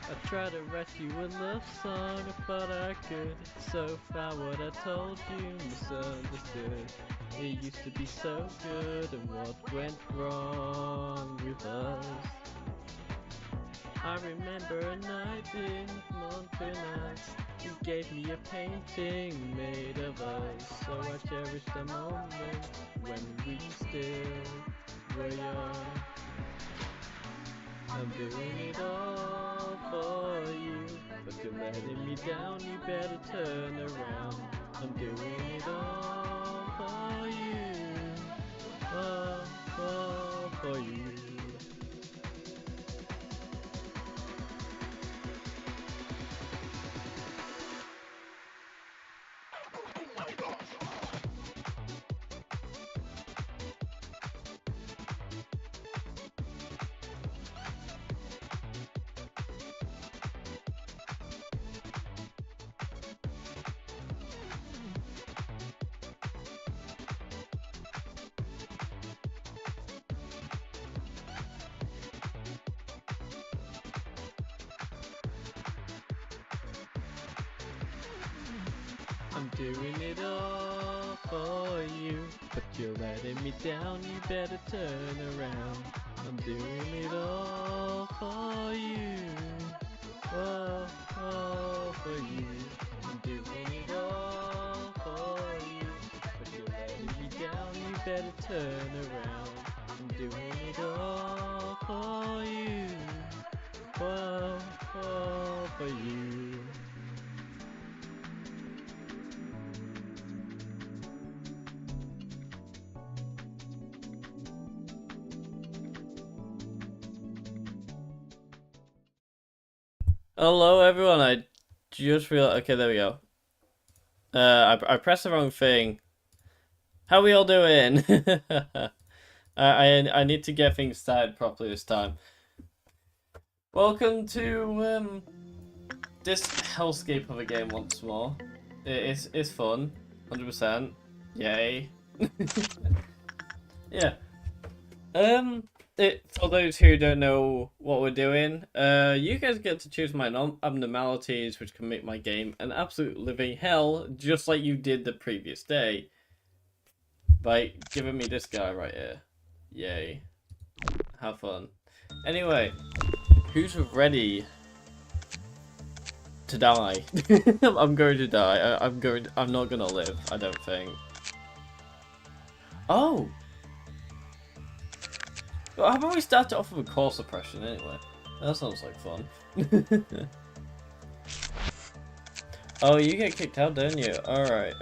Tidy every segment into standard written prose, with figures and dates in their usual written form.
I tried to write you a love song, I thought I could. So far what I told you misunderstood. It used to be so good, and what went wrong with us? I remember a night in Montparnasse. You gave me a painting made of us. So I cherish the moment when we still were young. I'm doing it all for you, but you're letting me down, you better turn around. I'm doing it all for you, all for you. I'm doing it all for you, but you're letting me down, you better turn around. I'm doing it all for you, all for you. I'm doing it all for you, but you're letting me down, you better turn around. I'm doing it all for you, all for you. Hello everyone, I just realized, okay, there we go. I pressed the wrong thing. How we all doing? I need to get things started properly this time. Welcome to this hellscape of a game once more. It's fun, 100%. Yay. Yeah. For those who don't know what we're doing, you guys get to choose my abnormalities, which can make my game an absolute living hell, just like you did the previous day, by giving me this guy right here. Yay. Have fun. Anyway, who's ready to die? I'm going to die. I'm not gonna live, I don't think. Oh! Well, how about we start off with a core suppression anyway? That sounds like fun. Oh, you get kicked out, don't you? Alright,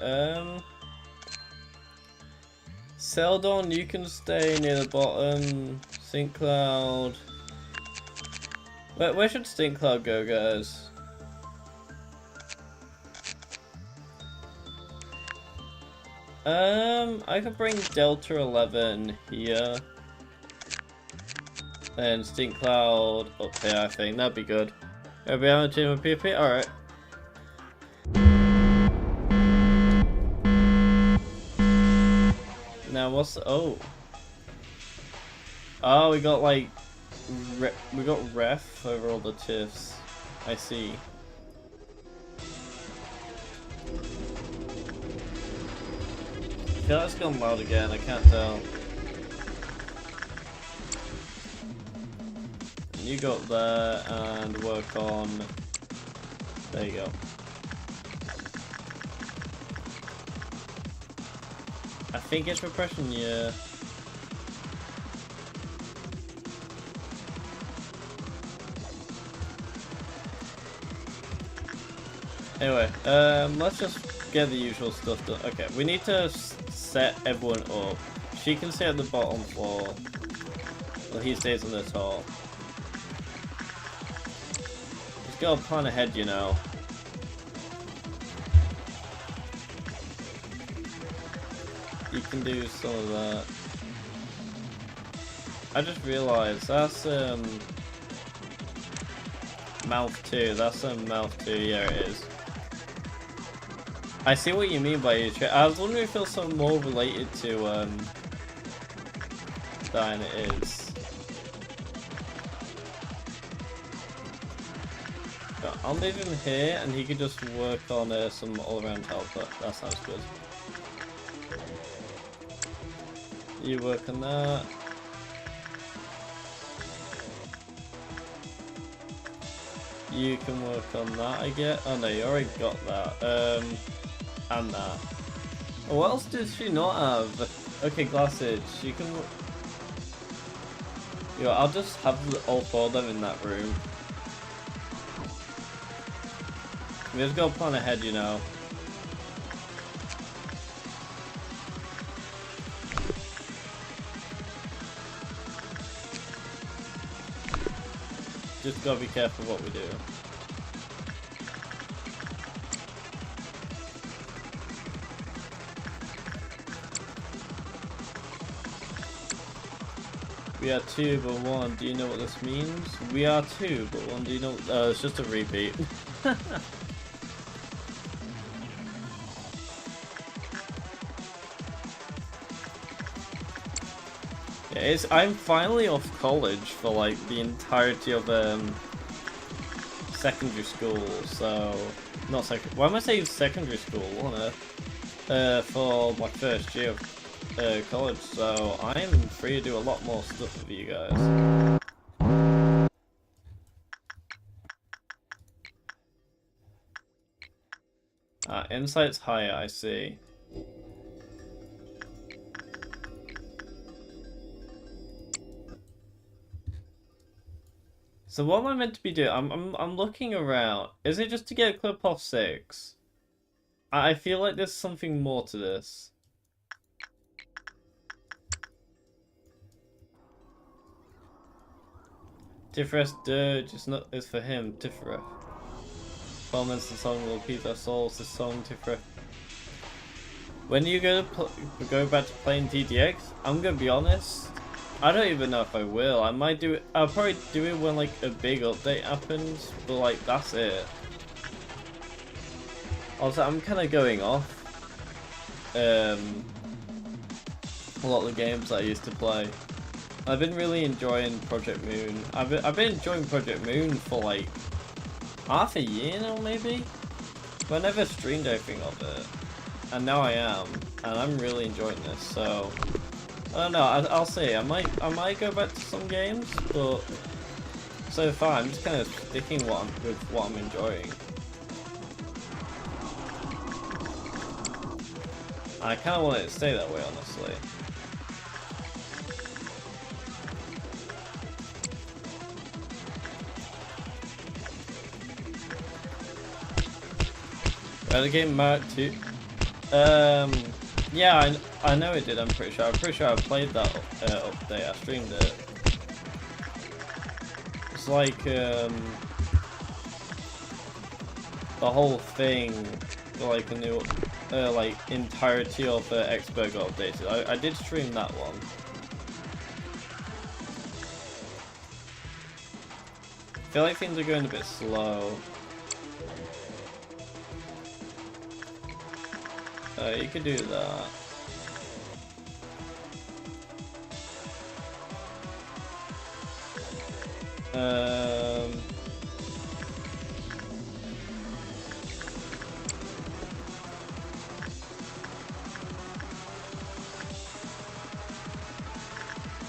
Seldon, you can stay near the bottom. Stink Cloud. Where should Stink Cloud go, guys? I could bring Delta 11 here. And Stink Cloud up here, I think. That'd be good. Are we having a team of PP? Alright. Now what's the, oh. Oh, we got like we got ref over all the tiffs. I see. I feel like it's gone loud again, I can't tell. You go up there and work on. There you go. I think it's repression, yeah. Anyway, let's just get the usual stuff done. Okay, we need to set everyone up. She can stay at the bottom floor, while he stays on the top. Just gotta plan ahead, you know. You can do some of that. I just realized that's mouth 2. That's mouth 2. Yeah, it is. I see what you mean by your trick. I was wondering if it was something more related to than it is. I'll move him here, and he can just work on some all-around help. That sounds good. You work on that. You can work on that, I get. Oh no, you already got that. And that. Oh, what else does she not have? Okay, Glassage. You can. Yo, I'll just have all four of them in that room. We just gotta plan ahead, you know. Just gotta be careful what we do. We are 2 but 1, do you know what this means? We are 2 but 1, do you know? It's just a repeat. Yeah, I'm finally off college for like the entirety of secondary school, so not second. Why am I saying secondary school? What on earth? For my first year of college, so I am free to do a lot more stuff with you guys. Insight's higher, I see. So what am I meant to be doing? I'm looking around. Is it just to get a clip off 6? I feel like there's something more to this. Tifrest Dirge is for him, Tifreth. Performance the song will repeat our souls, the song Tifreth. When you go back to playing DDX, I'm gonna be honest, I don't even know if I will. I might do it. I'll probably do it when like a big update happens, but like that's it. Also, I'm kind of going off a lot of the games I used to play. I've been really enjoying Project Moon. I've been enjoying Project Moon for like half a year now, maybe. But I never streamed anything of it, and now I am, and I'm really enjoying this. So. I don't know, I'll see. I might go back to some games, but so far I'm just kind of sticking with what I'm enjoying. I kind of want it to stay that way, honestly. Renegade Mark 2. Yeah, I know it did, I'm pretty sure. I'm pretty sure I played that update, I streamed it. It's like, the whole thing, like a new, like, entirety of Expert got updated. I did stream that one. I feel like things are going a bit slow. You could do that.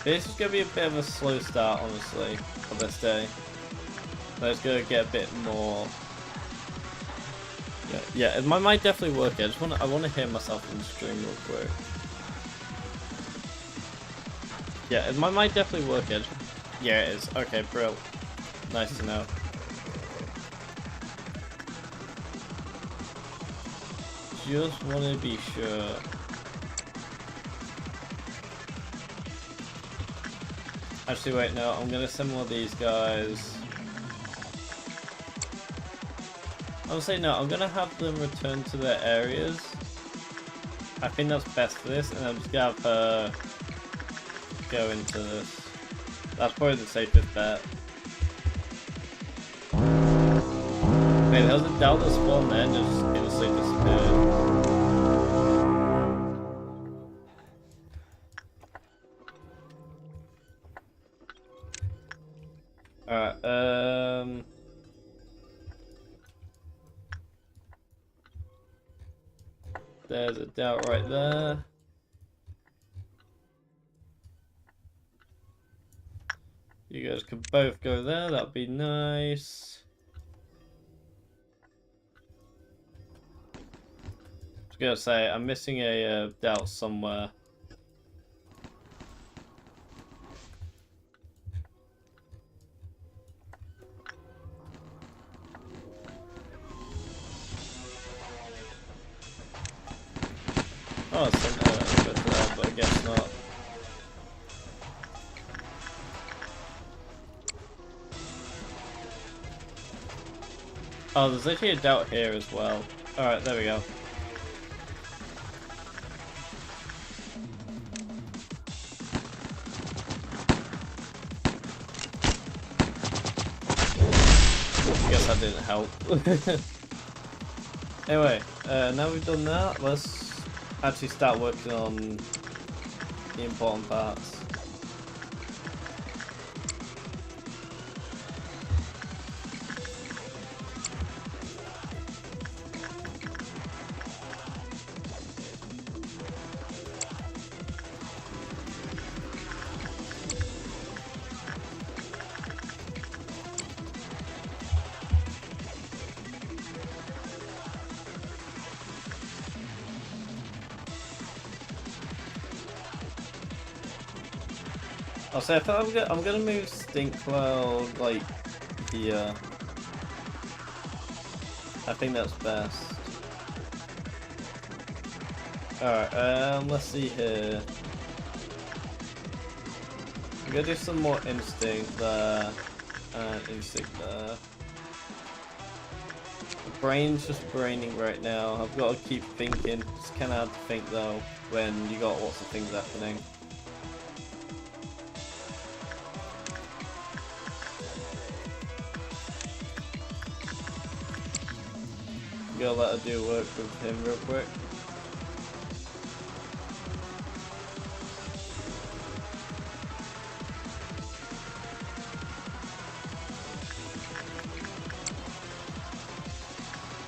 This is gonna be a bit of a slow start, honestly, for this day. Let's go get a bit more. Yeah, it might definitely work. I want to hear myself in the stream real quick. Yeah, it might definitely work. Yeah, it is. Okay, bro. Nice to know. Just want to be sure. Actually, wait, no. I'm gonna send one of these guys. I'm saying no, I'm gonna have them return to their areas. I think that's best for this, and I'm just gonna have her go into this. That's probably the safest bet. Wait, there was a Delta spawn there and just instantly disappeared. Alright, There's a doubt right there. You guys could both go there, that'd be nice. I was gonna say, I'm missing a doubt somewhere. Oh, it's over there, but I guess not. Oh, there's actually a doubt here as well. Alright, there we go. I guess that didn't help. Anyway, now we've done that, let's actually start working on the important parts. I'll say I'm gonna move Stink Cloud like here. I think that's best. Alright, let's see here. I'm gonna do some more Instinct there. And Instinct there. The brain's just braining right now. I've got to keep thinking. It's kinda hard to think though when you got lots of things happening. I'm gonna let her do work with him real quick.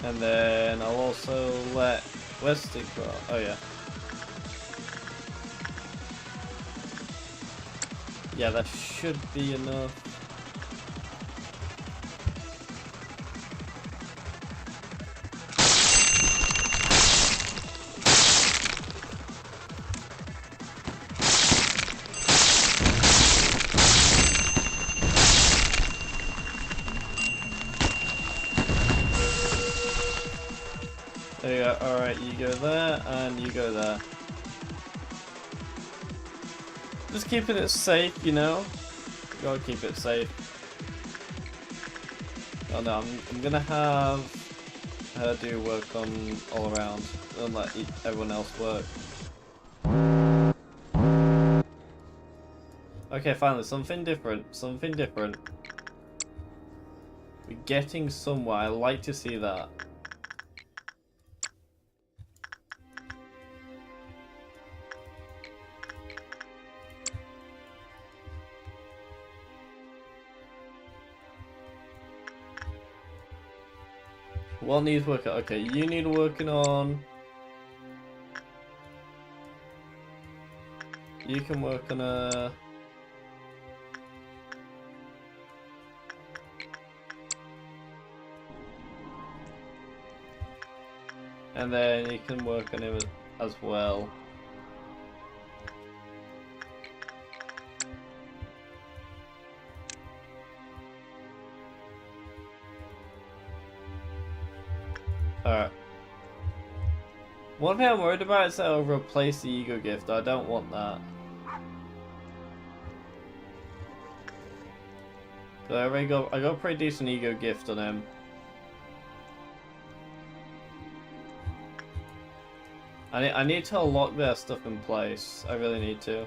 And then I'll also let Westy go. Oh yeah. Yeah, that should be enough. There you go. Alright, you go there, and you go there. Just keeping it safe, you know? Gotta keep it safe. Oh no, I'm gonna have her do work on all around, and let everyone else work. Okay, finally, something different. Something different. We're getting somewhere. I like to see that. What needs working? Okay, you need working on. You can work on a. And then you can work on it as well. Alright. One thing I'm worried about is that I'll replace the ego gift. I don't want that. So I got a pretty decent ego gift on him. I need to lock their stuff in place. I really need to.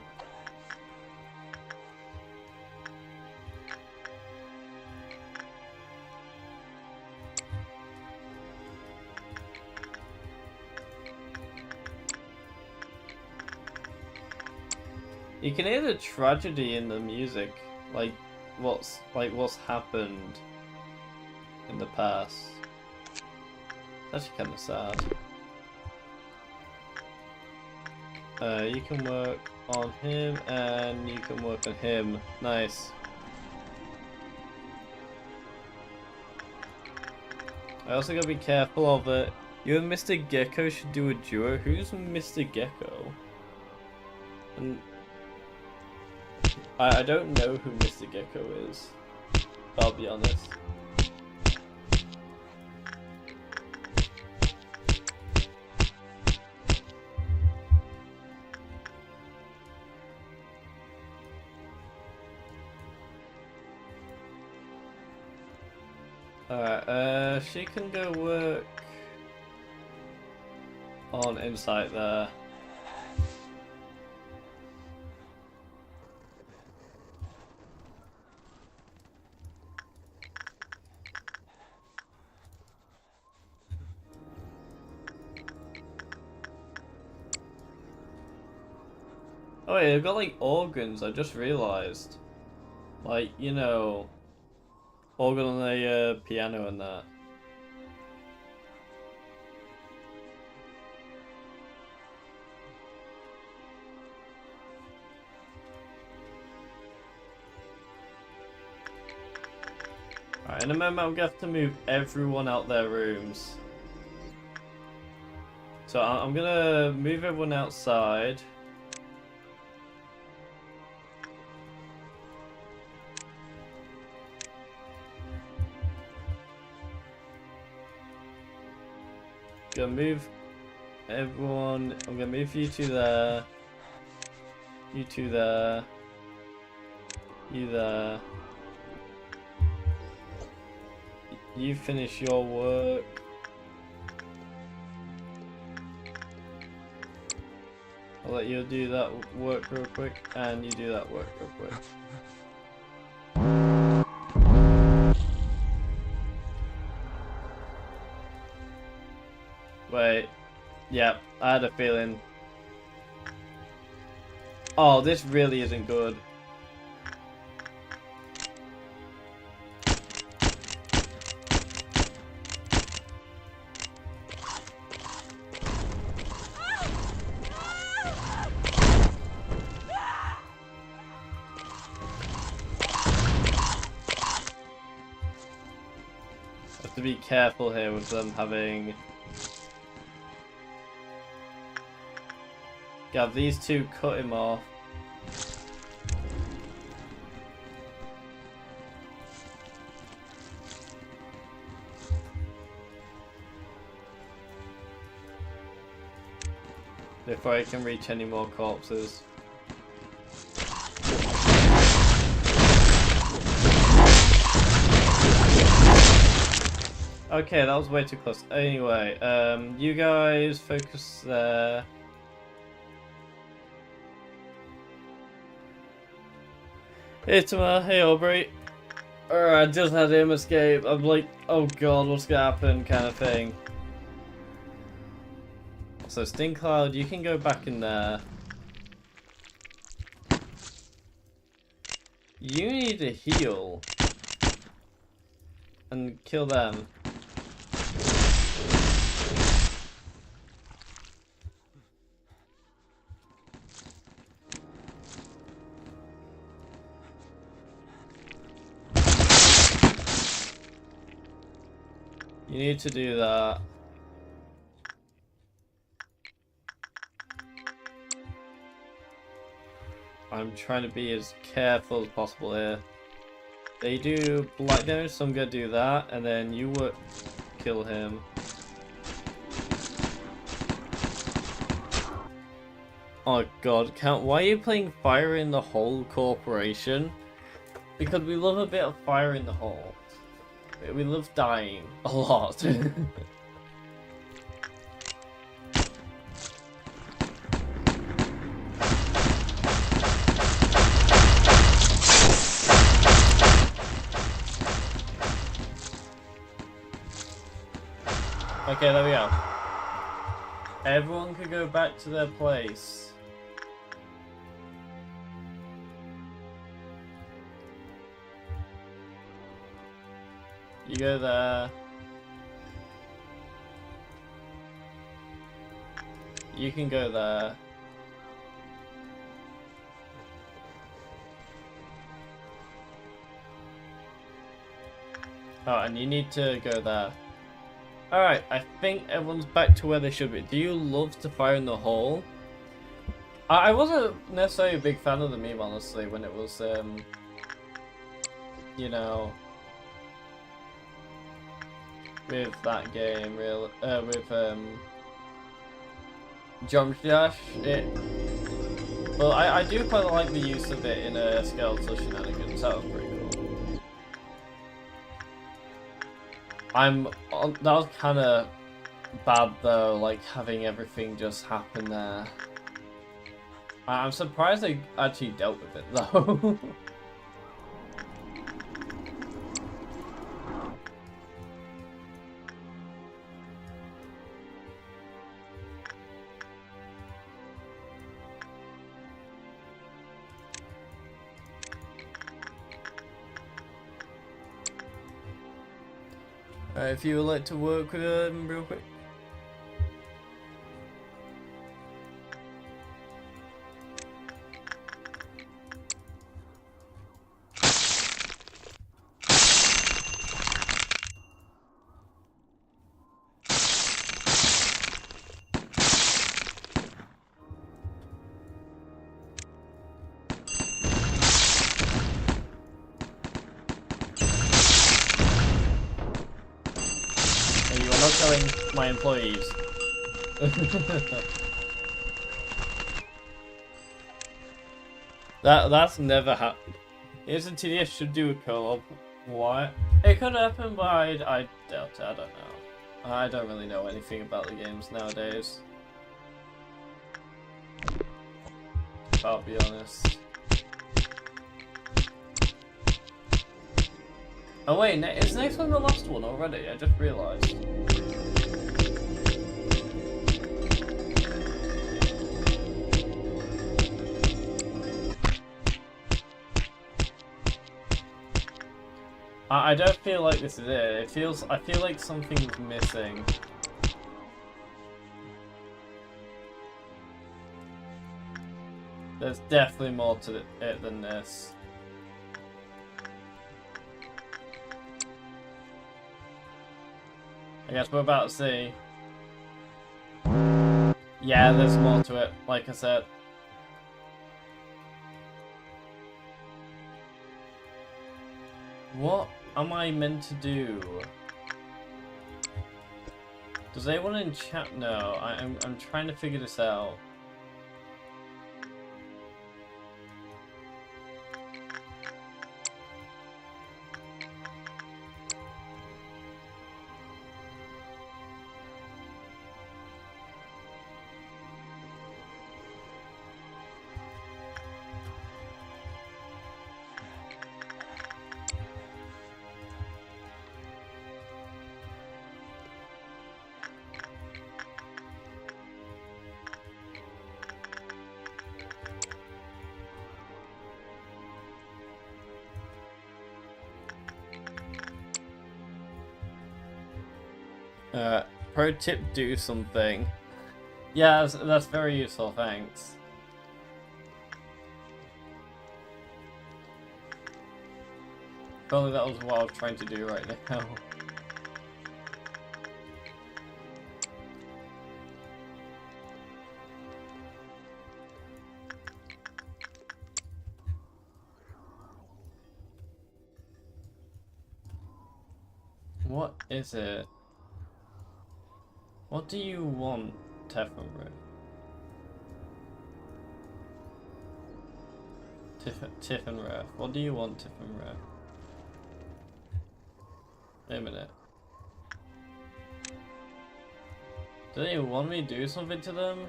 You can hear the tragedy in the music, like what's happened in the past. It's actually kind of sad. You can work on him, and you can work on him. Nice. I also gotta be careful of it. You and Mr. Gecko should do a duo. Who's Mr. Gecko? And I don't know who Mr. Gecko is. I'll be honest. Alright, she can go work on Insight there. Oh wait, they've got like organs, I just realised. Like, you know, organ on the piano and that. Alright, in a moment I'm gonna have to move everyone out their rooms. So I'm gonna move everyone outside. Gonna move everyone. I'm gonna move you two there. You two there. You there. You finish your work. I'll let you do that work real quick, and you do that work real quick. Wait. Yeah, I had a feeling. Oh, this really isn't good. Have to be careful here with them having. Have these two cut him off. Before I can reach any more corpses. Okay, that was way too close. Anyway, you guys focus there. Hey Tamar, hey Aubrey. Alright, I just had him escape. I'm like, oh god, what's gonna happen kind of thing. So Sting Cloud, you can go back in there. You need to heal. And kill them. You need to do that. I'm trying to be as careful as possible here. They do black damage, so I'm gonna do that, and then you would kill him. Oh god, why are you playing Fire in the Hole Corporation? Because we love a bit of fire in the hole. We love dying a lot. Okay, there we go. Everyone could go back to their place. You go there. You can go there. Oh, and you need to go there. Alright, I think everyone's back to where they should be. Do you love to fire in the hole? I wasn't necessarily a big fan of the meme, honestly, when it was, you know, with that game, with, Jump Dash. Well, I do quite like the use of it in Skeletal Shenanigans. That was pretty cool. That was kind of bad though, like having everything just happen there. I'm surprised they actually dealt with it though. If you would like to work with him real quick. Not telling my employees. That's never happened. Isn't TDS should do a co-op? What? It could happen, but I doubt it. I don't know. I don't really know anything about the games nowadays. I'll be honest. Oh wait, is next one the last one already? I just realised. I don't feel like this is it. I feel like something's missing. There's definitely more to it than this. I guess we're about to see. Yeah, there's more to it, like I said. What am I meant to do? Does anyone in chat know? I'm trying to figure this out. Pro tip, do something. Yeah, that's very useful, thanks. Probably that was what I was trying to do right now. What is it? What do you want, Tiffin? Tiffin, what do you want, Tiffin? Wait a minute. Do they want me to do something to them?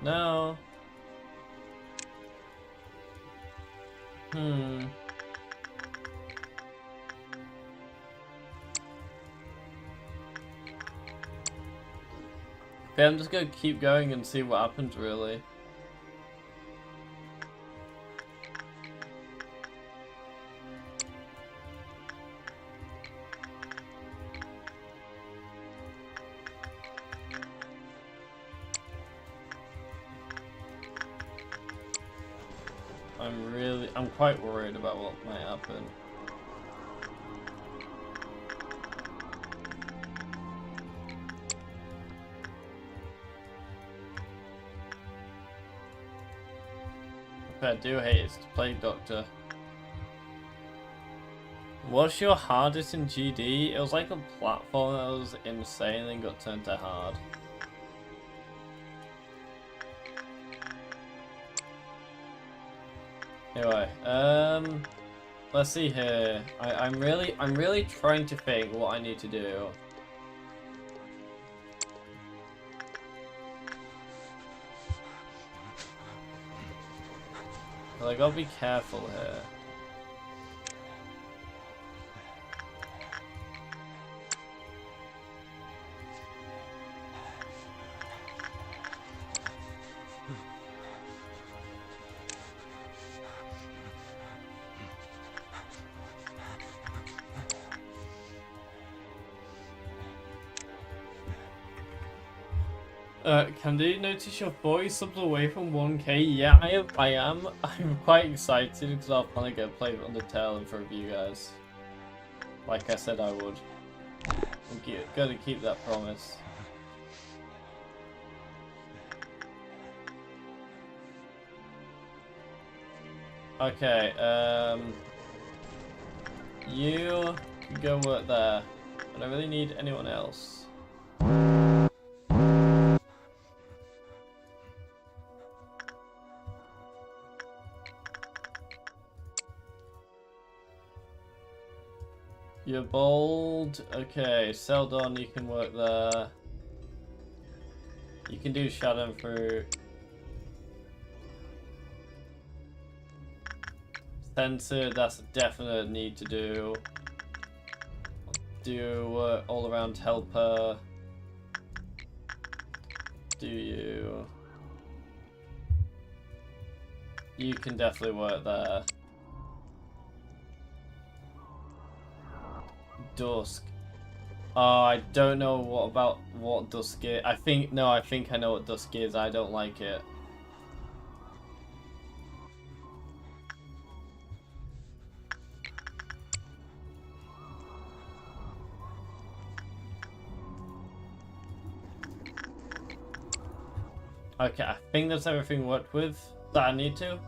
No. Okay, I'm just gonna keep going and see what happens, really. I'm quite worried about what might happen. What I do hate is the Plague Doctor. What's your hardest in GD? It was like a platform that was insane and then got turned to hard. Anyway, let's see here. I'm really trying to think what I need to do. But I gotta be careful here. Can you notice your 40 subs away from 1k? Yeah, I am. I'm quite excited because I'll finally get to play Undertale in front of you guys. Like I said I would. I'm gonna keep that promise. Okay, you can go work there. I don't really need anyone else. You're bold. Okay, Seldon, you can work there. You can do Shadow Fruit. Censored, that's a definite need to do. Do all around helper. Do you? You can definitely work there. Dusk. Oh, I don't know what Dusk is. I think I know what Dusk is. I don't like it. Okay, I think that's everything worked with that I need to.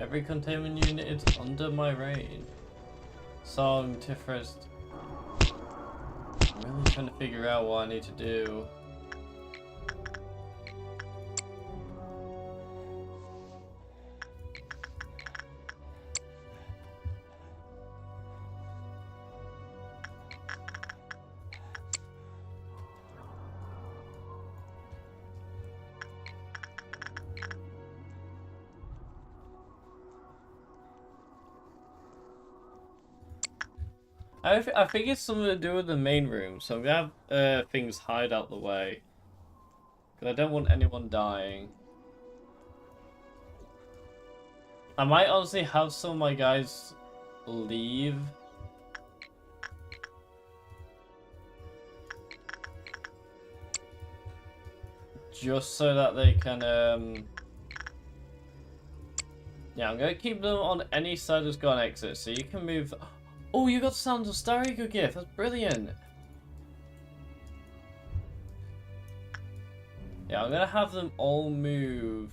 Every containment unit is under my reign. Song, Tifrest. I'm really trying to figure out what I need to do. I think it's something to do with the main room, so I'm gonna have things hide out the way. Because I don't want anyone dying. I might honestly have some of my guys leave. Just so that they can, yeah, I'm gonna keep them on any side that's got an exit, so you can move. Oh, you got Sounds of Star Eagle gift. That's brilliant. Yeah, I'm gonna have them all move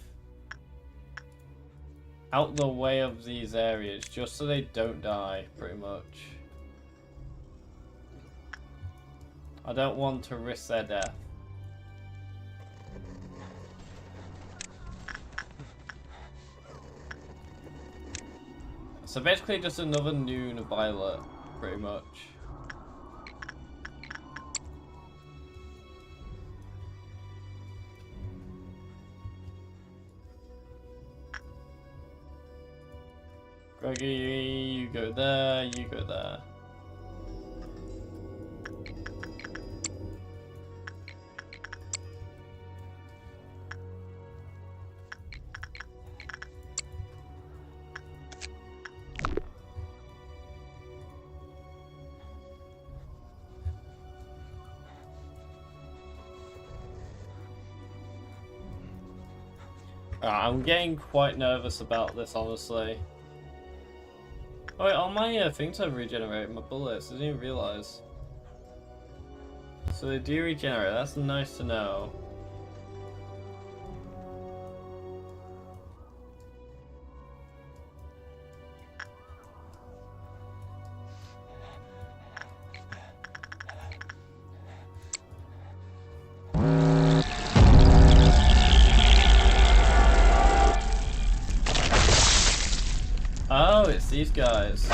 out the way of these areas just so they don't die, pretty much. I don't want to risk their death. So basically just another Noon Violet, pretty much. Greggy, you go there, you go there. I'm getting quite nervous about this, honestly. Oh wait, all my things have regenerated, my bullets. I didn't even realize. So they do regenerate, that's nice to know. Oh, it's these guys.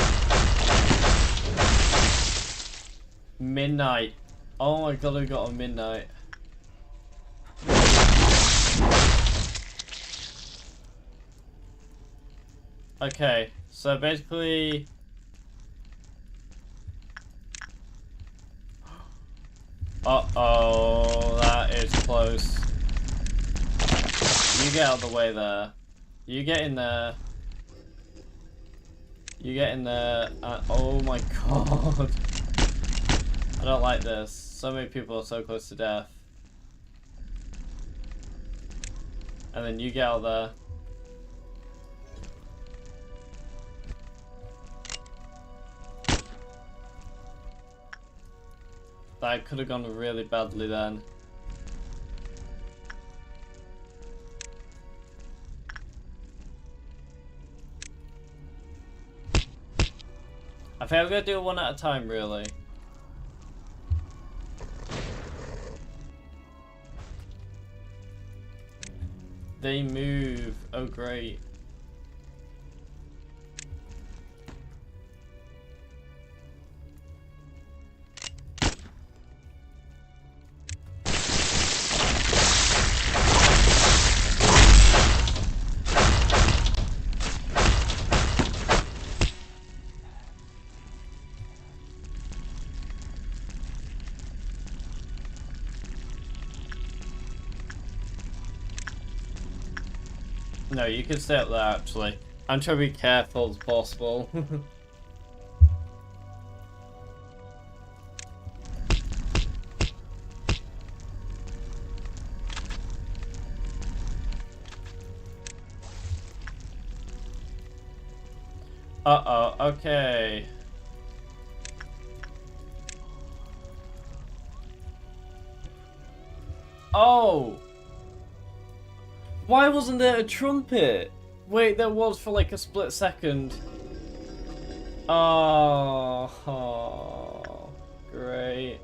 Midnight. Oh my god, I got a midnight. Okay, so basically... Uh-oh, that is close. You get out of the way there. You get in there. You get in there. Oh my god. I don't like this. So many people are so close to death. And then you get out there. That could have gone really badly then. I think I'm gonna do it one at a time, really. They move. Oh, great. No, you can stay up there, actually. I'm trying to be careful as possible. Uh-oh, okay. Oh! Why wasn't there a trumpet? Wait, there was for like a split second. Oh, great.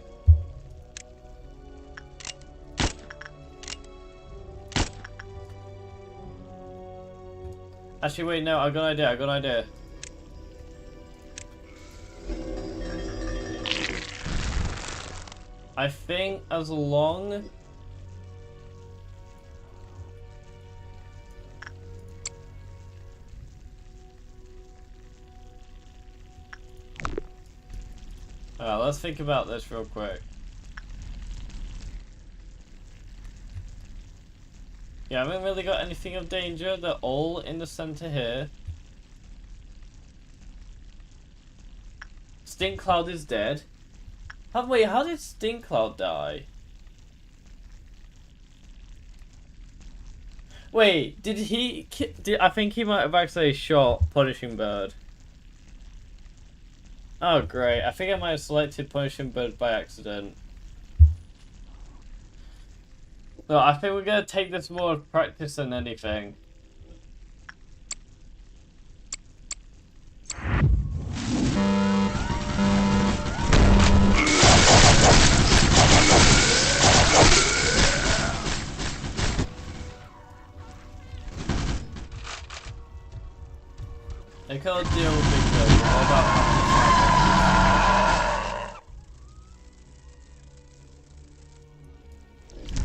Actually, wait, no, I got an idea, I got an idea. I think as long... let's think about this real quick. Yeah, I haven't really got anything of danger. They're all in the center here. Stink Cloud is dead. Wait, how did Stink Cloud die? Wait, did he... I think he might have actually shot Punishing Bird. Oh, great. I think I might have selected Punishing Bird by accident. No, I think we're going to take this more of practice than anything. They can't deal with Big Bird. What about...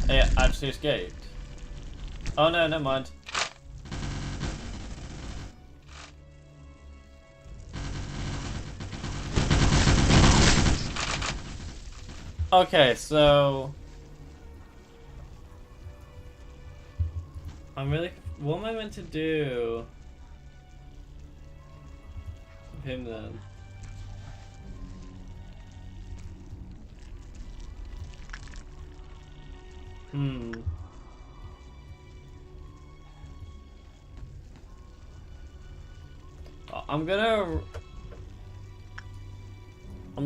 It actually escaped. Oh no, never mind. Okay, so... What am I meant to do? With him then? I'm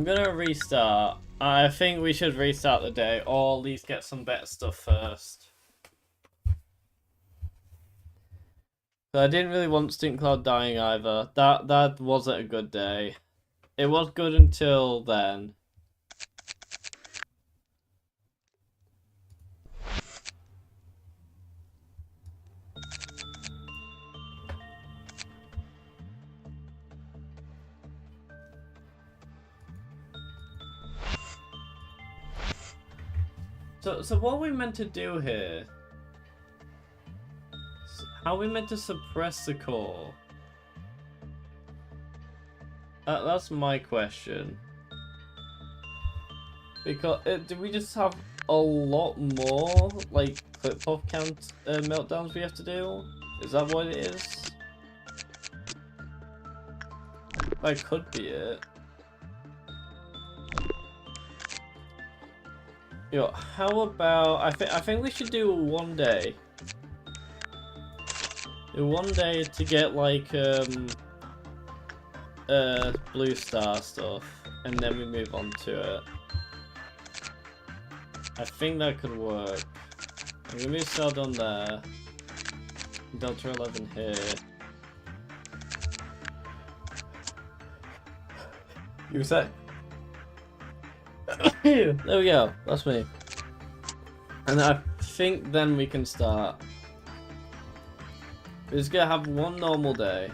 gonna restart. I think we should restart the day, or at least get some better stuff first. But I didn't really want Stink Cloud dying either. That wasn't a good day. It was good until then. So what are we meant to do here? How are we meant to suppress the core? That's my question. Because do we just have a lot more like clip pop count meltdowns we have to do? Is that what it is? That could be it. Yo, how about I think we should do one day. Do one day to get like blue star stuff, and then we move on to it. I think that could work. I'm gonna move Seldon there. Delta 11 here. You say? There we go. That's me. And I think then we can start. We're just gonna have one normal day.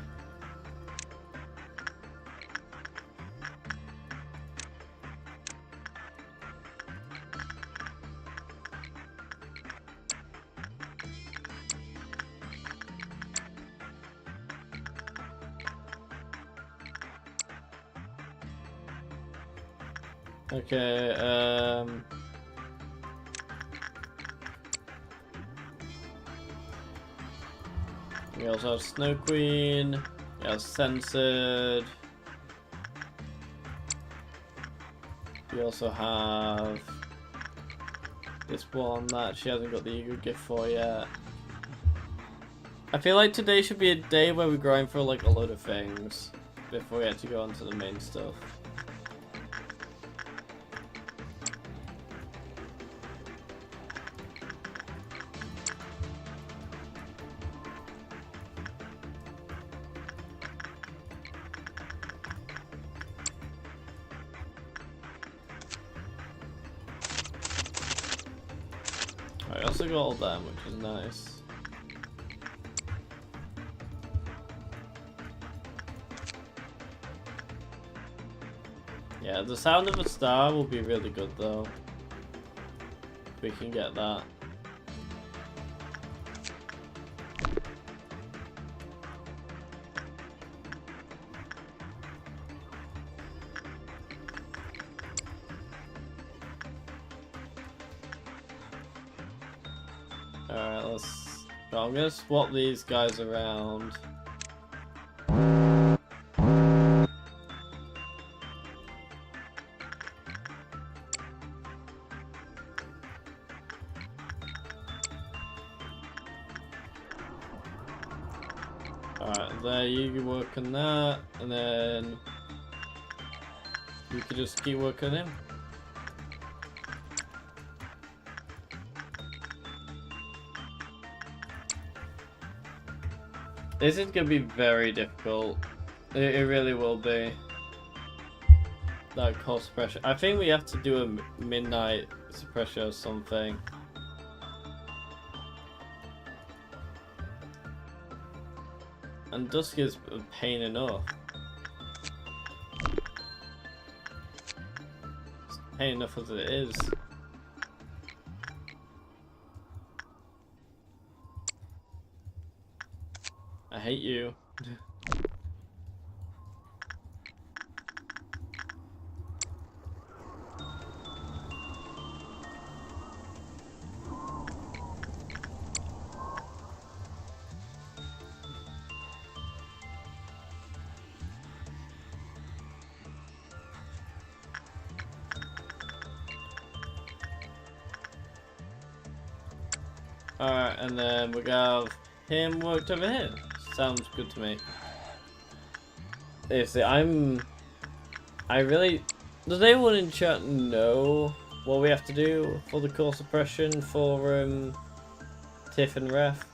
Okay, we also have Snow Queen, we have Censored, we also have this one that she hasn't got the Eagle gift for yet. I feel like today should be a day where we're going for like a load of things before we actually go on to the main stuff. I also got all them, which is nice. Yeah, the sound of a star will be really good though. If we can get that. Alright, let's... Well, I'm gonna swap these guys around. Alright, there you can work on that, and then you can just keep working on him. This is gonna be very difficult. It really will be. That cost suppression. I think we have to do a midnight suppression or something. And Dusk is a pain enough. It's pain enough as it is. I hate you. Alright, and then we have him worked over here. Sounds good to me. I really... Does anyone in chat know what we have to do for the core suppression for Tiff and Ref?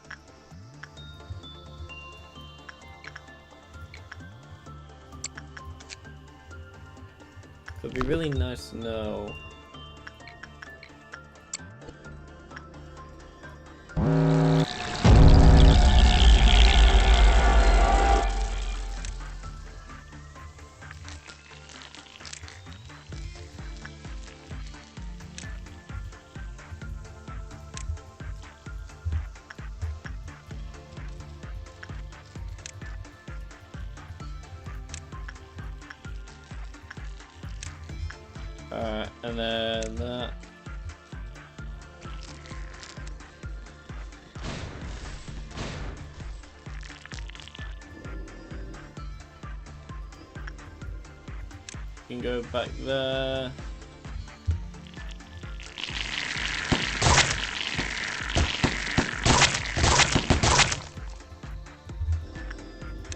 It'd be really nice to know. Alright, and then that. You can go back there.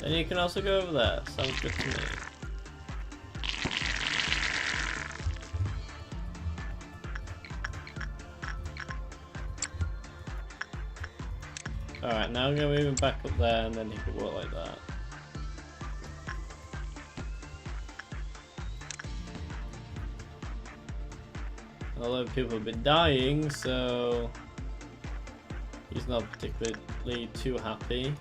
And you can also go over there. Sounds good to me. Alright, now I'm going to move him back up there and then he can walk like that. Although people have been dying, so he's not particularly too happy.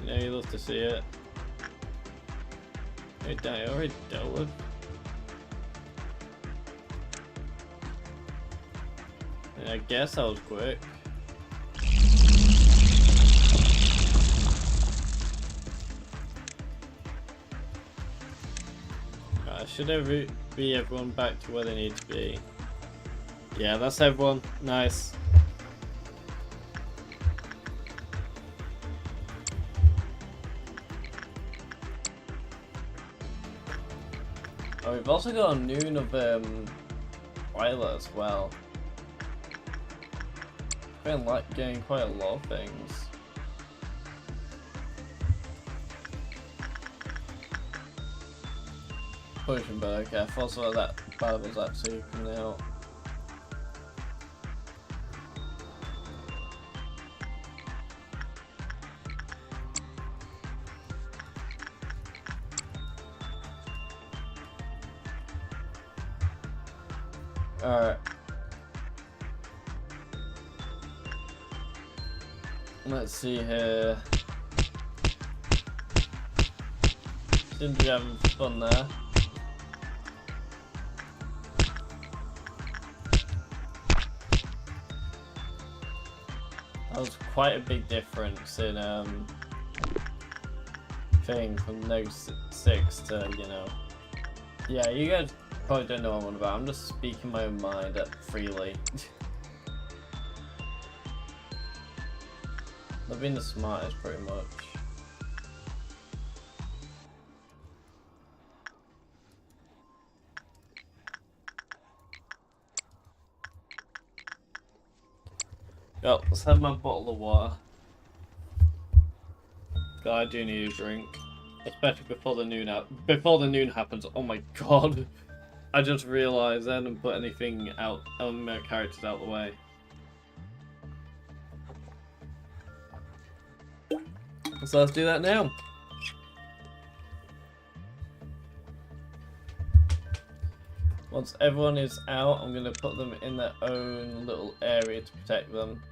You know, you love to see it. Hey, die already dealt with. Yeah, I guess that was quick. Should be everyone back to where they need to be? Yeah, that's everyone. Nice. Oh, we've also got a noon of Violet as well. I feel like getting quite a lot of things. Pushing, but okay, I thought so that bad was actually coming out. Alright. Let's see here. Seems to be having fun there. That was quite a big difference in thing from no 6 to, you know. Yeah, you guys probably don't know what I'm on about. I'm just speaking my own mind freely. They've been the smartest pretty much. Oh, let's have my bottle of water. God, I do need a drink, especially before the noon happens. Oh my god! I just realised I hadn't put anything out on my characters out of the way. So let's do that now. Once everyone is out, I'm going to put them in their own little area to protect them.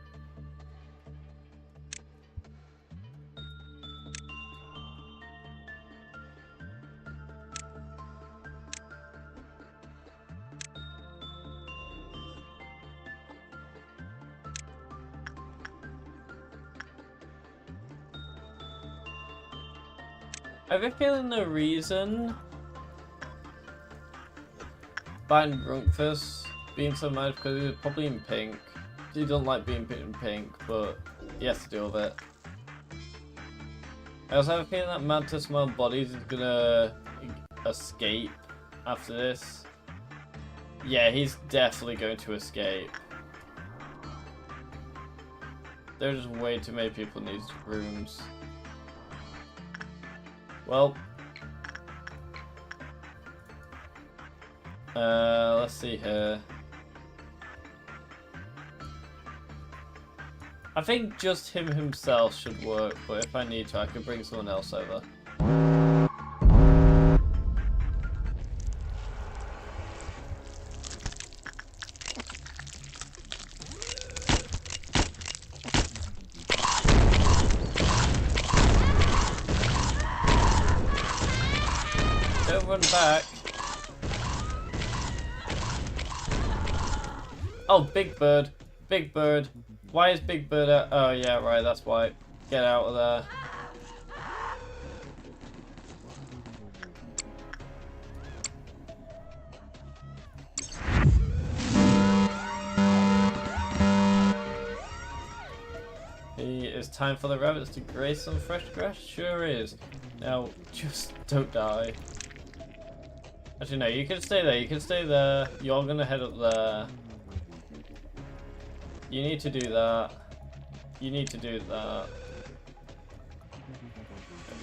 I have a feeling the reason Ban Grunkfus being so mad because he was probably in pink. He doesn't like being in pink, but he has to deal with it. I also have a feeling that Mantis Mild Bodies is gonna escape after this. Yeah, he's definitely going to escape. There's just way too many people in these rooms. Well, let's see here. I think just him himself should work, but if I need to, I could bring someone else over. Don't run back. Oh, Big Bird. Big Bird. Why is Big Bird out? Oh, yeah, right, that's why. Get out of there. It's time for the rabbits to graze some fresh grass? Sure is. Now, just don't die. Actually, no, you can stay there. You can stay there. You're gonna head up there. You need to do that. You need to do that.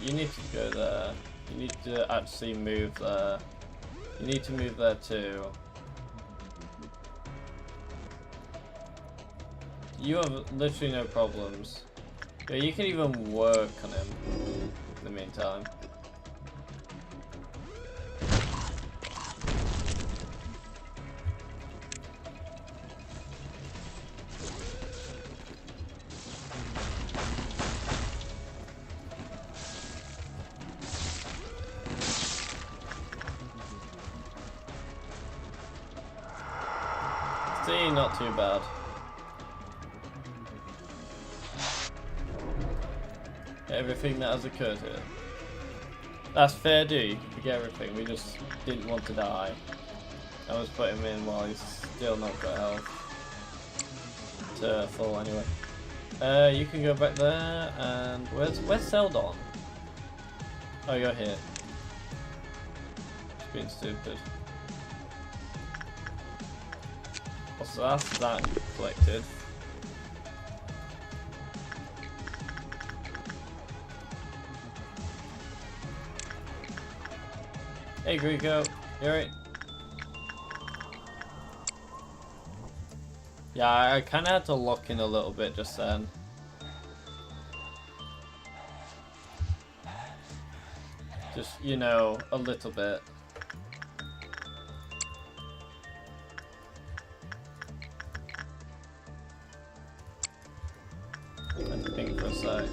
You need to go there. You need to actually move there. You need to move there too. You have literally no problems. Yeah, you can even work on him in the meantime. See, not too bad. Everything that has occurred here. That's fair do, you can forget everything, we just didn't want to die. I was putting him in while he's still not got health. To full anyway. You can go back there, and where's Seldon? Oh, you're here. Just being stupid. So that's that collected. Hey Greco, you alright? Yeah, I kinda had to lock in a little bit just then. Just, you know, a little bit. Let's think for a sec.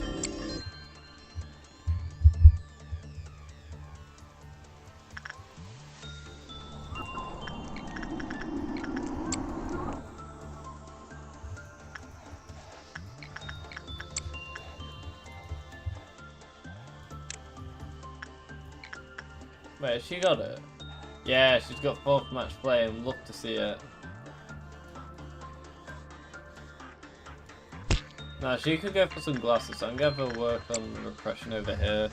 Wait, she got it? Yeah, she's got 4th match play and love to see it. Nah, she could go for some glasses, so I'm gonna have her work on repression over here.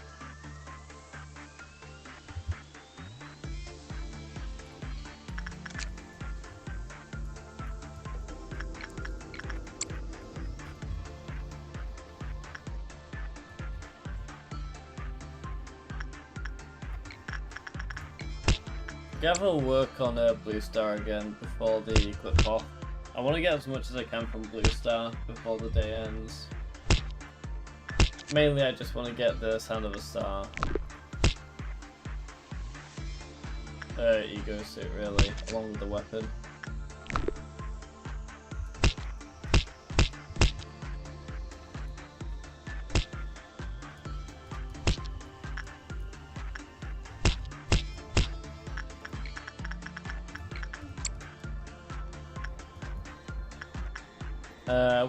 Gavin will work on Blue Star again before the clip off. I want to get as much as I can from Blue Star before the day ends. Mainly I just want to get the Sound of a Star. Ego suit really, along with the weapon.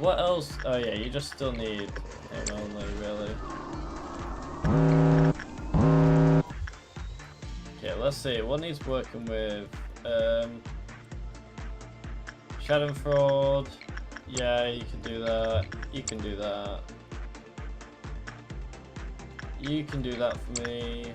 What else? Oh yeah, you just still need him only, really. Okay, let's see. What needs working with? Schadenfreude. Yeah, you can do that. You can do that. You can do that for me.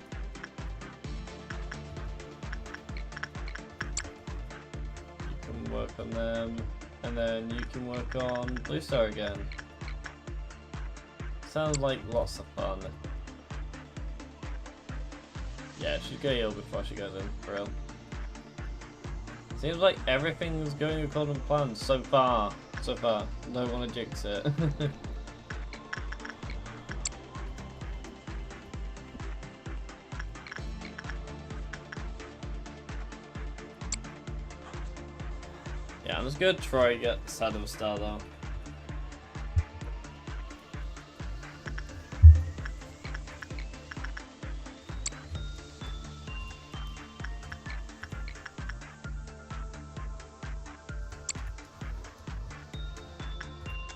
You can work on them. And then you can work on Blue Star again. Sounds like lots of fun. Yeah, she's gonna heal before she goes in, for real. Seems like everything's going according to plan so far. So far. Don't want to jinx it. Yeah, I'm just gonna try to get Shadow Star though.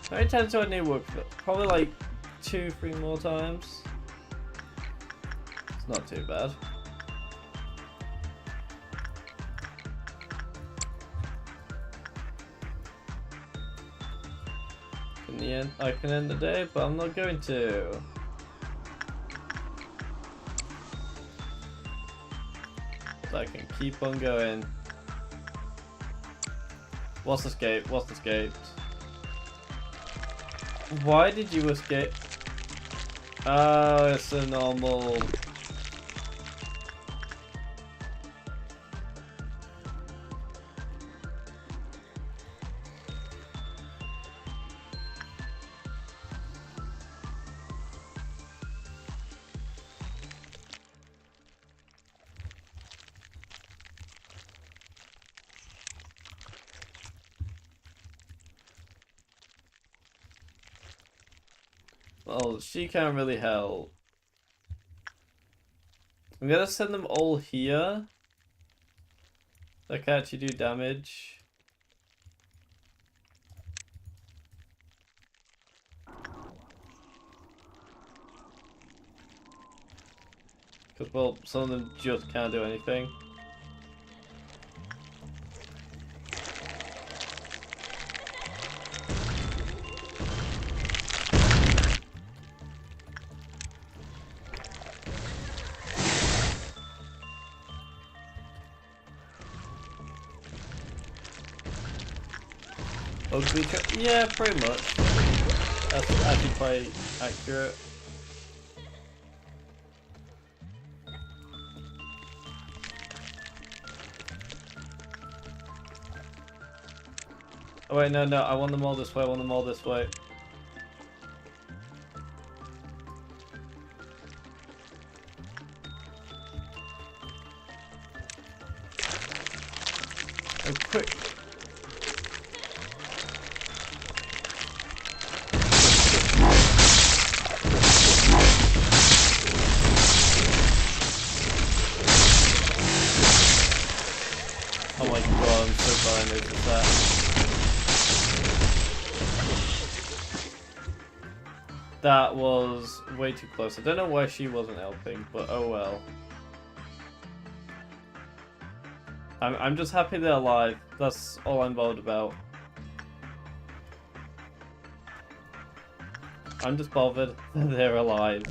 How many times do I need work for? Probably like 2-3 more times. It's not too bad. In the end, I can end the day, but I'm not going to. So I can keep on going. What's escaped? What's escaped? Why did you escape? Oh, it's a normal. Well, she can't really help. I'm gonna send them all here. That can actually do damage. Because, well, some of them just can't do anything. Yeah, pretty much. That's actually quite accurate. Oh wait, no, I want them all this way, I want them all this way. Oh, quick! Oh my god, I'm so glad I noticed that. That was way too close. I don't know why she wasn't helping, but oh well. I'm just happy they're alive. That's all I'm bothered about. I'm just bothered that they're alive.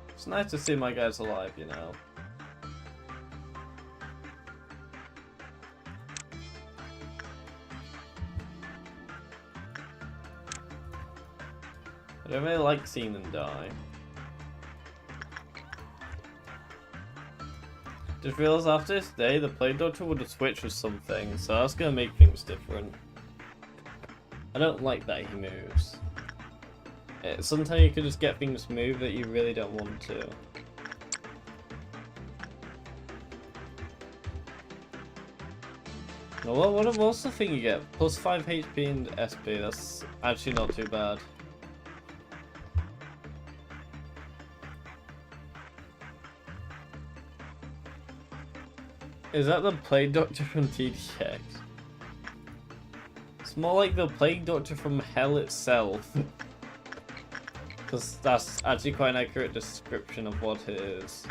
It's nice to see my guys alive, you know. I don't really like seeing them die. Just realised after this day, the Plague Doctor would have switched with something, so that's gonna make things different. I don't like that he moves. Sometimes you can just get things to move that you really don't want to. Well, what's the thing you get? Plus 5 HP and SP, that's actually not too bad. Is that the Plague Doctor from TDX? It's more like the Plague Doctor from Hell itself. Because that's actually quite an accurate description of what it is.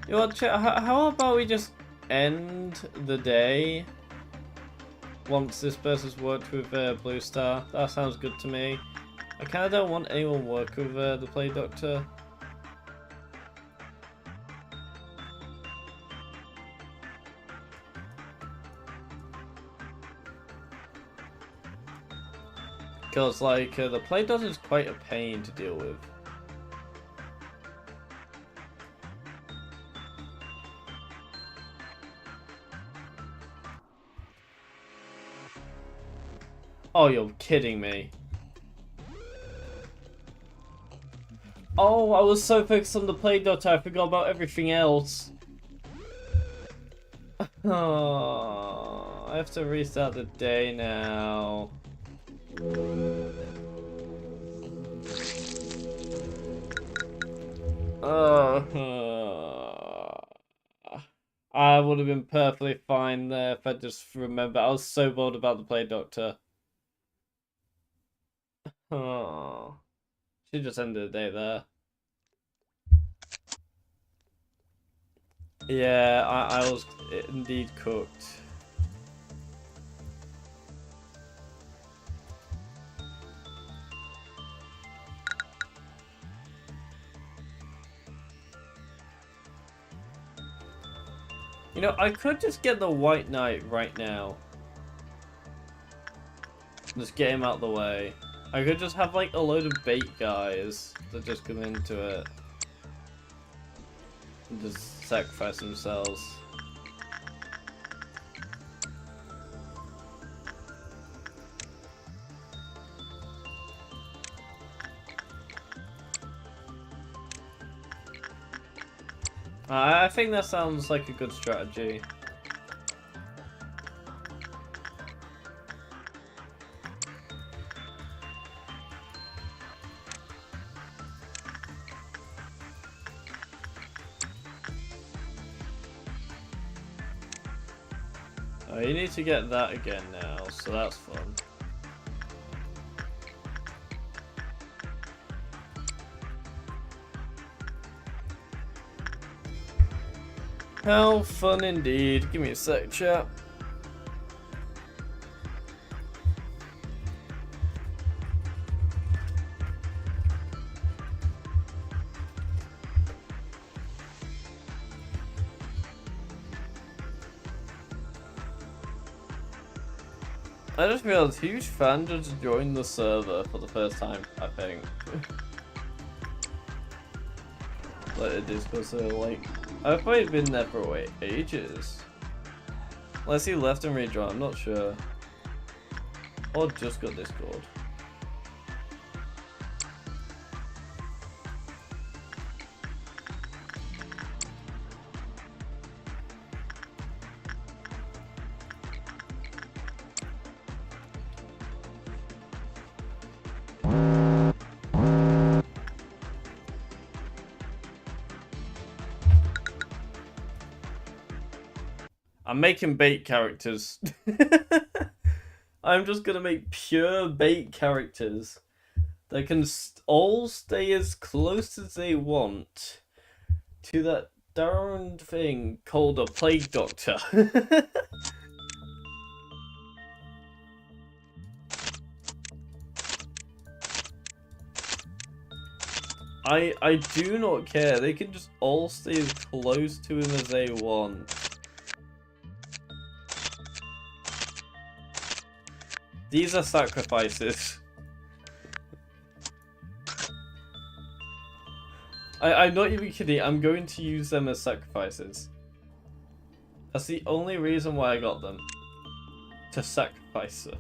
You know what, how about we just end the day once this person's worked with Blue Star? That sounds good to me. I kind of don't want anyone work with the Plague Doctor. Because, like, the Plague Doctor is quite a pain to deal with. Oh, you're kidding me. Oh, I was so focused on the Plague Doctor, I forgot about everything else. Oh, I have to restart the day now. I would have been perfectly fine there if I just remember. I was so bored about the Plague Doctor. Oh, she just ended the day there. Yeah, I was indeed cooked. You know, I could just get the White Knight right now. Just get him out of the way. I could just have like a load of bait guys that just come into it. And just sacrifice themselves. I think that sounds like a good strategy. Oh, you need to get that again now, so that's fun. How fun indeed. Give me a sec, chat. I just realized huge fan just joined the server for the first time, I think. Like a Discord server, like I've probably been there for ages. Unless he left and rejoined, I'm not sure. Or just got Discord. I'm making bait characters. I'm just gonna make pure bait characters. They can all stay as close as they want to that darn thing called a Plague Doctor. I do not care. They can just all stay as close to him as they want. These are sacrifices. I'm not even kidding. I'm going to use them as sacrifices. That's the only reason why I got them. To sacrifice her.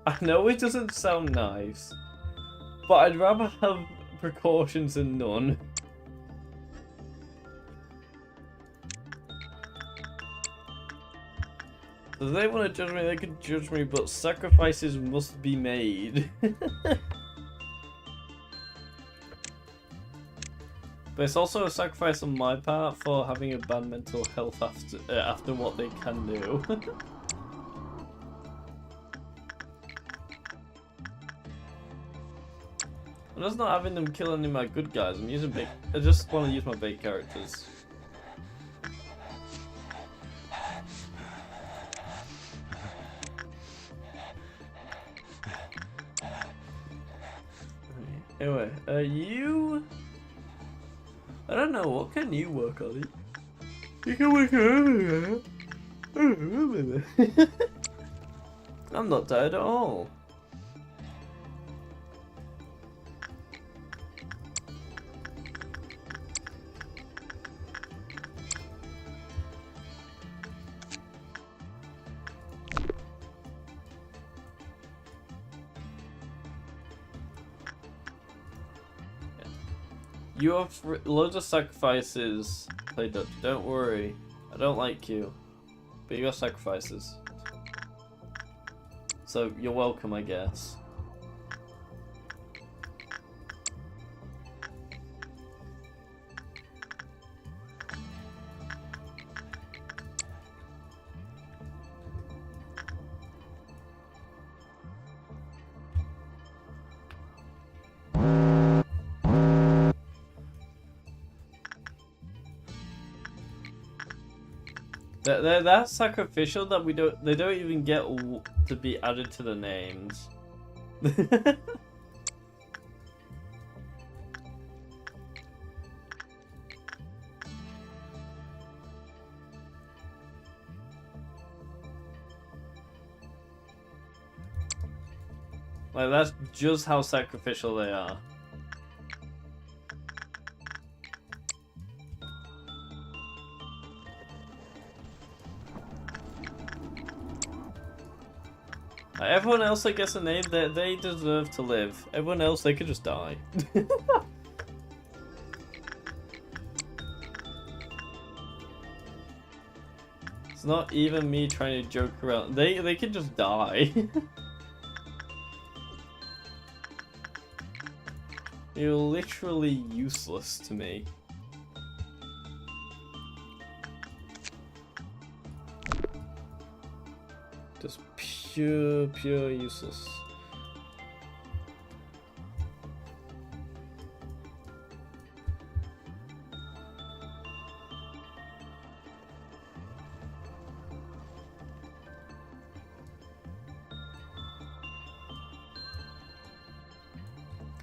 I know it doesn't sound nice, but I'd rather have precautions than none. If they want to judge me, they can judge me, but sacrifices must be made. But it's also a sacrifice on my part for having a bad mental health after what they can do. I'm just not having them kill any of my good guys. I'm using bait. I just want to use my bait characters. Anyway, you... I don't know, what can you work on? You can work on... I'm not tired at all. You have loads of sacrifices, Play Dutch. Don't worry. I don't like you. But you got sacrifices. So you're welcome, I guess. They're that sacrificial that they don't even get to be added to the names. Like, that's just how sacrificial they are. Everyone else that gets a name, they deserve to live. Everyone else, they could just die. It's not even me trying to joke around. They could just die. You're literally useless to me. Just pure useless.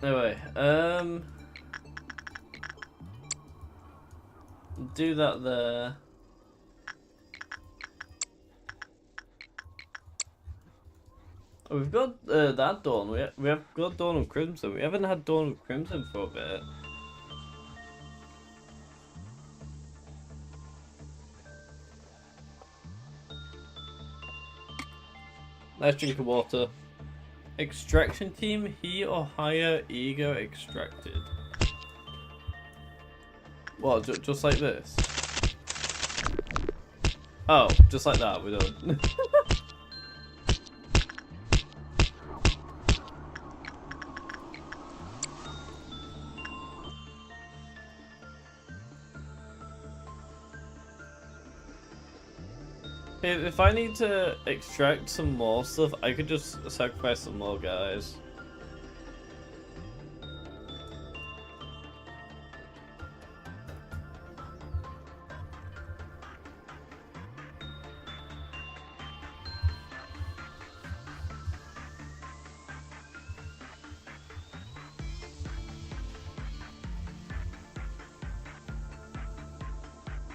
Anyway, do that there. Oh, we've got that Dawn. We have got Dawn of Crimson. We haven't had Dawn of Crimson for a bit. Nice drink of water. Extraction team, he or higher ego extracted. What, just like this? Oh, just like that, we're done. If I need to extract some more stuff, I could just sacrifice some more guys.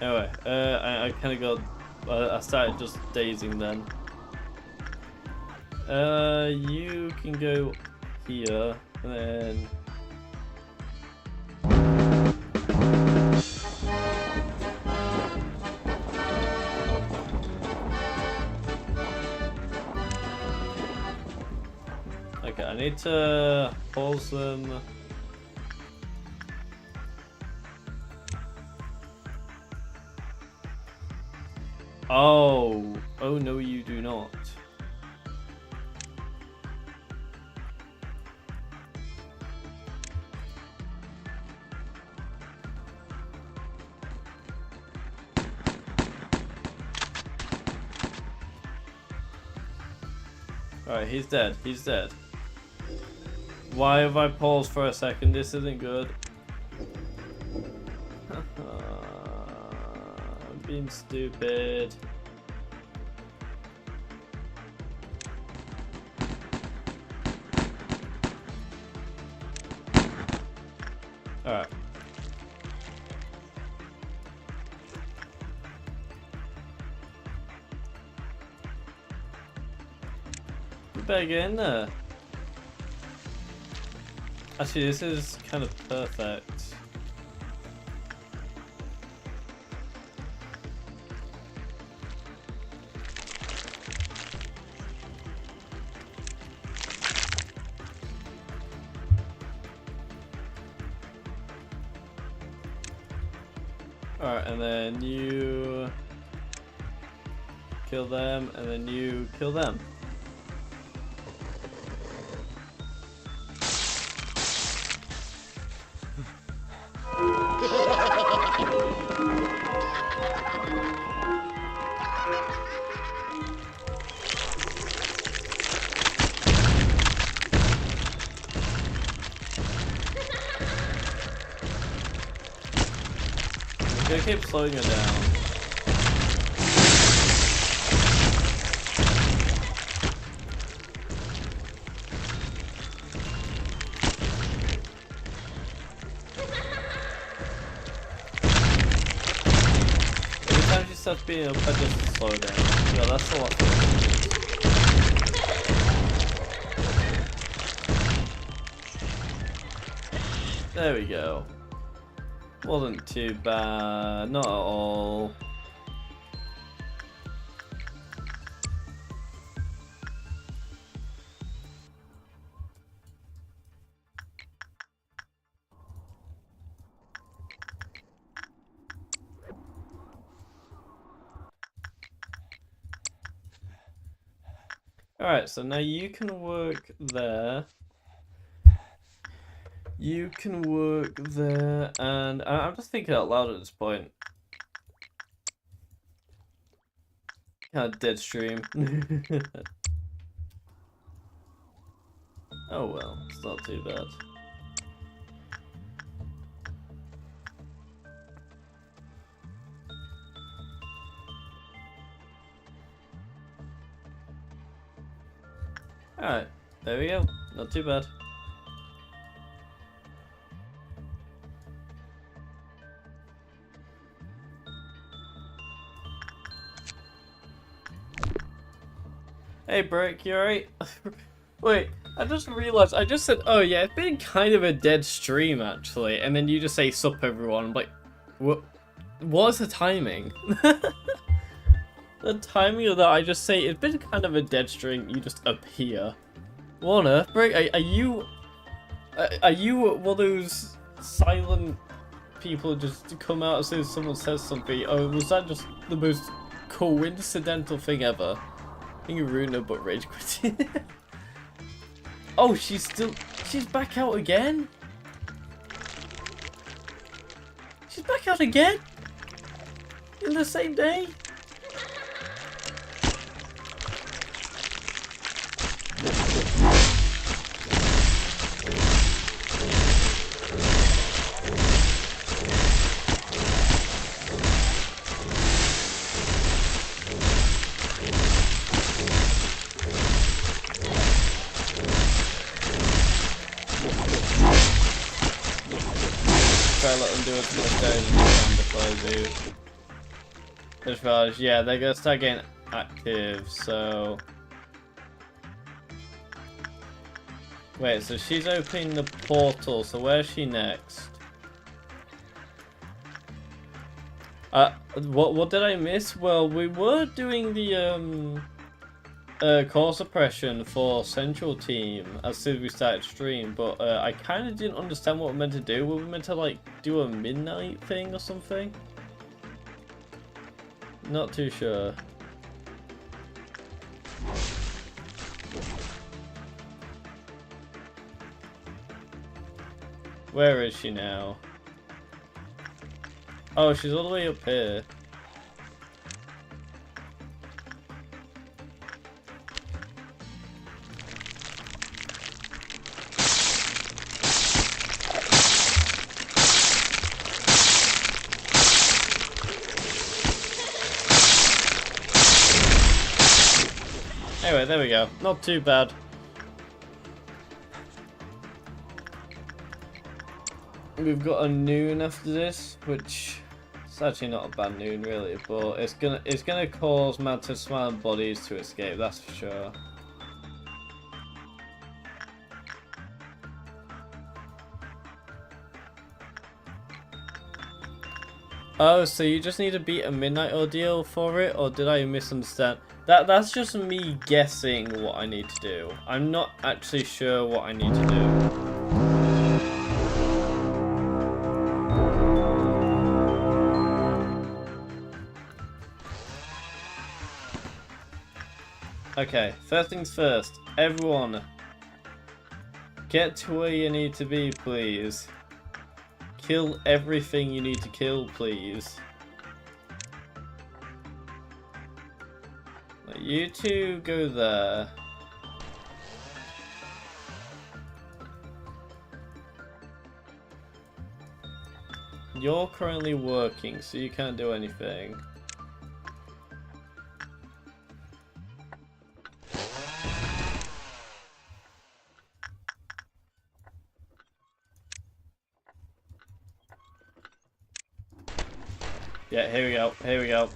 Anyway, I kind of got... I started just dazing then. You can go here, and then... Okay, I need to pause them. Oh no, you do not. Alright, he's dead. He's dead. Why have I paused for a second? This isn't good. I'm being stupid. Alright. You better get in there. Actually, this is kind of perfect. Alright, and then you kill them, and then you kill them. I'm gonna keep slowing her down. Every time she starts beating up, I just slow down. Yeah, that's a lot. There we go. Wasn't too bad, not at all. Alright, so now you can work there. You can work there, and I'm just thinking out loud at this point. Kind of dead stream. Oh well, it's not too bad. Alright, there we go. Not too bad. Hey Brick, you alright? Wait, I just realized, I just said, oh yeah, it's been kind of a dead stream actually, and then you just say sup everyone. I'm like, what's the timing? The timing of that, I just say, it's been kind of a dead stream, you just appear. What on earth, Brick? Are you one of those silent people just come out as soon as someone says something? Or was that just the most coincidental thing ever? I think you ruined her but rage quitting. Oh, she's back out again? She's back out again? In the same day? Try to let them do as much damage as they can before I do. As far as, yeah, they're gonna start getting active, so... Wait, so she's opening the portal, so where's she next? What did I miss? Well, we were doing the, core suppression for Central Team as soon as we started stream, but I kind of didn't understand what we meant to do. Were we meant to like do a midnight thing or something? Not too sure. Where is she now? Oh, she's all the way up here. Anyway, there we go. Not too bad. we've got a noon after this, which it's actually not a bad noon really, but it's gonna cause massive smiling bodies to escape, that's for sure. Oh, so you just need to beat a midnight ordeal for it, or did I misunderstand? That's just me guessing what I need to do. I'm not actually sure what I need to do. Okay, first things first. Everyone, get to where you need to be, please. Kill everything you need to kill, please. You two go there. You're currently working, so you can't do anything. Yeah, here we go, here we go.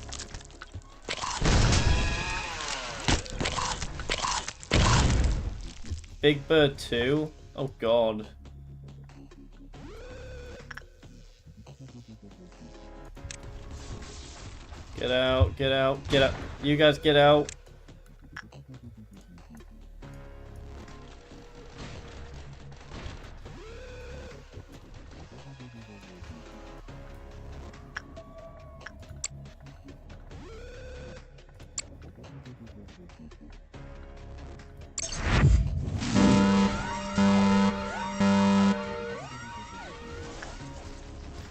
Big Bird 2? Oh god. Get out, get out, get out. You guys get out.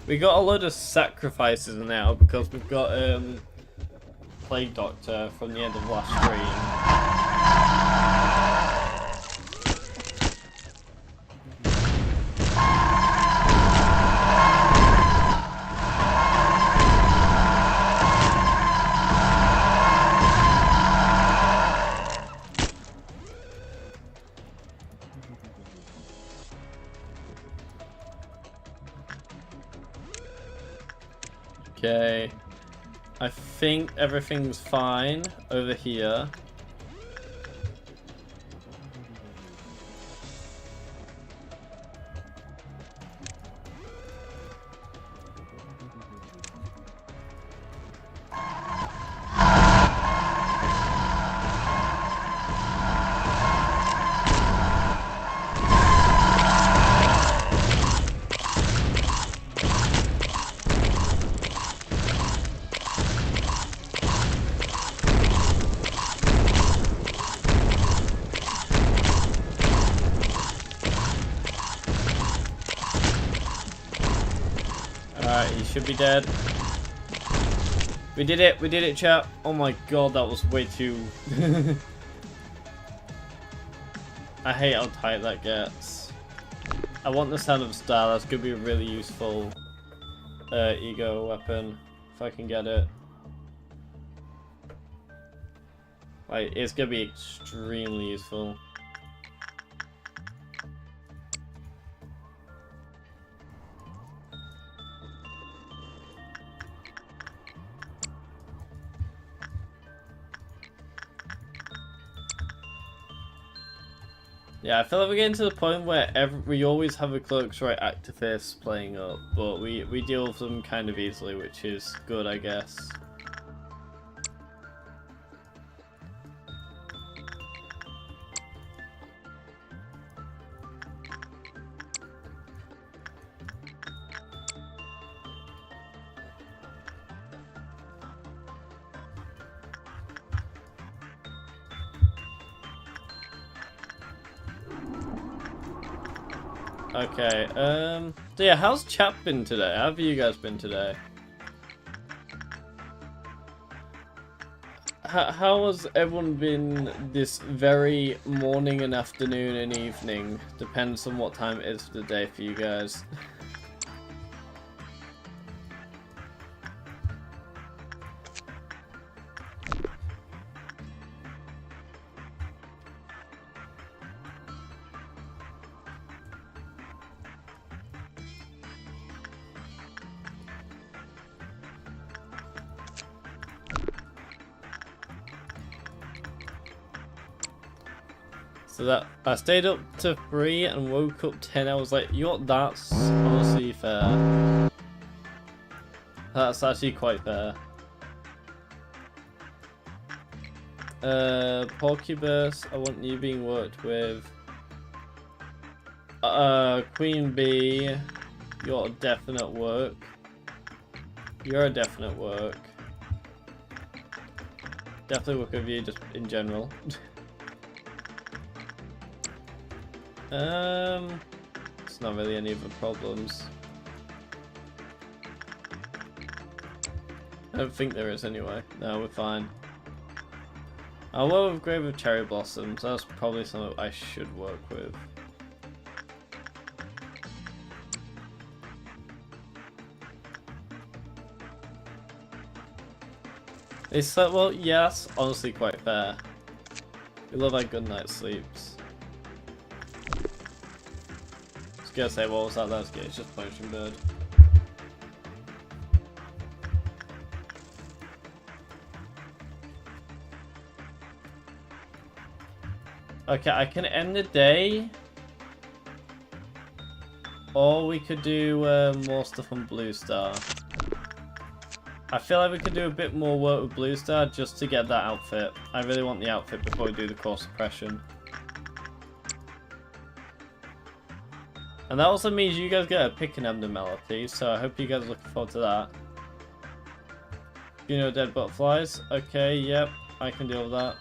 We got a load of sacrifices now because we've got Plague Doctor from the end of last stream. Okay, I think everything's fine over here. Alright, he should be dead. We did it, chat. Oh my god, that was way too... I hate how tight that gets. I want the Sound of Star, that's gonna be a really useful ego weapon, if I can get it. Like, it's gonna be extremely useful. Yeah, I feel like we're getting to the point where we always have a Cloaks Right activist playing up, but we deal with them kind of easily, which is good, I guess. Okay, so yeah, how's chat been today? How have you guys been today? How has everyone been this very morning and afternoon and evening? Depends on what time it is for the day for you guys. So that I stayed up to 3 and woke up 10 hours late. You know what? That's honestly fair. That's actually quite fair. Porcubus, I want you being worked with. Queen Bee, you're a definite work. You're a definite work. Definitely work with you just in general. It's not really any of the problems. I don't think there is anyway. No, we're fine. I'll work with Grave of Cherry Blossoms. That's probably something I should work with. They slept well? Yeah, that's honestly quite fair. We love our good night sleeps. I was gonna say, what was that? That's good. It's just Punching Bird. Okay, I can end the day. Or we could do more stuff on Blue Star. I feel like we could do a bit more work with Blue Star just to get that outfit. I really want the outfit before we do the core suppression. And that also means you guys get a picking abnormality, so I hope you guys are looking forward to that. You know, dead butterflies. Okay, yep, I can deal with that.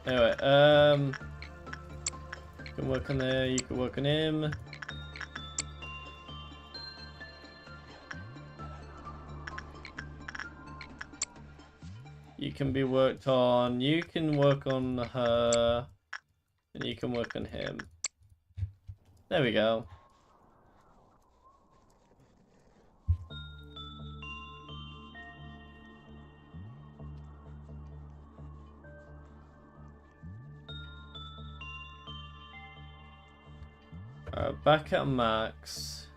Anyway, you can work on there, you can work on him. You can be worked on, you can work on her, and you can work on him. There we go. Back at max.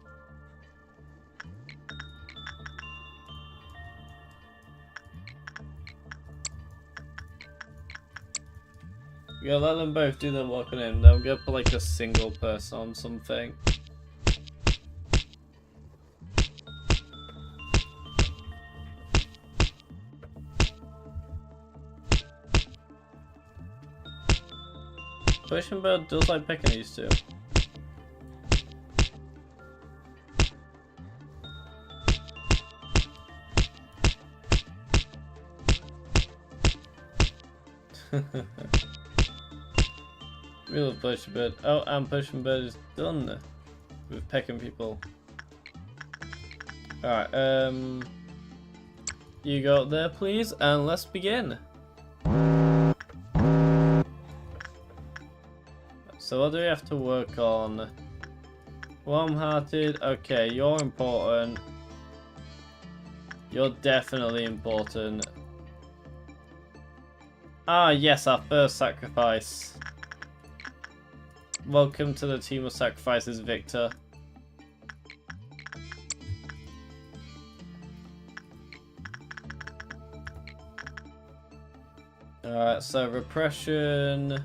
We gotta let them both do their work on him. Then we're gonna put like a single person on something. Pushing Bird does like picking these two. We love Pushing Bird. Oh, and Pushing Bird is done with pecking people. Alright, you go up there please, and let's begin. So what do we have to work on? Warm-hearted, okay, you're important. You're definitely important. Ah, yes, our first sacrifice. Welcome to the team of sacrifices, Victor. Alright, so repression.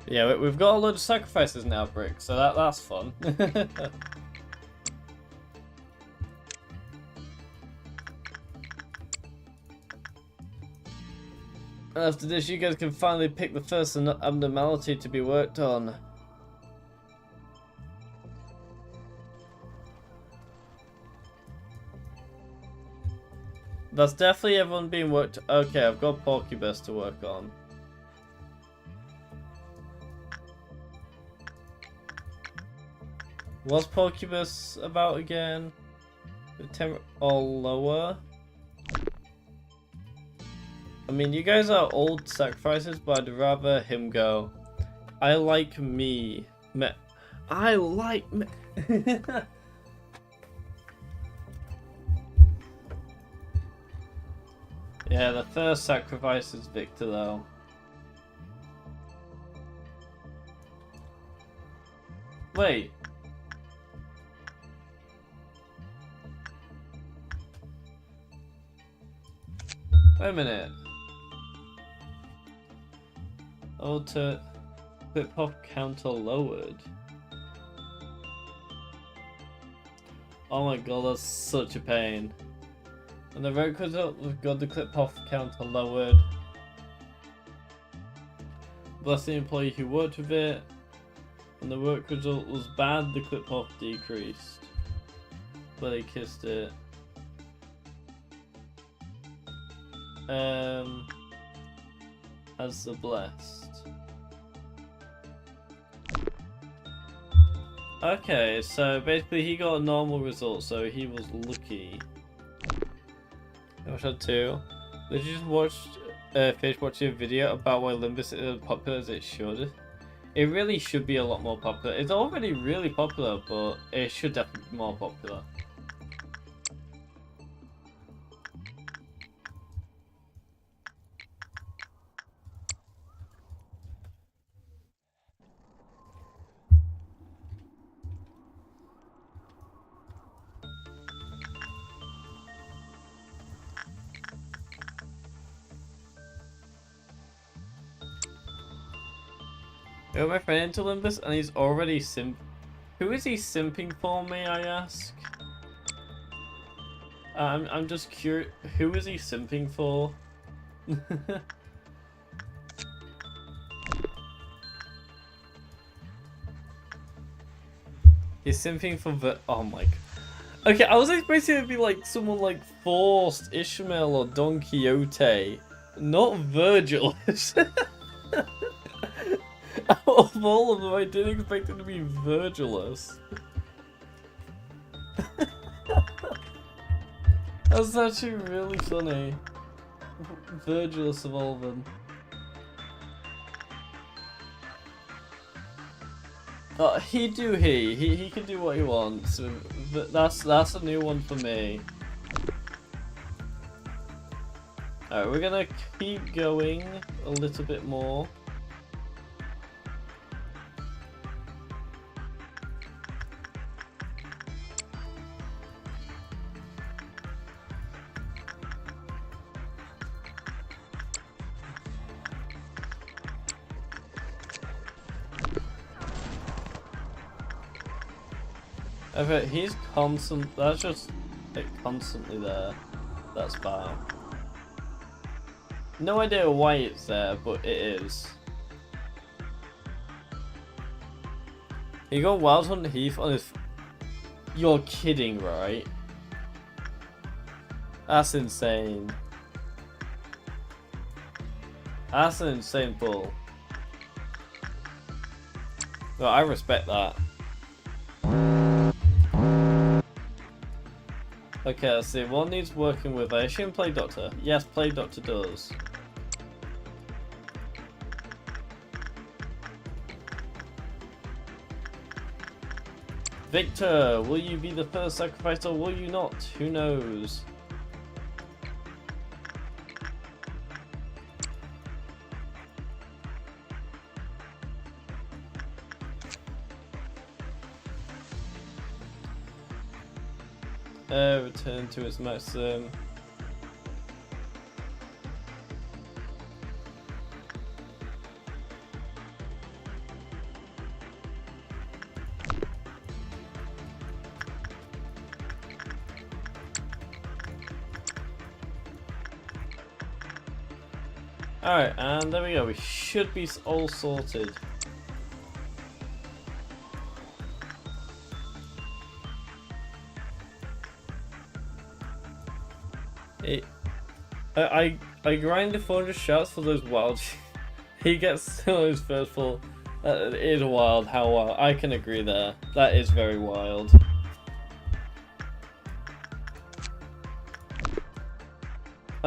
Yeah, we've got a load of sacrifices now, Brick, so that's fun. After this, you guys can finally pick the first abnormality to be worked on. That's definitely everyone being worked. Okay, I've got Porcubus to work on. What's Porcubus about again? The 10 or lower? I mean, you guys are old sacrifices, but I'd rather him go. I like me. I like me. Yeah, the first sacrifice is Victor, though. Wait. Wait a minute. Oh, to clip pop counter lowered. Oh my god, that's such a pain. And the vote result, we've got the clip off counter lowered. Bless the employee who worked with it. And the work result was bad, the clip off decreased. But they kissed it. As the blessed. Okay, so basically he got a normal result, so he was lucky. I wish I had two. Did you just finish watching a video about why Limbus is as popular as it should? It really should be a lot more popular. It's already really popular, but it should definitely be more popular. I got my friend into Limbus and he's already Who is he simping for, may I ask? I'm just curious. Who is he simping for? He's simping for oh my god. Okay, I was expecting it to be like someone like Forced, Ishmael, or Don Quixote. Not Virgil. Out of all of them, I didn't expect it to be Virgilus. That's actually really funny. Virgilus of all of them. He can do what he wants. That's a new one for me. Alright, we're gonna keep going a little bit more. Okay, he's constant. That's just like constantly there. That's bad. No idea why it's there, but it is. He got Wild Hunt Heath on his. You're kidding, right? That's insane. That's an insane pull. No, I respect that. Okay, let's see. One needs working with. I assume Plague Doctor. Yes, Plague Doctor does. Victor, will you be the first sacrifice or will you not? Who knows? Return to its maximum. Alright, and there we go. We should be all sorted. I grinded 400 shots for those wild. He gets his first full. It is wild. How wild? I can agree there. That is very wild.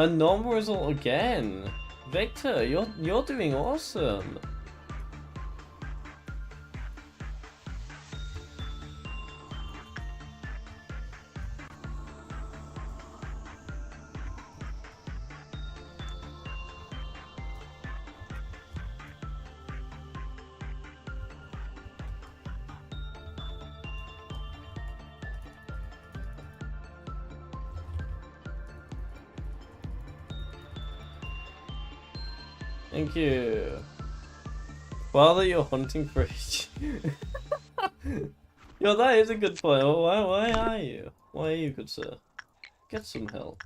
A normal result again. Victor, you're doing awesome. Thank you. While that you're hunting for each. Yo, that is a good point. Why are you? Why are you, good sir? Get some help.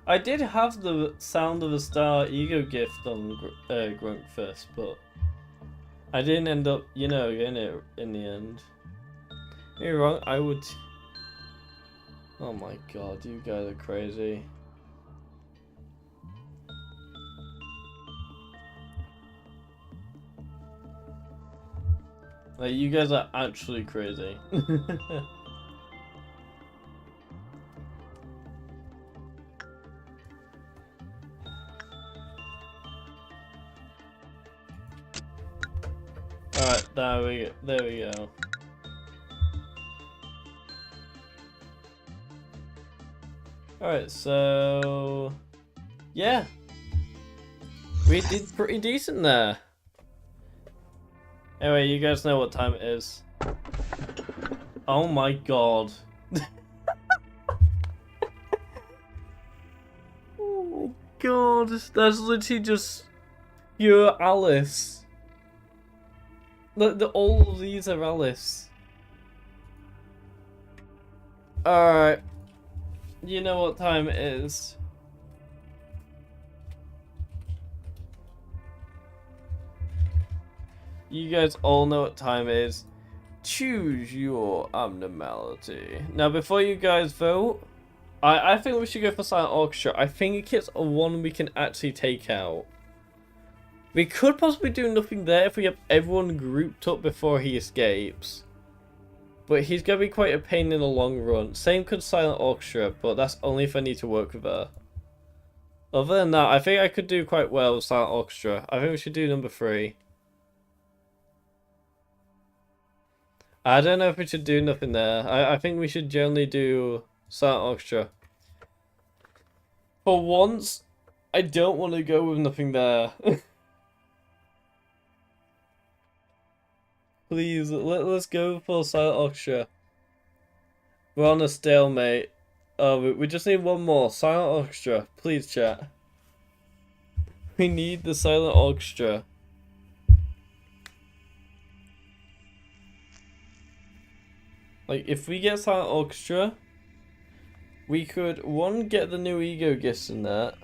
I did have the sound of a star ego gift on Grunk first, but I didn't end up, you know, getting it in the end. You're wrong, I would... Oh my god, you guys are crazy. Like, you guys are actually crazy. Alright, there we go. Alright, so... yeah. We did pretty decent there. Anyway, you guys know what time it is. Oh my god. Oh my god, that's literally just pure Alice. All of these are Alice. Alright. You know what time it is. You guys all know what time it is. Choose your abnormality. Now, before you guys vote, I think we should go for Silent Orchestra. I think it's a one we can actually take out. We could possibly do nothing there if we have everyone grouped up before he escapes. But he's going to be quite a pain in the long run. Same could Silent Orchestra, but that's only if I need to work with her. Other than that, I think I could do quite well with Silent Orchestra. I think we should do number 3. I don't know if we should do nothing there. I think we should generally do Silent Orchestra. For once, I don't want to go with nothing there. Please, let's go for Silent Orchestra. We're on a stalemate. Oh, we just need one more. Silent Orchestra. Please, chat. We need the Silent Orchestra. Like, if we get Silent Orchestra, we could, 1, get the new ego gifts in that.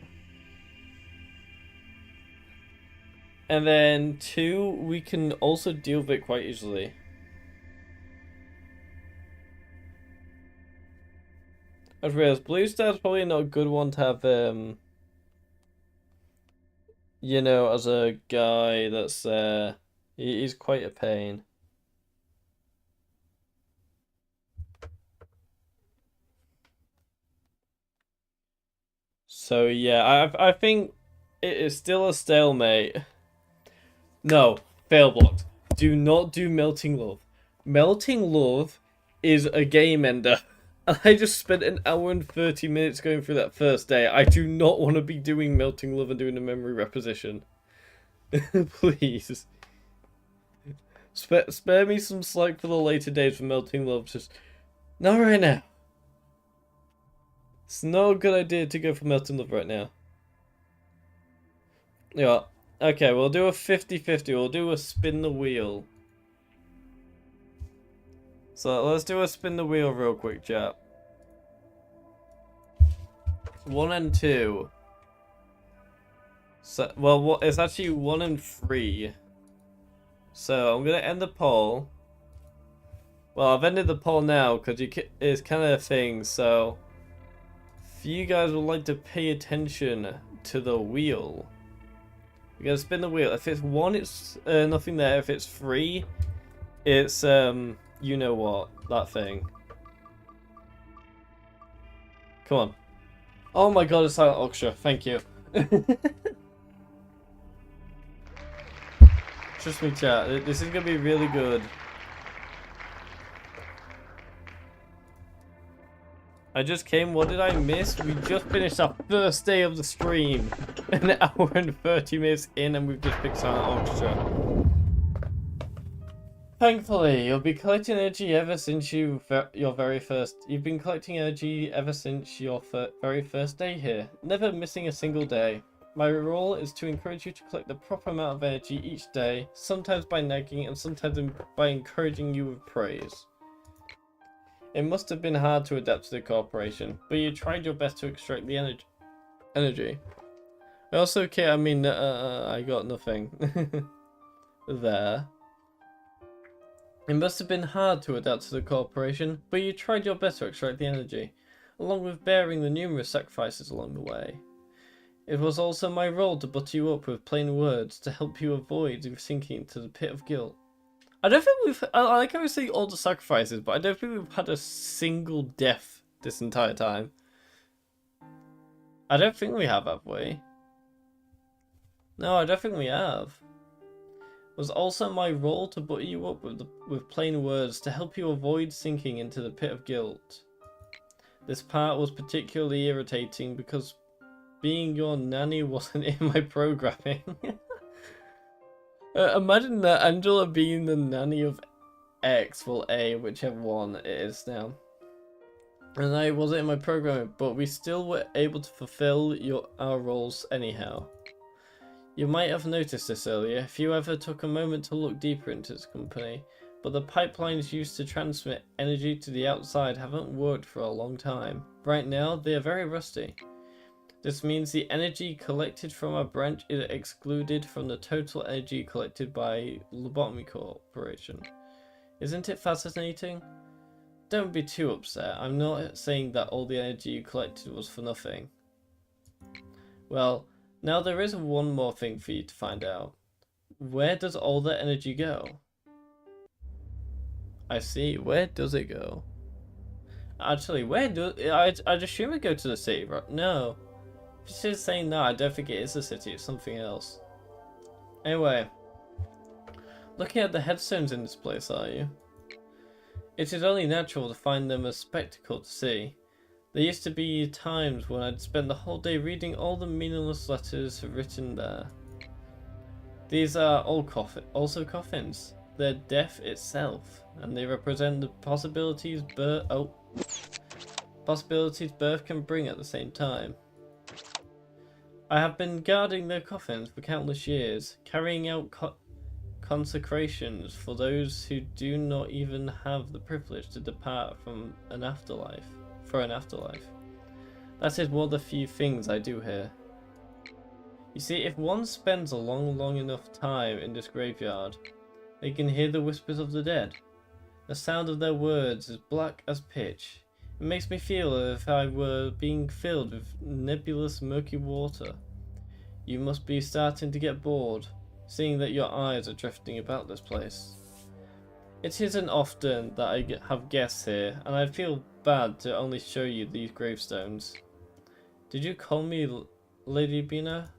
And then 2, we can also deal with it quite easily. I've realized Blue Star's probably not a good one to have, you know, as a guy that's, he's quite a pain. So yeah, I think it is still a stalemate. No, fail blocked. Do not do Melting Love. Melting Love is a game ender. And I just spent an hour and 30 minutes going through that first day. I do not want to be doing Melting Love and doing a memory reposition. Please. Spare me some slack for the later days for Melting Love. Just not right now. It's not a good idea to go for Melting Love right now. Yeah. Okay, we'll do a 50-50. We'll do a spin the wheel. So let's do a spin the wheel real quick, chat. 1 and 2. So, well, it's actually 1 and 3. So I'm gonna end the poll. Well, I've ended the poll now because it's kind of a thing. So, if you guys would like to pay attention to the wheel, you gotta spin the wheel. If it's 1, it's nothing there. If it's 3, it's you know what, that thing. Come on. Oh my god, it's Silent Orchestra. Thank you. Trust me, chat. This is gonna be really good. I just came. What did I miss? We just finished our first day of the stream. An hour and 30 minutes in, and we've just picked Silent Orchestra. Thankfully, you'll be collecting energy ever since your very first. You've been collecting energy ever since your very first day here, never missing a single day. My role is to encourage you to collect the proper amount of energy each day, sometimes by nagging and sometimes by encouraging you with praise. It must have been hard to adapt to the corporation, but you tried your best to extract the energy. Also, okay, I mean, I got nothing. There. It must have been hard to adapt to the corporation, but you tried your best to extract the energy, along with bearing the numerous sacrifices along the way. It was also my role to butter you up with plain words to help you avoid sinking into the pit of guilt. I don't think I like how we see all the sacrifices, but I don't think we've had a single death this entire time. I don't think we have we? No, I don't think we have. It was also my role to butter you up with plain words to help you avoid sinking into the pit of guilt. This part was particularly irritating because being your nanny wasn't in my programming. Imagine that, Angela being the nanny of X, well A, whichever one it is now. And I wasn't in my programming, but we still were able to fulfill our roles anyhow. You might have noticed this earlier if you ever took a moment to look deeper into this company, but the pipelines used to transmit energy to the outside haven't worked for a long time. Right now, they are very rusty. This means the energy collected from our branch is excluded from the total energy collected by Lobotomy Corporation. Isn't it fascinating? Don't be too upset. I'm not saying that all the energy you collected was for nothing. Well, now there is one more thing for you to find out. Where does all that energy go? I see. Where does it go? Actually, where do I'd assume it go to the city, right? No. If she's saying no, I don't think it is the city, it's something else. Anyway, looking at the headstones in this place, are you? It is only natural to find them a spectacle to see. There used to be times when I'd spend the whole day reading all the meaningless letters written there. These are all also coffins. They're death itself, and they represent the possibilities birth can bring at the same time. I have been guarding their coffins for countless years, carrying out consecrations for those who do not even have the privilege to depart from an afterlife. That is one of the few things I do here. You see, if one spends a long enough time in this graveyard, they can hear the whispers of the dead. The sound of their words is black as pitch. It makes me feel as if I were being filled with nebulous murky water. You must be starting to get bored, seeing that your eyes are drifting about this place. It isn't often that I have guests here, and I feel bad to only show you these gravestones. Did you call me Lady Bina?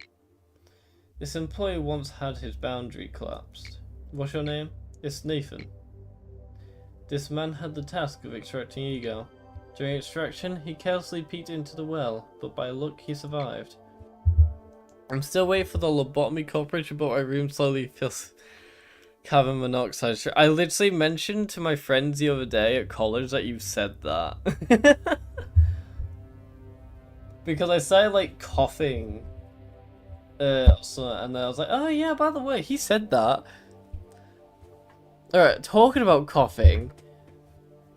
This employee once had his boundary collapsed. What's your name? It's Nathan. This man had the task of extracting ego. During extraction, he carelessly peeked into the well, but by luck he survived. I'm still waiting for the Lobotomy Corporation, but my room slowly fills carbon monoxide. I literally mentioned to my friends the other day at college that you've said that. Because I started like coughing. And then I was like, oh yeah, by the way, he said that. Alright, talking about coughing.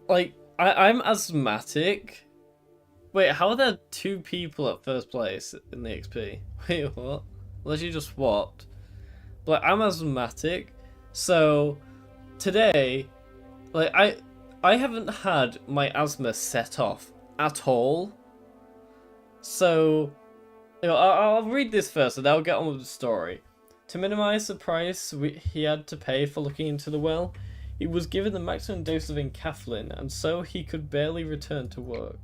Like, I'm asthmatic. Wait, how are there 2 people at first place in the XP? Wait, what? Unless you just swapped. But I'm asthmatic, so today, like I haven't had my asthma set off at all. So, I'll read this first and I'll get on with the story. To minimize the price he had to pay for looking into the well, he was given the maximum dose of enkephalin, and so he could barely return to work.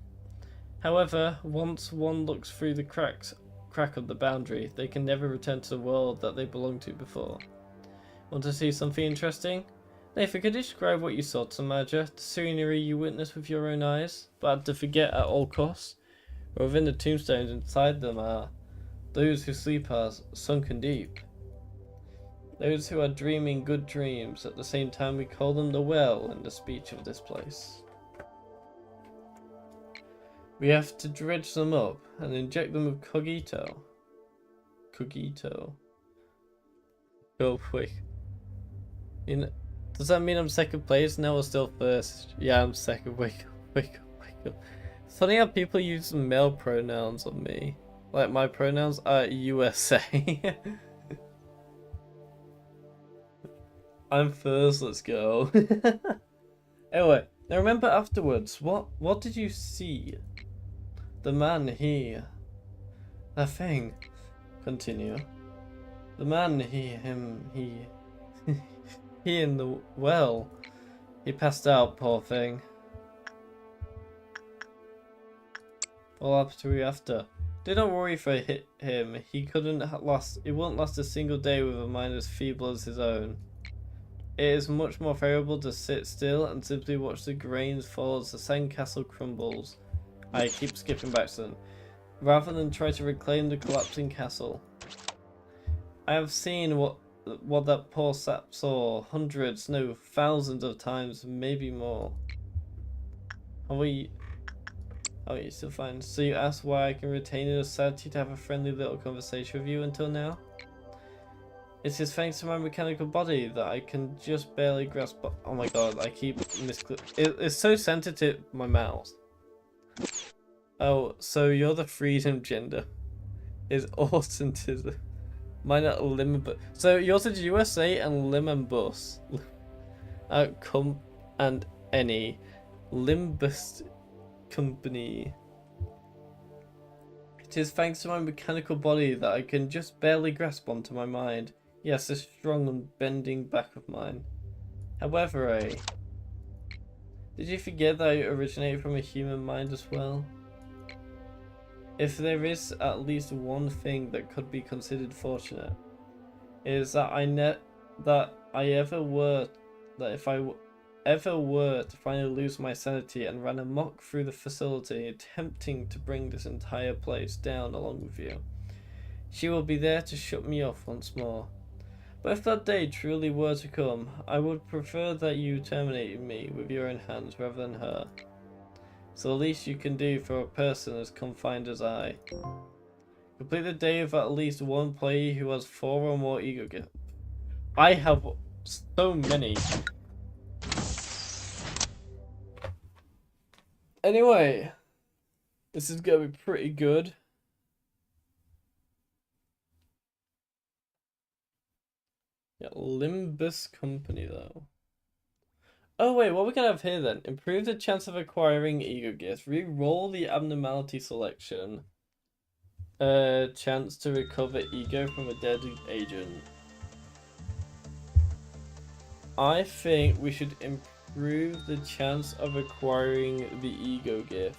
However, once one looks through the crack of the boundary, they can never return to the world that they belonged to before. Want to see something interesting? Nathan, could you describe what you saw to the manager, the scenery you witnessed with your own eyes, but had to forget at all costs? Within the tombstones inside them are those who sleep are sunken deep. Those who are dreaming good dreams, at the same time we call them the well in the speech of this place. We have to dredge them up and inject them with cogito. Cogito. Go quick. You know, does that mean I'm second place? No, I'm still first. Yeah, I'm second. Wake up. It's funny how people use male pronouns on me. Like, my pronouns are USA. I'm first, let's go. Anyway, now remember afterwards, what did you see? The man, that thing. Continue. The man, he in the well. He passed out, poor thing. What happened to you after? Do not worry for him. He wouldn't last a single day with a mind as feeble as his own. It is much more favorable to sit still and simply watch the grains fall as the sandcastle crumbles. I keep skipping back to them, rather than try to reclaim the collapsing castle. I have seen what that poor sap saw hundreds, no, thousands of times, maybe more. How are you still fine? So you asked why I can retain the sanity to have a friendly little conversation with you until now? It is thanks to my mechanical body that I can just barely grasp. Oh my god, I keep it's so sensitive, my mouth. Oh, so you're the freedom gender. Is autism. Mine are limb. So yours is USA and limb and bus. Come and any limbus company. It is thanks to my mechanical body that I can just barely grasp onto my mind. Yes, this strong and bending back of mine. However, did you forget that I originate from a human mind as well? If there is at least one thing that could be considered fortunate, it is that if I ever were to finally lose my sanity and ran amok through the facility, attempting to bring this entire place down along with you, she will be there to shut me off once more. But if that day truly were to come, I would prefer that you terminated me with your own hands rather than her. It's the least you can do for a person as confined as I. Complete the day with at least one player who has 4 or more ego gifts. I have so many. Anyway, this is gonna be pretty good. Yeah, Limbus Company though. Oh wait, what we can have here then? Improve the chance of acquiring ego gifts. Re-roll the abnormality selection. Chance to recover ego from a dead agent. I think we should improve the chance of acquiring the ego gift.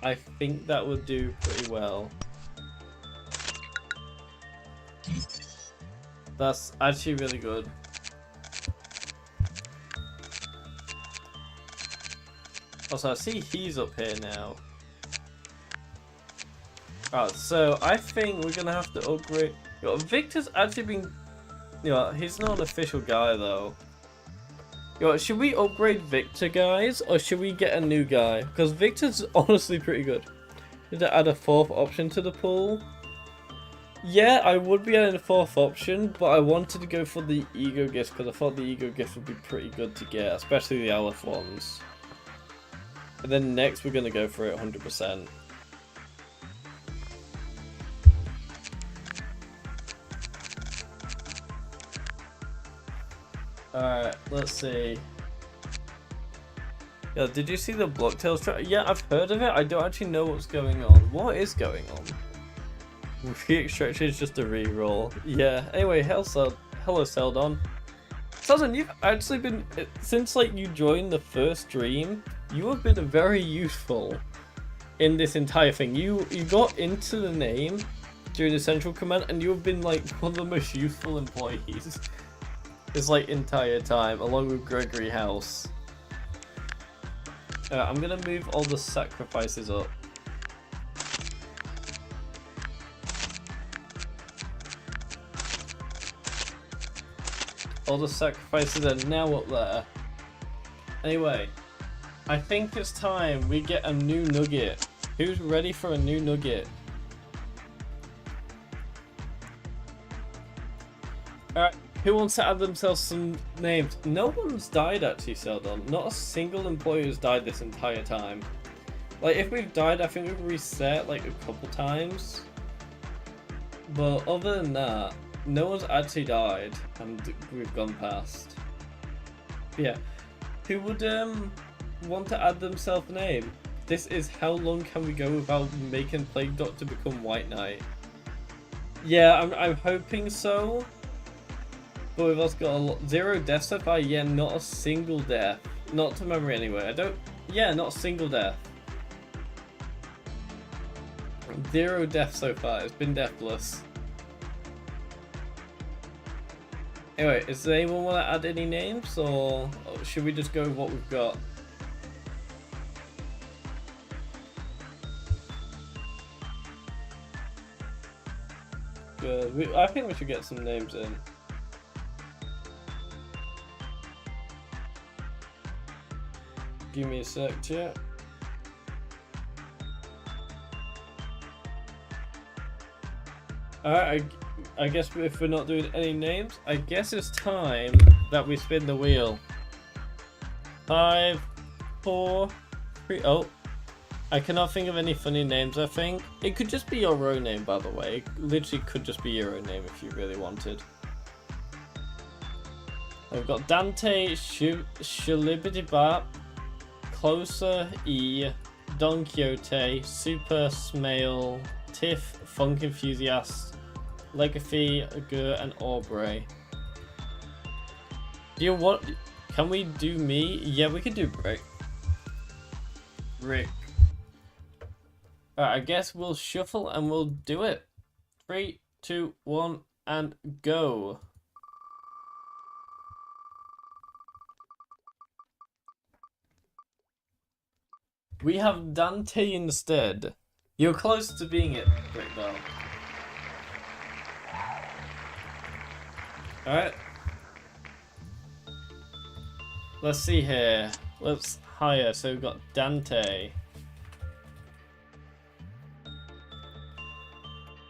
I think that would do pretty well. That's actually really good. Also, I see he's up here now. Alright, so I think we're gonna have to upgrade. Victor's actually been. He's not an official guy though. Should we upgrade Victor, guys, or should we get a new guy? Because Victor's honestly pretty good. Did I add a 4th option to the pool? Yeah, I would be adding a 4th option, but I wanted to go for the ego gifts because I thought the ego gifts would be pretty good to get, especially the Aleph ones. And then next we're going to go for it 100%. Alright, let's see. Yeah, did you see the Blocktails trailer? Yeah, I've heard of it. I don't actually know what's going on. What is going on? Re-extraction is just a re-roll. Yeah, anyway, hello Seldon. Seldon, you've actually been, since like you joined the first stream, you have been very useful in this entire thing. You got into the name during the central command, and you have been like one of the most useful employees this like entire time, along with Gregory House. I'm gonna move all the sacrifices up. All the sacrifices are now up there. Anyway, I think it's time we get a new nugget. Who's ready for a new nugget? Alright, who wants to add themselves some names? No one's died actually, Seldon. Not a single employee has died this entire time. Like, if we've died, I think we've reset like a couple times. But other than that, no one's actually died and we've gone past. Yeah. Who would want to add themselves a name? This is how long can we go without making Plague Doctor become White Knight? Yeah, I'm hoping so. But we've also got a lot, 0 deaths so far. Yeah, not a single death. Not to memory anyway. Yeah, not a single death. 0 deaths so far. It's been deathless. Anyway, does anyone want to add any names, or should we just go with what we've got? Good. I think we should get some names in. Give me a sec, chat. Alright, I guess if we're not doing any names, I guess it's time that we spin the wheel. 5, 4, 3. Oh, I cannot think of any funny names, I think. It could just be your own name, by the way. It literally could just be your own name if you really wanted. We've got Dante, Shilibidibap, Closer, E, Don Quixote, Super Smale, Tiff, Funk Enthusiast, Legacy, Gur, and Aubrey. Do you want? Can we do me? Yeah, we could do Rick. Alright, I guess we'll shuffle and we'll do it. 3, 2, 1, and go. We have Dante instead. You're close to being it, Rick, though. Alright. Let's see here. Let's hire. So we've got Dante.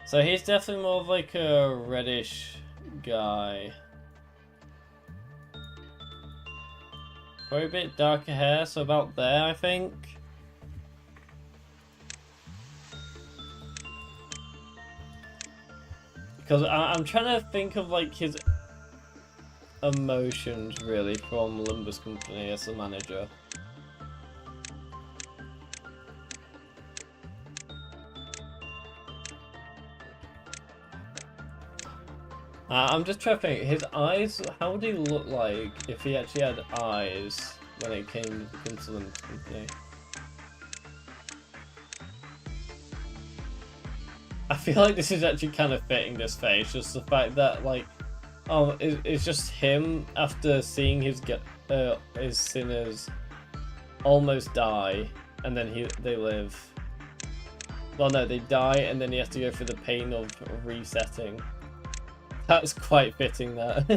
So he's definitely more of like a reddish guy. Probably a bit darker hair, so about there, I think. Because I'm trying to think of like his emotions really from Olympus Company as the manager. I'm just trying to think, his eyes, how would he look like if he actually had eyes when it came to the Olympus Company? I feel like this is actually kind of fitting this face, just the fact that like, oh, it's just him after seeing his sinners almost die, and then they live. Well, no, they die, and then he has to go through the pain of resetting. That's quite fitting, that.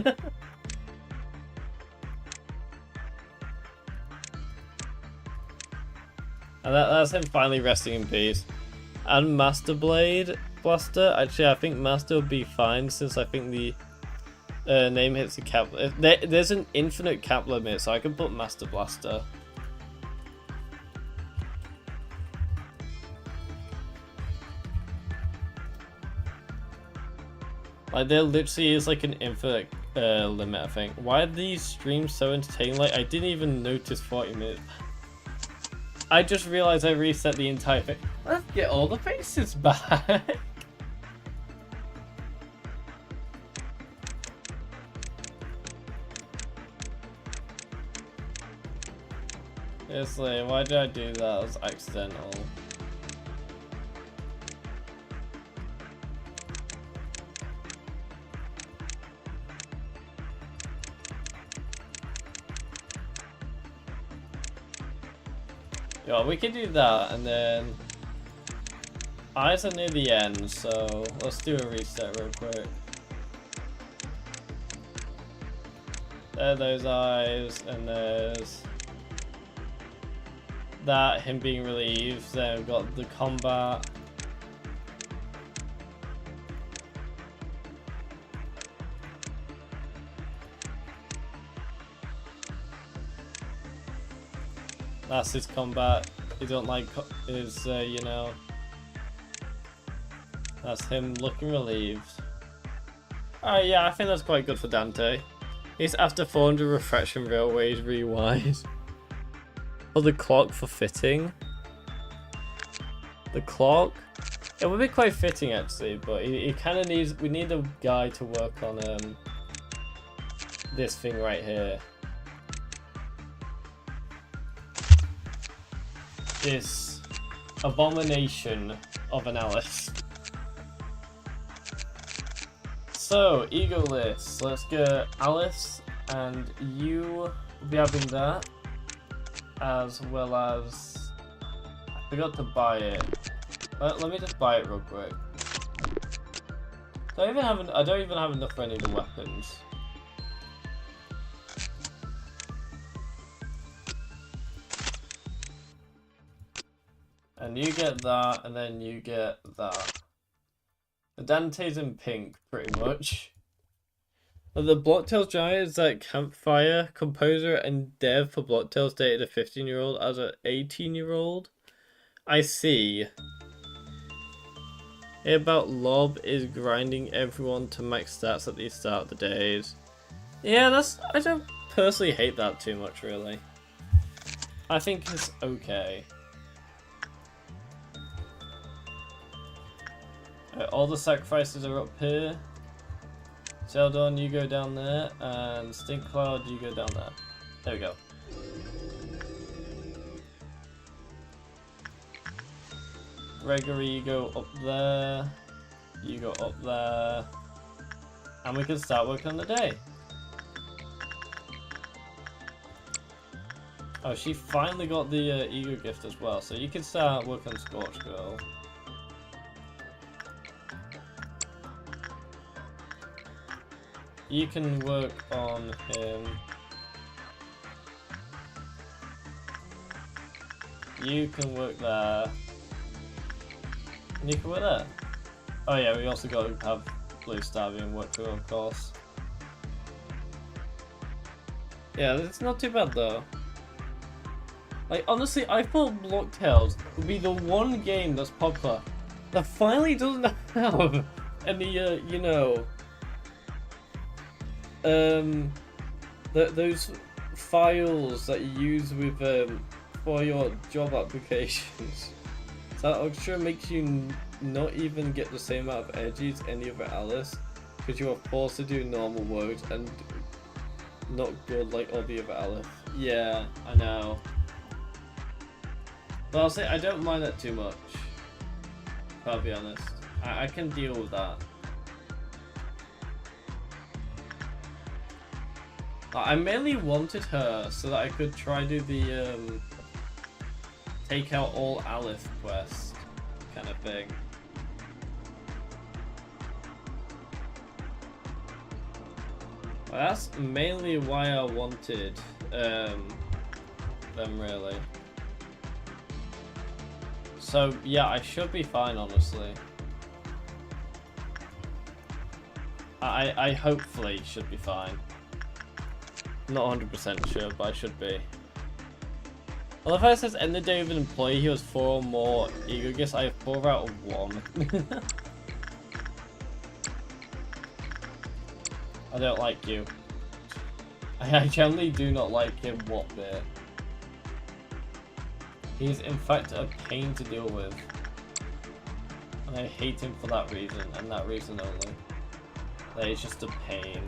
And that's him finally resting in peace. And Master Blade Blaster. Actually, I think Master would be fine, since I think the name hits the cap. There's an infinite cap limit, so I can put Master Blaster. Like, there literally is like an infinite limit, I think. Why are these streams so entertaining? Like, I didn't even notice 40 minutes. I just realized I reset the entire thing. Let's get all the faces back. Seriously, why did I do that? It was accidental. Yeah, we can do that, and then eyes are near the end, so let's do a reset real quick. There are those eyes, and there's that, him being relieved. Then we've got the combat. That's his combat. He don't like his, you know. That's him looking relieved. Alright, yeah, I think that's quite good for Dante. He's after 400 refraction railways rewind. Or the clock for fitting. The clock? It would be quite fitting actually, but he kind of needs. We need a guy to work on this thing right here. This abomination of an Alice. So, ego list. Let's get Alice, and you will be having that, as well as I forgot to buy it. Let me just buy it real quick. I don't even have enough for any of the weapons. And you get that, and then you get that. The Dante's in pink, pretty much. The Blocktails Giant is like campfire, composer, and dev for Blocktails dated a 15-year-old as an 18-year-old. I see. About Lob is grinding everyone to max stats at the start of the days. Yeah, I don't personally hate that too much, really. I think it's okay. All the sacrifices are up here. Zeldon, you go down there, and Stink Cloud, you go down there. There we go. Gregory, you go up there. You go up there. And we can start working on the day. Oh, she finally got the ego gift as well, so you can start working on Scorch Girl. You can work on him. You can work there. And you can work there. Oh yeah, we also got to have Blue Star being worked through, of course. Yeah, it's not too bad though. Like, honestly, I thought Blocktails would be the one game that's popular that finally doesn't have any, you know, those files that you use with for your job applications. So that extra makes you not even get the same amount of energy as any other Alice, because you are forced to do normal works and not good like all the other Alice. Yeah, I know. But I'll say I don't mind that too much. I'll be honest. I can deal with that. I mainly wanted her so that I could try do the take out all Alice quest kind of thing. Well, that's mainly why I wanted them, really. So yeah, I should be fine, honestly. I hopefully should be fine. Not 100% sure, but I should be. Well, if it says end the day with an employee who has 4 or more ego gifts, I have 4 out of 1. I don't like you. I generally do not like him what bit. He's in fact a pain to deal with. And I hate him for that reason, and that reason only. That he's just a pain.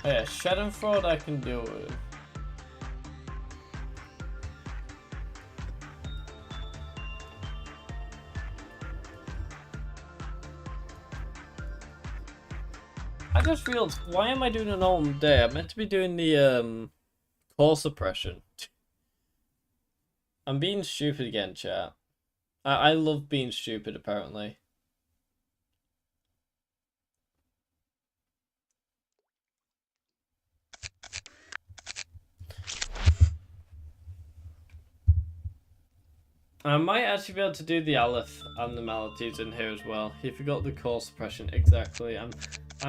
Yeah, Schadenfreude I can deal with. I just realized, why am I doing an all day? I'm meant to be doing the core suppression. I'm being stupid again, chat. I love being stupid, apparently. I might actually be able to do the Aleph abnormalities in here as well. He forgot the core suppression, exactly. I'm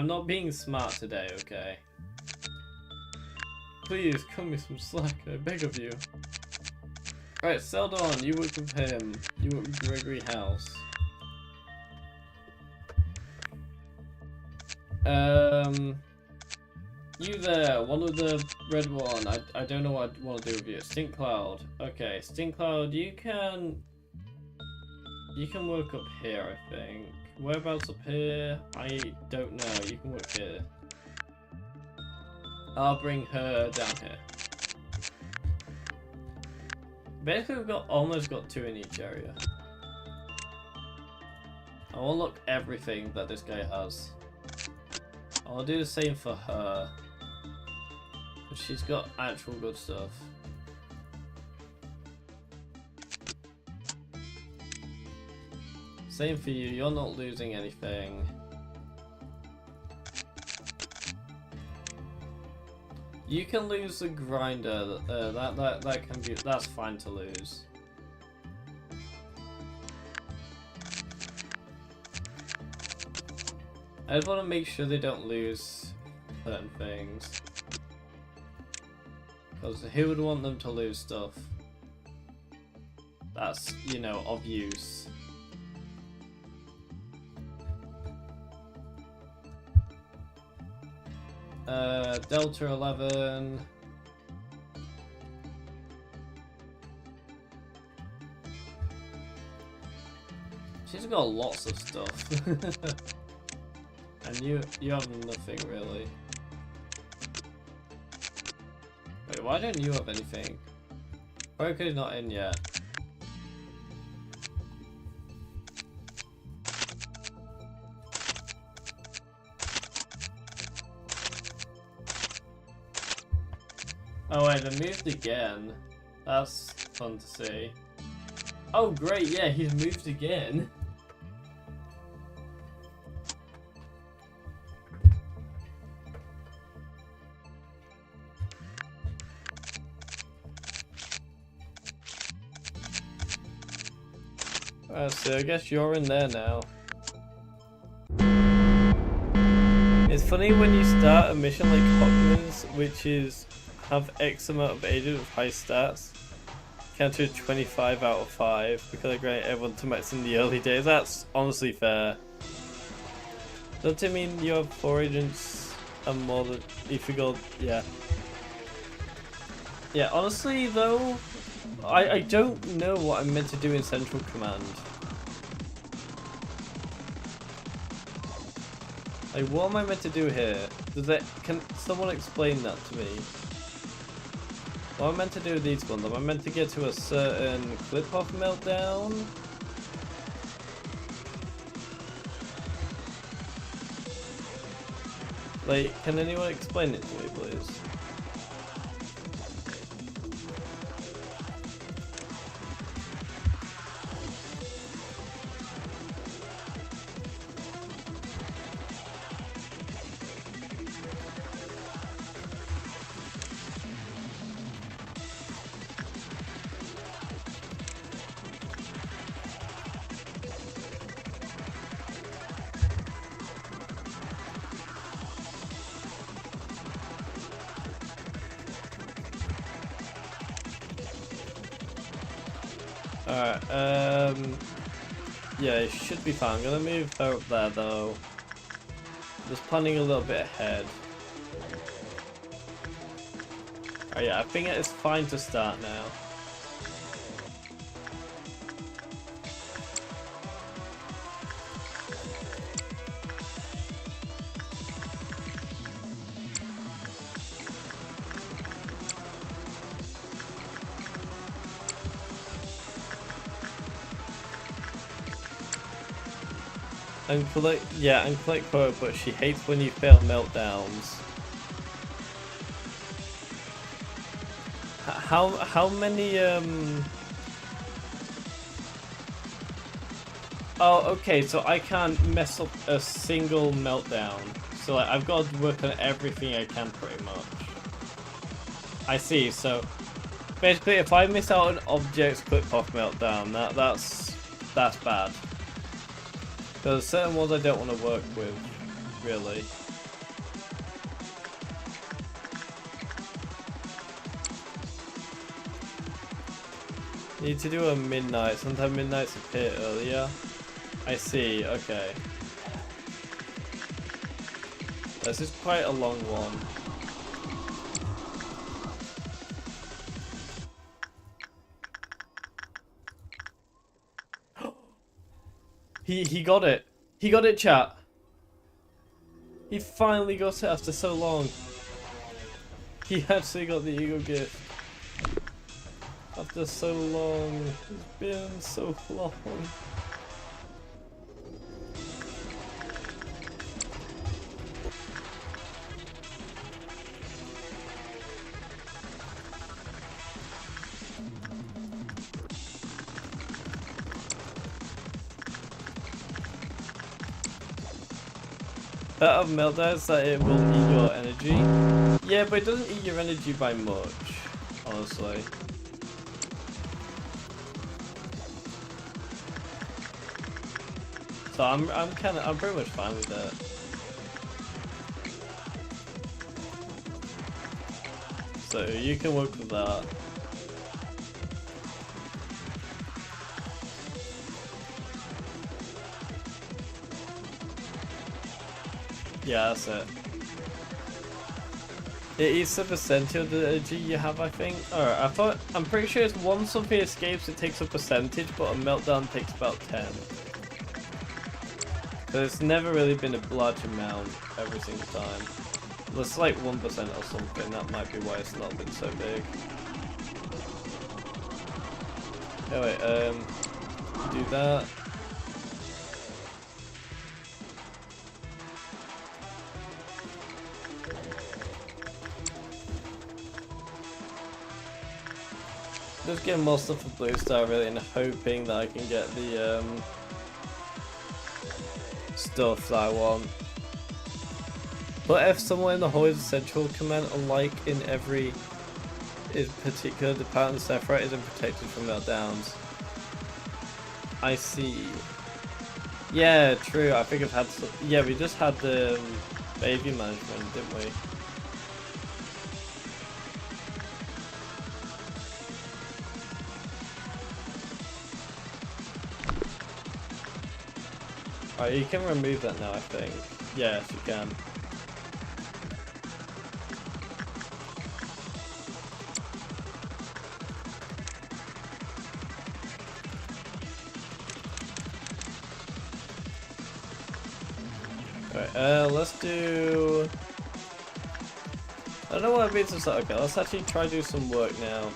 not being smart today, okay? Please, cut me some slack, I beg of you. Right, Seldon, you work with him. You work with Gregory House. You there, one with the red one. I don't know what I want to do with you. Stink Cloud. Okay, Stink Cloud, you can work up here, I think. Whereabouts up here? I don't know. You can work here. I'll bring her down here. Basically, we've almost got 2 in each area. I will look everything that this guy has. I'll do the same for her. She's got actual good stuff. Same for you, you're not losing anything. You can lose the grinder, that can be, that's fine to lose. I just want to make sure they don't lose certain things. Because who would want them to lose stuff that's, you know, of use? Delta 11. She's got lots of stuff. And you have nothing really. Wait, why don't you have anything? Broker's not in yet. Oh wait, they moved again. That's fun to see. Oh great, yeah, he's moved again. So I guess you're in there now. It's funny when you start a mission like Hockman's, which is have X amount of agents with high stats, counter 25 out of 5 because I grant everyone to max in the early days. That's honestly fair. Doesn't it mean you have 4 agents and more than if you go? Yeah. Yeah, honestly though, I don't know what I'm meant to do in Central Command. Like, what am I meant to do here? Can someone explain that to me? What am I meant to do with these ones? Am I meant to get to a certain clip off meltdown? Like, can anyone explain it to me, please? Alright, yeah, it should be fine. I'm gonna move her up there though. Just planning a little bit ahead. Oh yeah, I think it's fine to start now. And collect quote, but she hates when you fail meltdowns. How many Oh, okay, so I can't mess up a single meltdown. So like, I've got to work on everything I can pretty much. I see, so basically if I miss out on objects clip off meltdown, that's bad. There's certain ones I don't want to work with, really. Need to do a midnight. Sometimes midnights appear earlier. I see, okay. This is quite a long one. He got it. He got it, chat. He finally got it after so long. He actually got the eagle gift. After so long. It's been so long. Of meltdowns that it will eat your energy. Yeah, but it doesn't eat your energy by much, honestly. So I'm pretty much fine with that. So you can work with that. Yeah, that's it. It eats the percentage of the energy you have, I think. Alright, I'm pretty sure it's once something escapes, it takes a percentage, but a meltdown takes about 10. So it's never really been a large amount every single time. It's like 1% or something, that might be why it's not been so big. Anyway, do that. Just get more stuff for Blue Star really and hoping that I can get the stuff that I want. But if someone in the hall is essential, comment unlike in every particular department, Sephiroth isn't protected from meltdowns. I see. Yeah, true. I think I've had some, yeah, we just had the baby management, didn't we? Alright, you can remove that now, I think. Yes, you can. Alright, let's do... I don't know what it means to start. Okay, let's actually try to do some work now.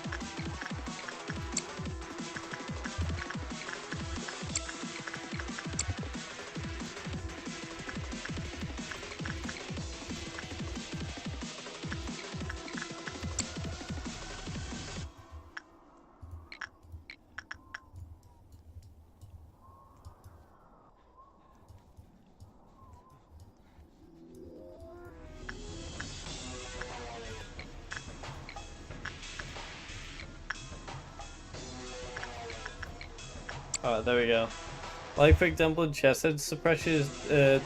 Alright, there we go. Like for example, Chesed suppresses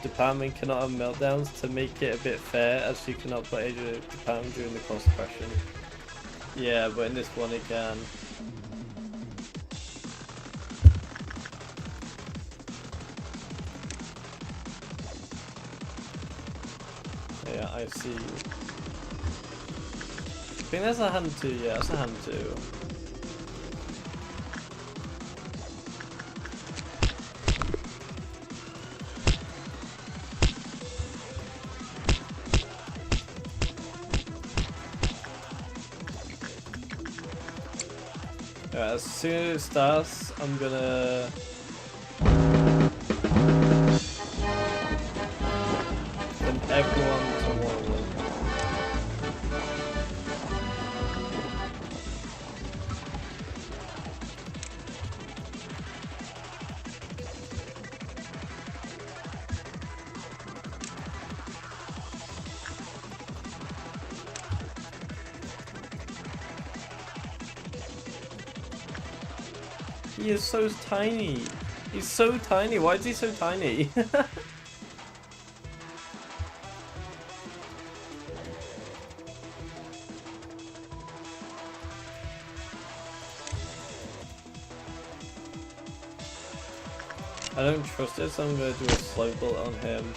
department cannot have meltdowns to make it a bit fair, as you cannot play the department during the core suppression. Yeah, but in this one it can. Yeah, I see you. I think that's a hand too, yeah, that's a hand too. Alright, as soon as it starts, I'm gonna... send everyone to one of them. He is so tiny. He's so tiny. Why is he so tiny? I don't trust it, so I'm going to do a slow build on him.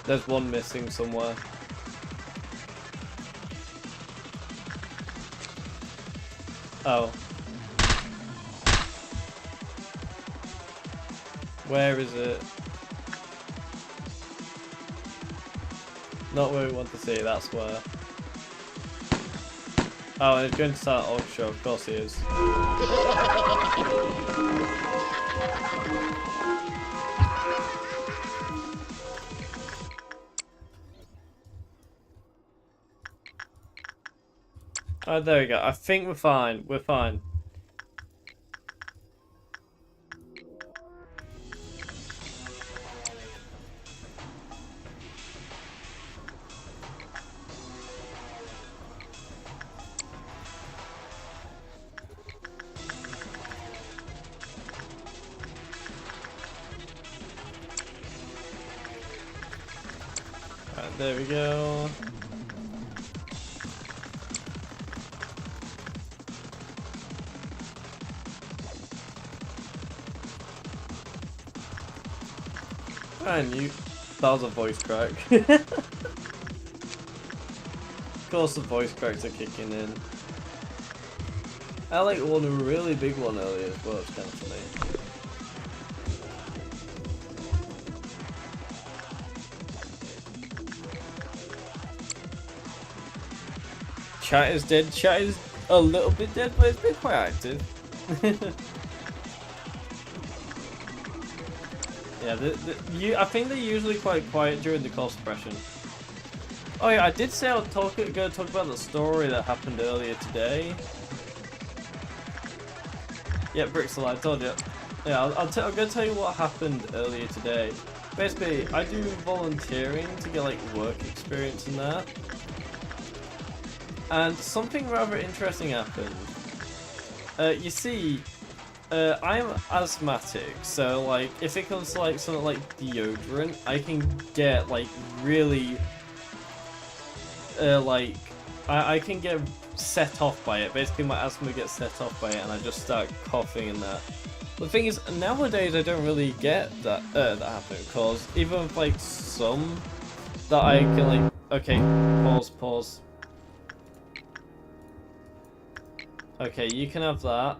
There's one missing somewhere. Oh. Where is it? Not where we want to see, that's where. Oh, and it's going to start offshore, of course he is. Oh, there we go. I think we're fine. We're fine. Right, there we go. I knew that was a voice crack. Of course the voice cracks are kicking in. I like one really big one earlier as well, it's kind of funny. Chat is dead. Chat is a little bit dead, but it's been quite active. Yeah, I think they're usually quite quiet during the call suppression. Oh yeah, I did say I was going to talk about the story that happened earlier today. Yeah, Brick's alive, I told you. Yeah, I'm going to tell you what happened earlier today. Basically, I do volunteering to get like work experience in that. And something rather interesting happened. You see, I'm asthmatic, so like if it comes to like something like deodorant, I can get like really I can get set off by it. Basically my asthma gets set off by it and I just start coughing and that. The thing is, nowadays I don't really get that that happening, because even with like some that I can like, okay, pause. Okay, you can have that.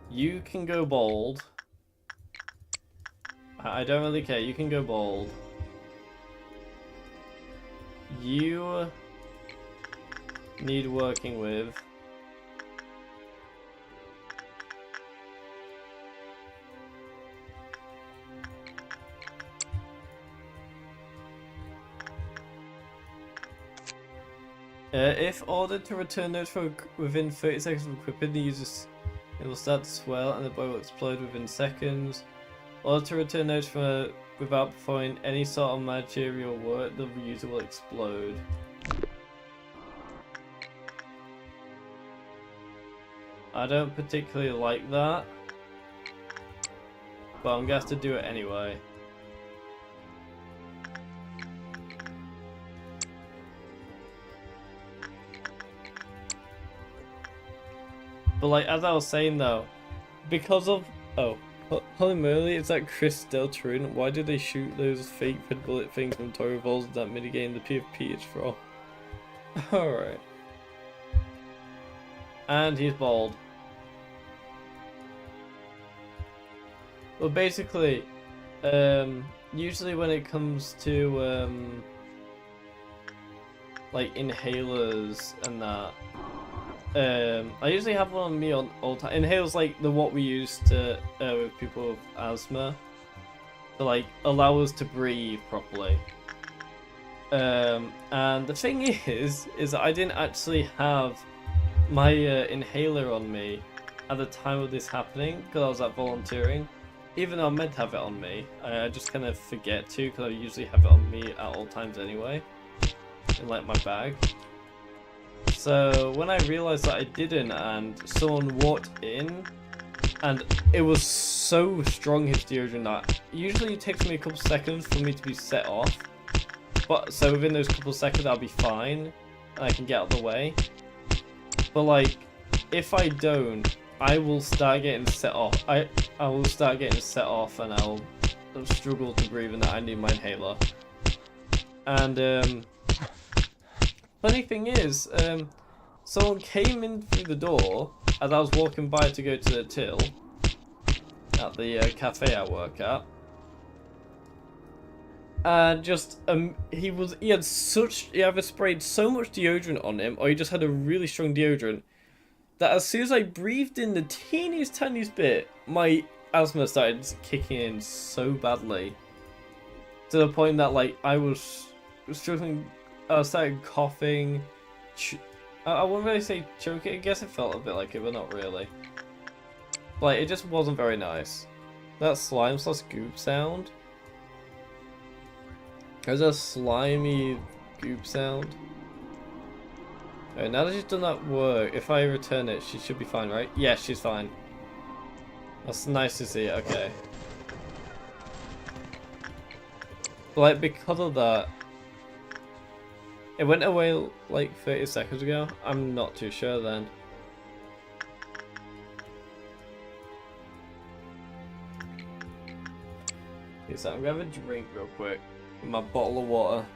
You can go bald. I don't really care, you can go bald. You need working with. If ordered to return notes for within 30 seconds of equipping, the user's It will start to swell and the boy will explode within seconds. Or to return notes from without performing any sort of managerial work, the user will explode. I don't particularly like that, but I'm gonna have to do it anyway. But like, as I was saying though, because of Holy moly, is that Chris still Turin? Why did they shoot those fake red bullet things from toy revolvers that minigame the PFP is from? Alright. And he's bald. Well, basically, usually when it comes to like inhalers and that, I usually have one on me all the time. Inhalers like what we use to with people with asthma to like allow us to breathe properly. And the thing is that I didn't actually have my inhaler on me at the time of this happening because I was at volunteering. Even though I meant to have it on me, I just kind of forget to because I usually have it on me at all times anyway, in like my bag. So when I realised that I didn't and someone walked in and it was so strong his deodorant that usually it takes me a couple seconds for me to be set off. But so within those couple seconds I'll be fine and I can get out of the way. But like if I don't, I will start getting set off. I will start getting set off and I'll struggle to breathe and that I need my inhaler. And funny thing is, someone came in through the door as I was walking by to go to the till at the cafe I work at. And just he either sprayed so much deodorant on him or he just had a really strong deodorant that as soon as I breathed in the teeniest tiniest bit, my asthma started kicking in so badly to the point that like I was struggling. I started coughing. I wouldn't really say choking. I guess it felt a bit like it, but not really. Like it just wasn't very nice. That slime / goop sound. There's a slimy goop sound. Alright, now that she's done that work, if I return it, she should be fine, right? Yeah, she's fine. That's nice to see, okay. But like, because of that, it went away like 30 seconds ago. I'm not too sure then. Okay, so I'm gonna have a drink real quick with my bottle of water.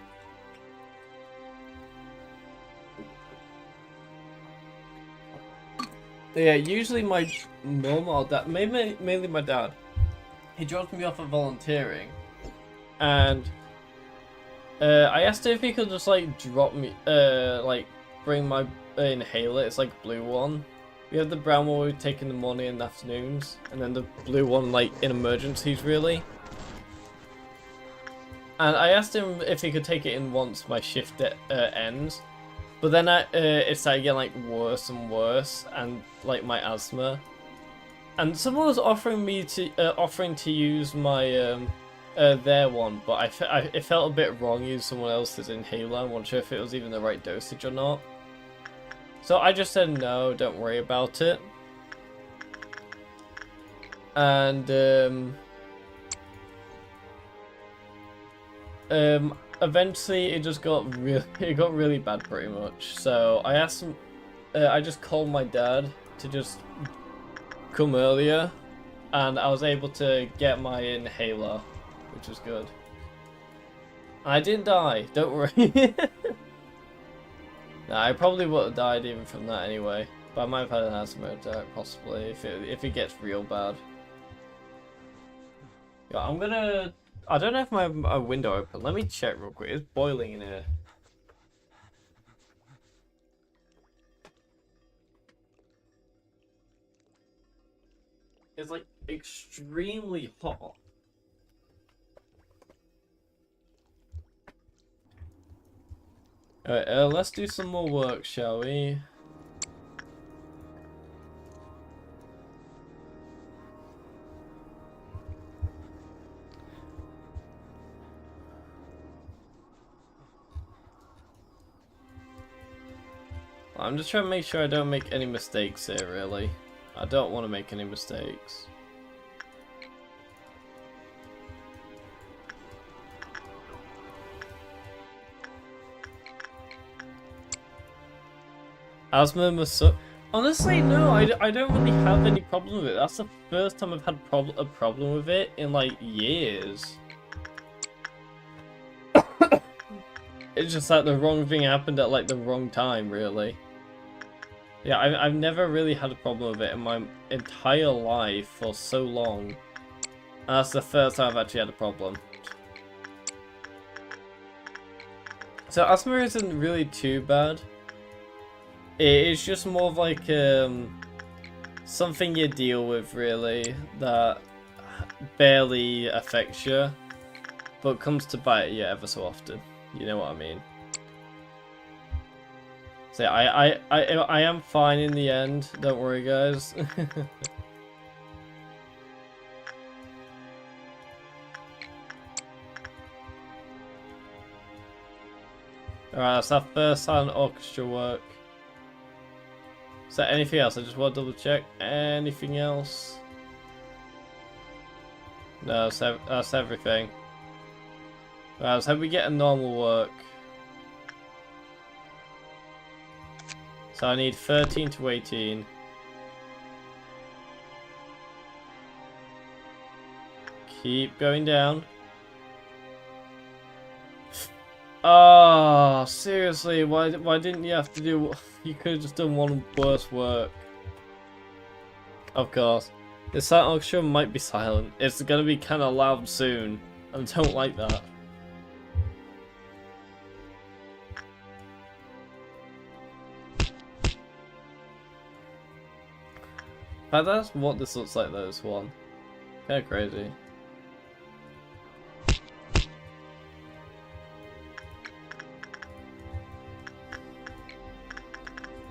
Yeah, usually my mum or dad, mainly my dad, he drops me off at volunteering, and I asked him if he could just like drop me, like bring my inhaler. It's like blue one. We have the brown one we take in the morning and afternoons, and then the blue one like in emergencies really. And I asked him if he could take it in once my shift ends. But then it started getting like worse and worse, and like my asthma. And someone was offering to use my their one, but it felt a bit wrong using someone else's inhaler. I wasn't sure if it was even the right dosage or not. So I just said no, don't worry about it. And eventually it just got really bad pretty much. So I asked him, I just called my dad to just come earlier, and I was able to get my inhaler, which was good. I didn't die, don't worry. Nah, I probably would have died even from that anyway, but I might have had an asthma attack possibly if it gets real bad. Yeah, I don't know if my window open. Let me check real quick. It's boiling in here. It's like extremely hot. Alright, let's do some more work, shall we? I'm just trying to make sure I don't make any mistakes here, really. I don't want to make any mistakes. Asthma must suck. Honestly, no, I don't really have any problem with it. That's the first time I've had a problem with it in, like, years. It's just like the wrong thing happened at, like, the wrong time, really. Yeah, I've never really had a problem with it in my entire life for so long. And that's the first time I've actually had a problem. So asthma isn't really too bad. It's just more of like something you deal with, really, that barely affects you, but comes to bite you ever so often. You know what I mean? So I am fine in the end. Don't worry, guys. Alright, that's our first silent orchestra work. Is there anything else? I just want to double check. Anything else? No, that's everything. Right, let's hope we get a normal work. So I need 13 to 18. Keep going down. Oh, seriously, why didn't you have to do... You could have just done one worse work. Of course. The silent orchestra might be silent. It's gonna be kind of loud soon. I don't like that. But that's what this looks like, though, this one. Kinda crazy.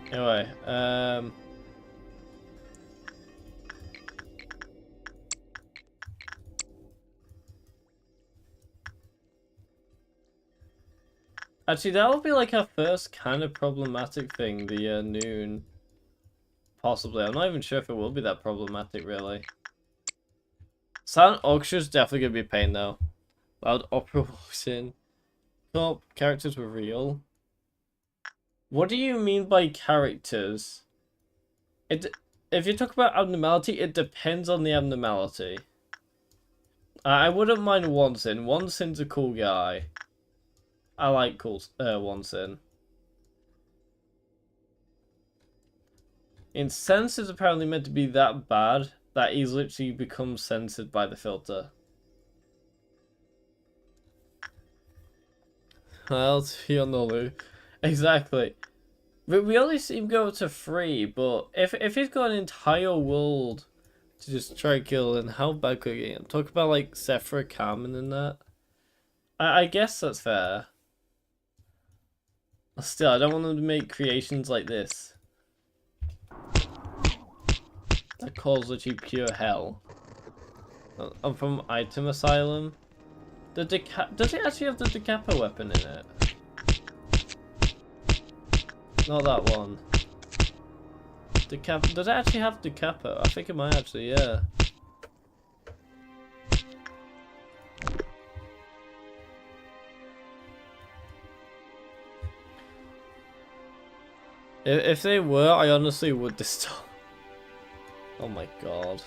Anyway, actually, that would be like our first kind of problematic thing, the noon. Possibly. I'm not even sure if it will be that problematic, really. Silent Orchestra is definitely going to be a pain, though. Loud opera walks in. Thought characters were real. What do you mean by characters? If you talk about abnormality, it depends on the abnormality. I wouldn't mind Wanson. Wanson's a cool guy. I like cool Wanson. In Sense is apparently meant to be that bad that he's literally becomes censored by the filter. Well, Nolu. Exactly. We only see him go up to 3, but if he's got an entire world to just try kill, then how bad could he get? Talk about like Sephra, Carmen and that. I guess that's fair. Still, I don't want them to make creations like this. That cause literally pure hell. I'm from Item Asylum. Does it actually have the Decapo weapon in it? Not that one. Does it actually have Decapo? I think it might actually, yeah. If they were, I honestly would distort. Oh my god.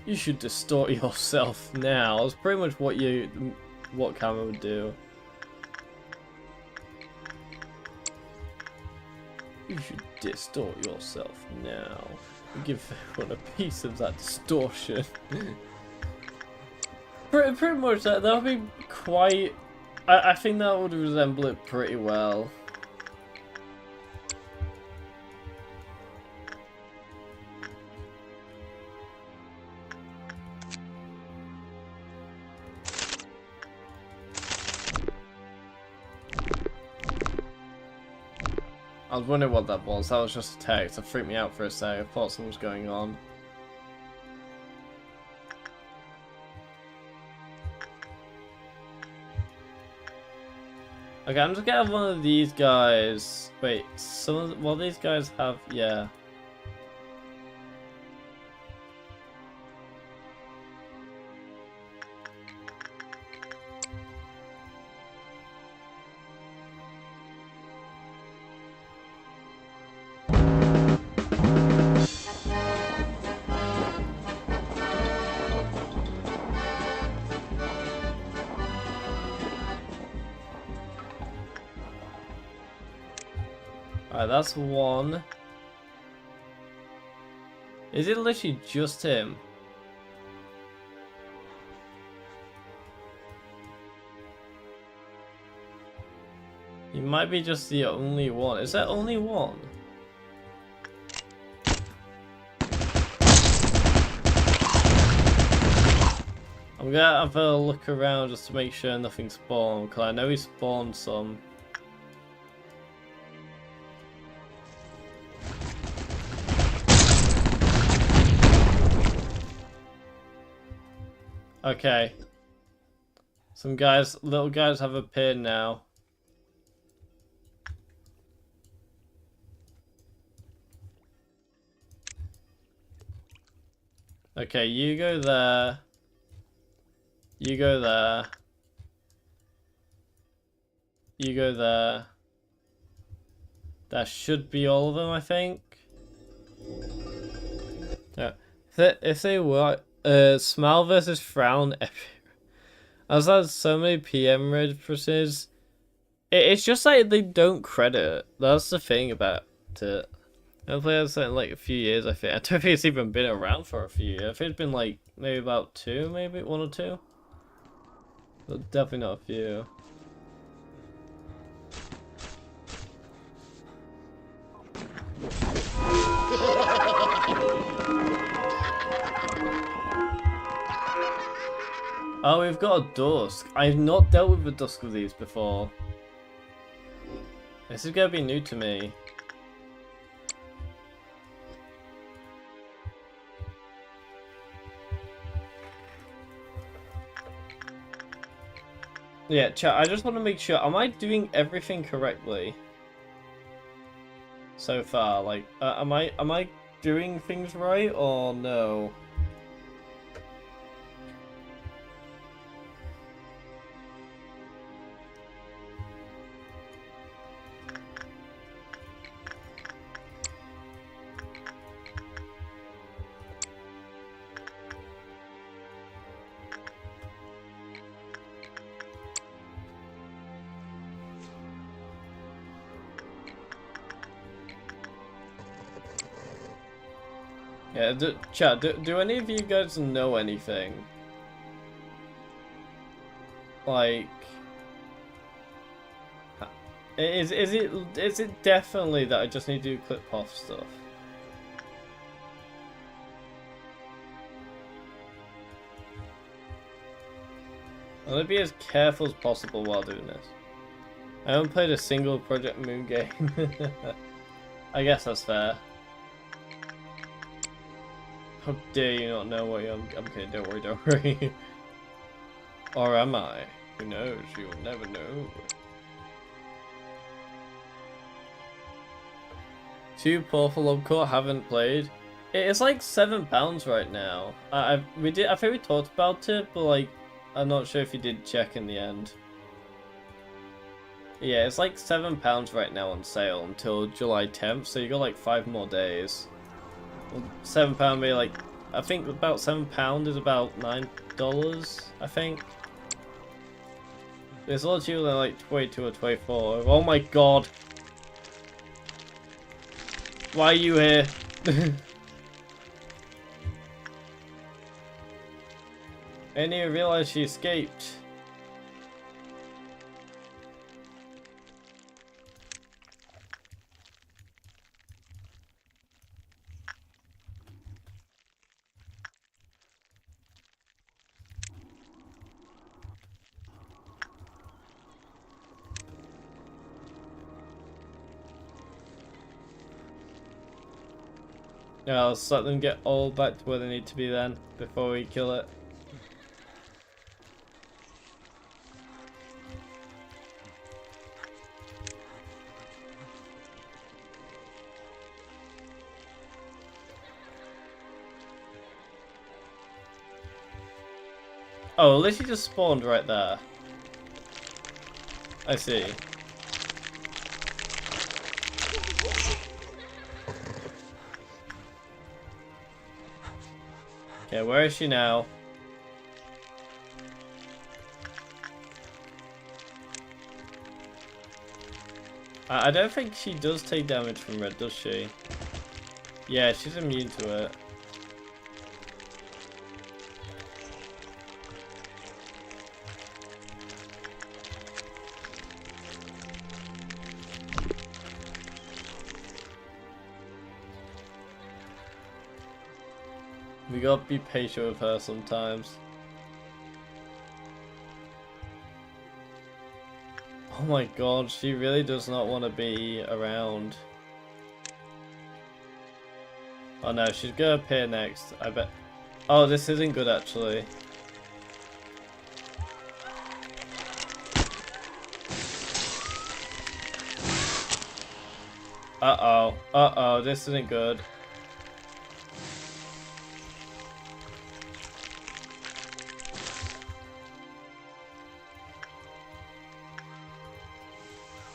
You should distort yourself now. That's pretty much what Kama would do. You should distort yourself now. Give everyone a piece of that distortion. pretty much that would be quite... I think that would resemble it pretty well. I was wondering what that was. That was just a text. It freaked me out for a sec. I thought something was going on. Okay, I'm just gonna have one of these guys. Wait, some of well, these guys have, yeah. Alright, that's one. Is it literally just him? He might be just the only one. Is there only one? I'm gonna have a look around just to make sure nothing spawned, because I know he spawned some. Okay. Some guys, little guys have appeared now. Okay, you go there. You go there. You go there. That should be all of them, I think. Yeah. If they were smile versus frown, I've had so many PM references. It's just like they don't credit. That's the thing about it. I've played it in like a few years, I think. I don't think it's even been around for a few years. I think it's been like maybe about two, maybe one or two. But definitely not a few. Oh, we've got a dusk. I've not dealt with a dusk of these before. This is gonna be new to me. Yeah, chat, I just want to make sure, am I doing everything correctly so far? Like, am I doing things right or no? Yeah, chat, do any of you guys know anything? Like, is it definitely that I just need to do clip off stuff? I'm gonna be as careful as possible while doing this. I haven't played a single Project Moon game. I guess that's fair. How dare you not know what I'm kidding, don't worry. Or am I? Who knows? You'll never know. Too poor for Lobotomy, haven't played. It's like £7 right now. I think we talked about it, but like I'm not sure if you did check in the end. Yeah, it's like £7 right now on sale until July 10th, so you got like 5 more days. £7 be like, I think about £7 is about $9, I think. It's a lot cheaper than like 22 or 24. Oh my god. Why are you here? I didn't even realize she escaped. Yeah, let's let them get all back to where they need to be then, before we kill it. Oh, at least he just spawned right there. I see. Okay, where is she now? I don't think she does take damage from red, does she? Yeah, she's immune to it. We gotta be patient with her sometimes. Oh my god, she really does not want to be around. Oh no, she's gonna appear next, I bet. Oh, this isn't good actually. Uh-oh, uh-oh, this isn't good.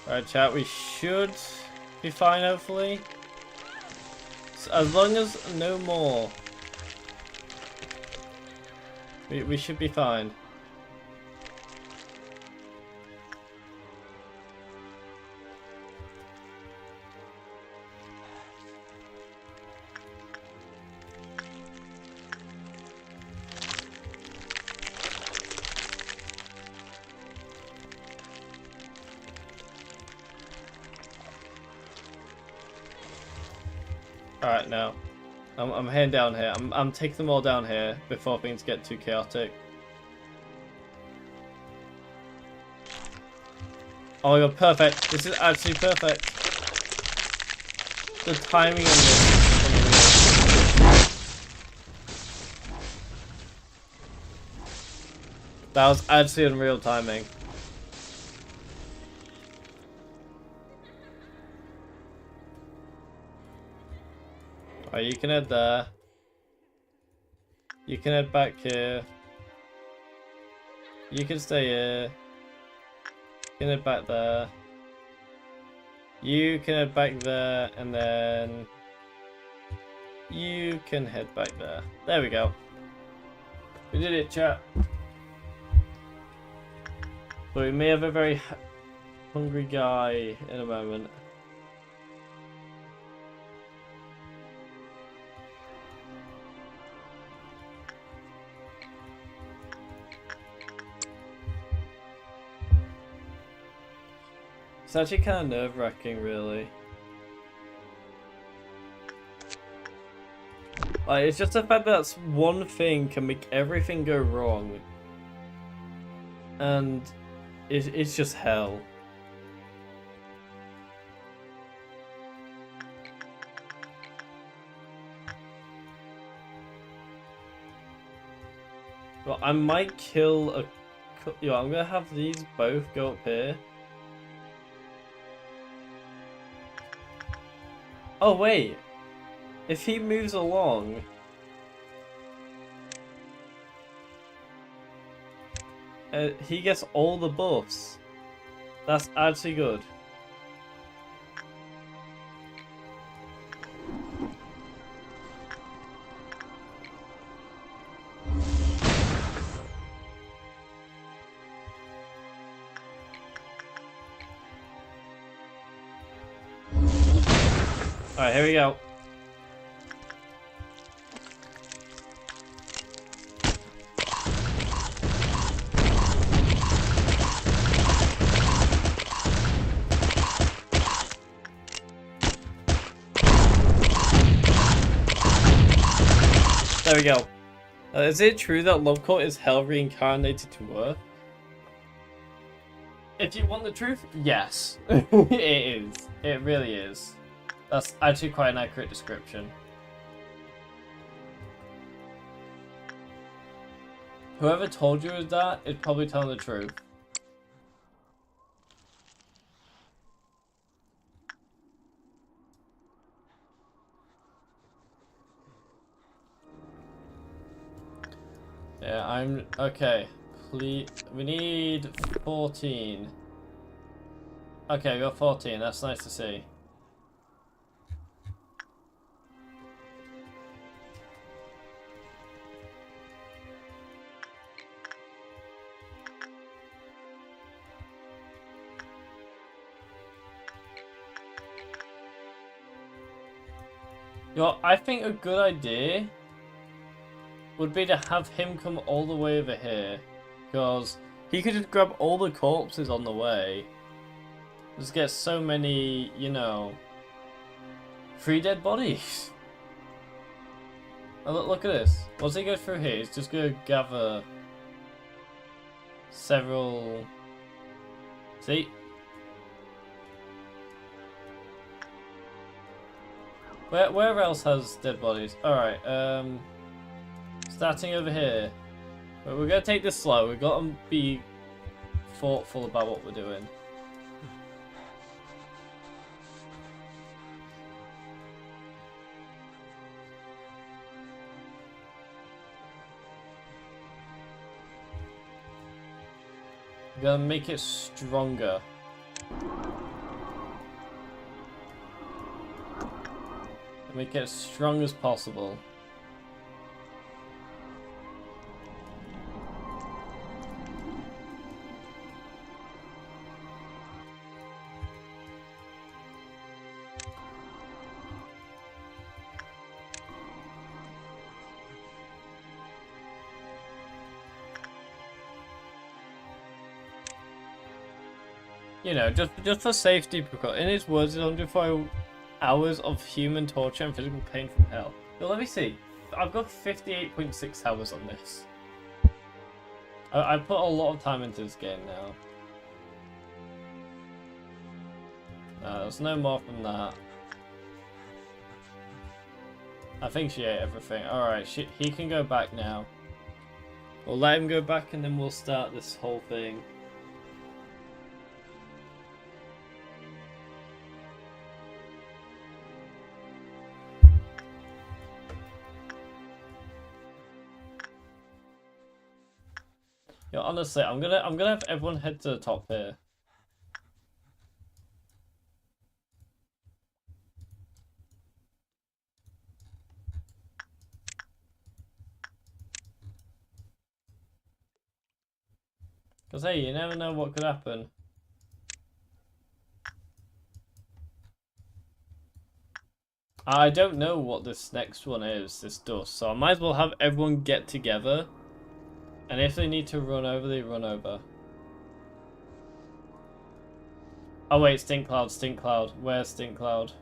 Alright chat, we should be fine hopefully. As long as no more. We should be fine. Alright now. I'm heading down here. I'm taking them all down here before things get too chaotic. Oh my god, perfect. This is actually perfect. The timing on this is unreal. That was actually unreal timing. Alright, you can head there. You can head back here. You can stay here. You can head back there. You can head back there, and then you can head back there. There we go. We did it, chat. But we may have a very hungry guy in a moment. It's actually kind of nerve-wracking, really. Like, it's just the fact that one thing can make everything go wrong. And it's just hell. Well, I might kill a... Yo, I'm gonna have these both go up here. Oh wait, if he moves along, he gets all the buffs. That's actually good. Alright, here we go. There we go. Is it true that Lovecourt is hell reincarnated to Earth? If you want the truth, yes. It is. It really is. That's actually quite an accurate description. Whoever told you that is probably telling the truth. Yeah, I'm okay. Please, we need 14. Okay, we got 14. That's nice to see. You know, I think a good idea would be to have him come all the way over here, because he could just grab all the corpses on the way. Just get so many, you know, free dead bodies. Oh, look at this. Once he goes through here, he's just going to gather several... See? Where else has dead bodies? Alright, starting over here. But we're going to take this slow. We've got to be thoughtful about what we're doing. We're going to make it stronger. Make it as strong as possible. You know, just for safety precaution. In his words, it's 105 hours of human torture and physical pain from hell. But let me see. I've got 58.6 hours on this. I put a lot of time into this game now. No, there's no more from that. I think she ate everything. Alright, he can go back now. We'll let him go back and then we'll start this whole thing. Yo, honestly, I'm gonna have everyone head to the top here. Because hey, you never know what could happen. I don't know what this next one is, this dust, so I might as well have everyone get together. And if they need to run over, they run over. Oh wait, Stink Cloud, Stink Cloud. Where's Stink Cloud?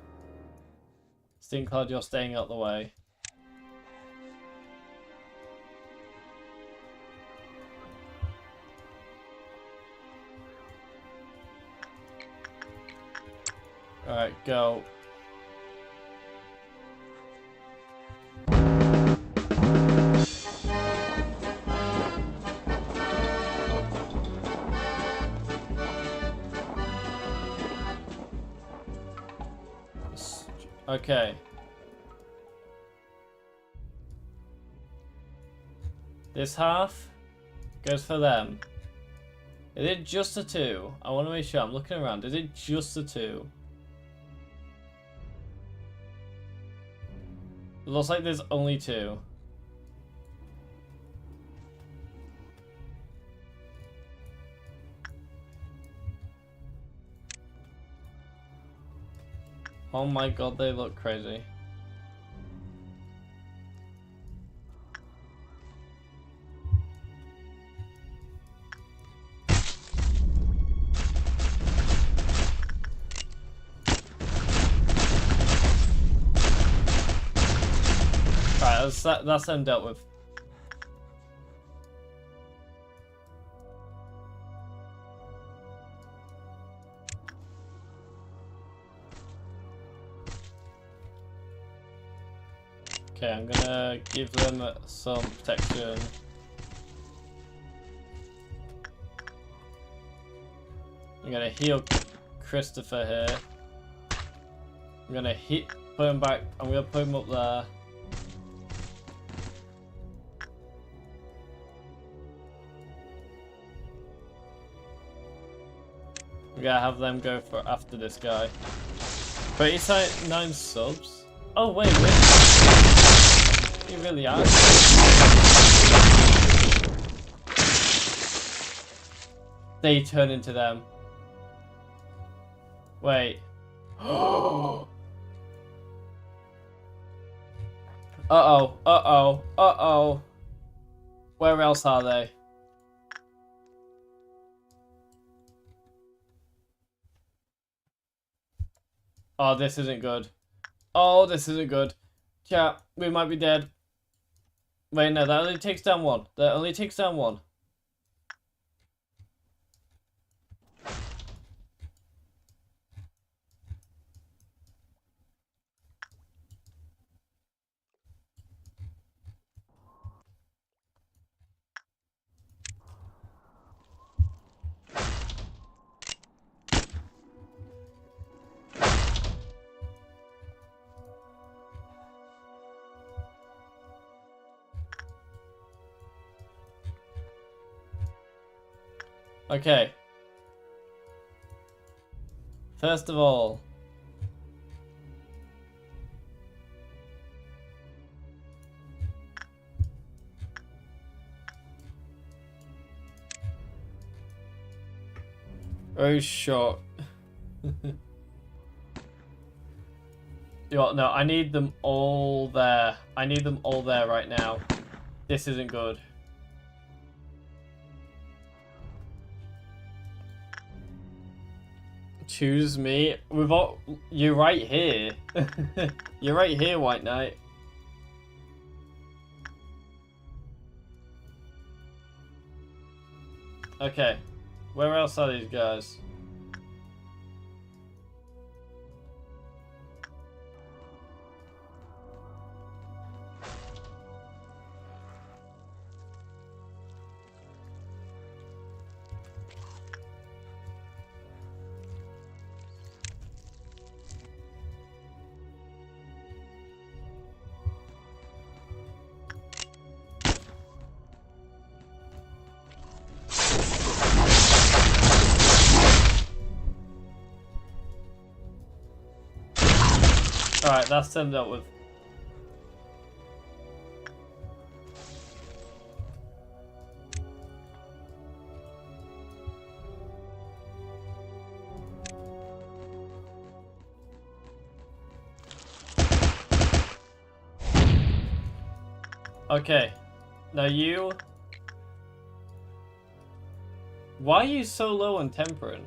Stink Cloud, you're staying out the way. Alright, go. Okay. This half goes for them. Is it just the two? I want to make sure. I'm looking around. Is it just the two? It looks like there's only two. Oh my god, they look crazy. Right, that's them dealt with. Okay, I'm gonna give them some protection. I'm gonna heal Christopher here. I'm gonna put him back. I'm gonna put him up there. We gotta have them go for after this guy. 39 subs? Oh wait, you really are? They turn into them. Wait. Uh-oh. Uh-oh. Uh-oh. Where else are they? Oh, this isn't good. Oh, this isn't good. Chat, we might be dead. Wait, no, that only takes down one. That only takes down one. Okay. First of all, very short. No, I need them all there. I need them all there right now. This isn't good. Choose me. We've all. You're right here. You're right here, White Knight. Okay. Where else are these guys? Alright, that's them dealt with. Okay. Now you... Why are you so low on temperance?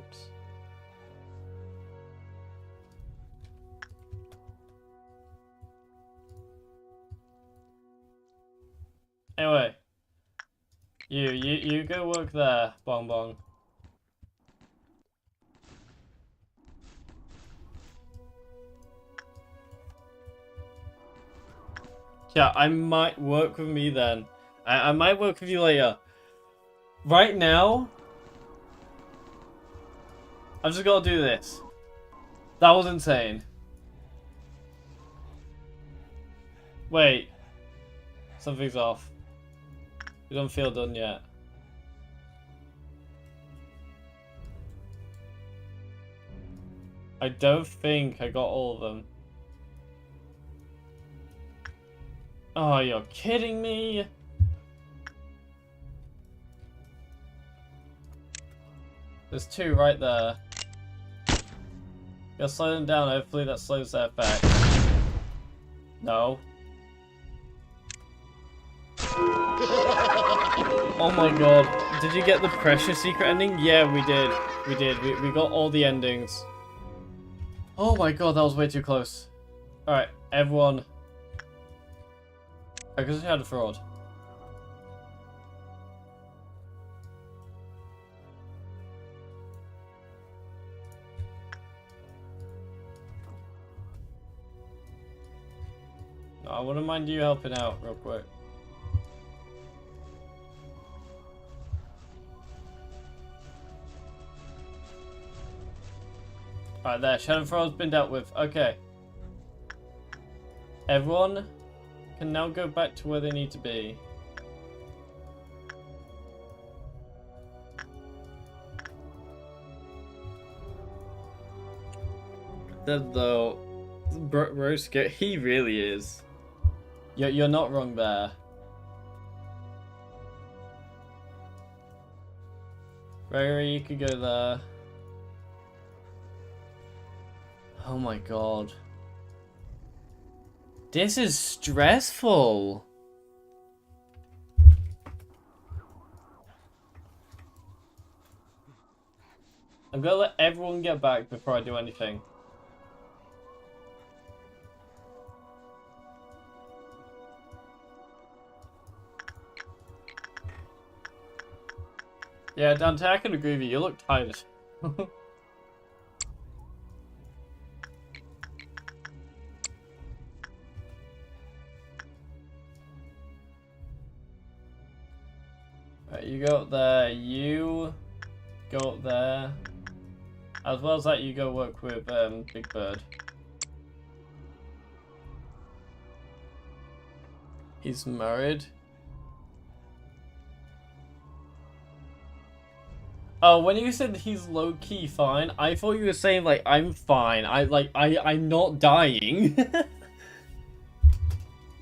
Anyway, you go work there, Bong Bong. Yeah, I might work with me then. I might work with you later. Right now, I'm just gonna do this. That was insane. Wait, something's off. You don't feel done yet. I don't think I got all of them. Oh, you're kidding me? There's two right there. Gotta slow them down, hopefully that slows their effect. No. Oh my god. Did you get the pressure secret ending? Yeah, we did. We did. We got all the endings. Oh my god, that was way too close. Alright, everyone. I guess we had a fraud. No, I wouldn't mind you helping out real quick. Alright, there. Shadow Throw's been dealt with. Okay. Everyone can now go back to where they need to be. That though, Broski, he really is. You're not wrong there. Gregory, you could go there. Oh my god. This is stressful. I'm gonna let everyone get back before I do anything. Yeah, Dante, I can agree with you. You look tired. Right, you go up there. You go up there. As well as that, you go work with Big Bird. He's married. Oh, when you said he's low-key fine, I thought you were saying, like, I'm fine. I'm not dying. I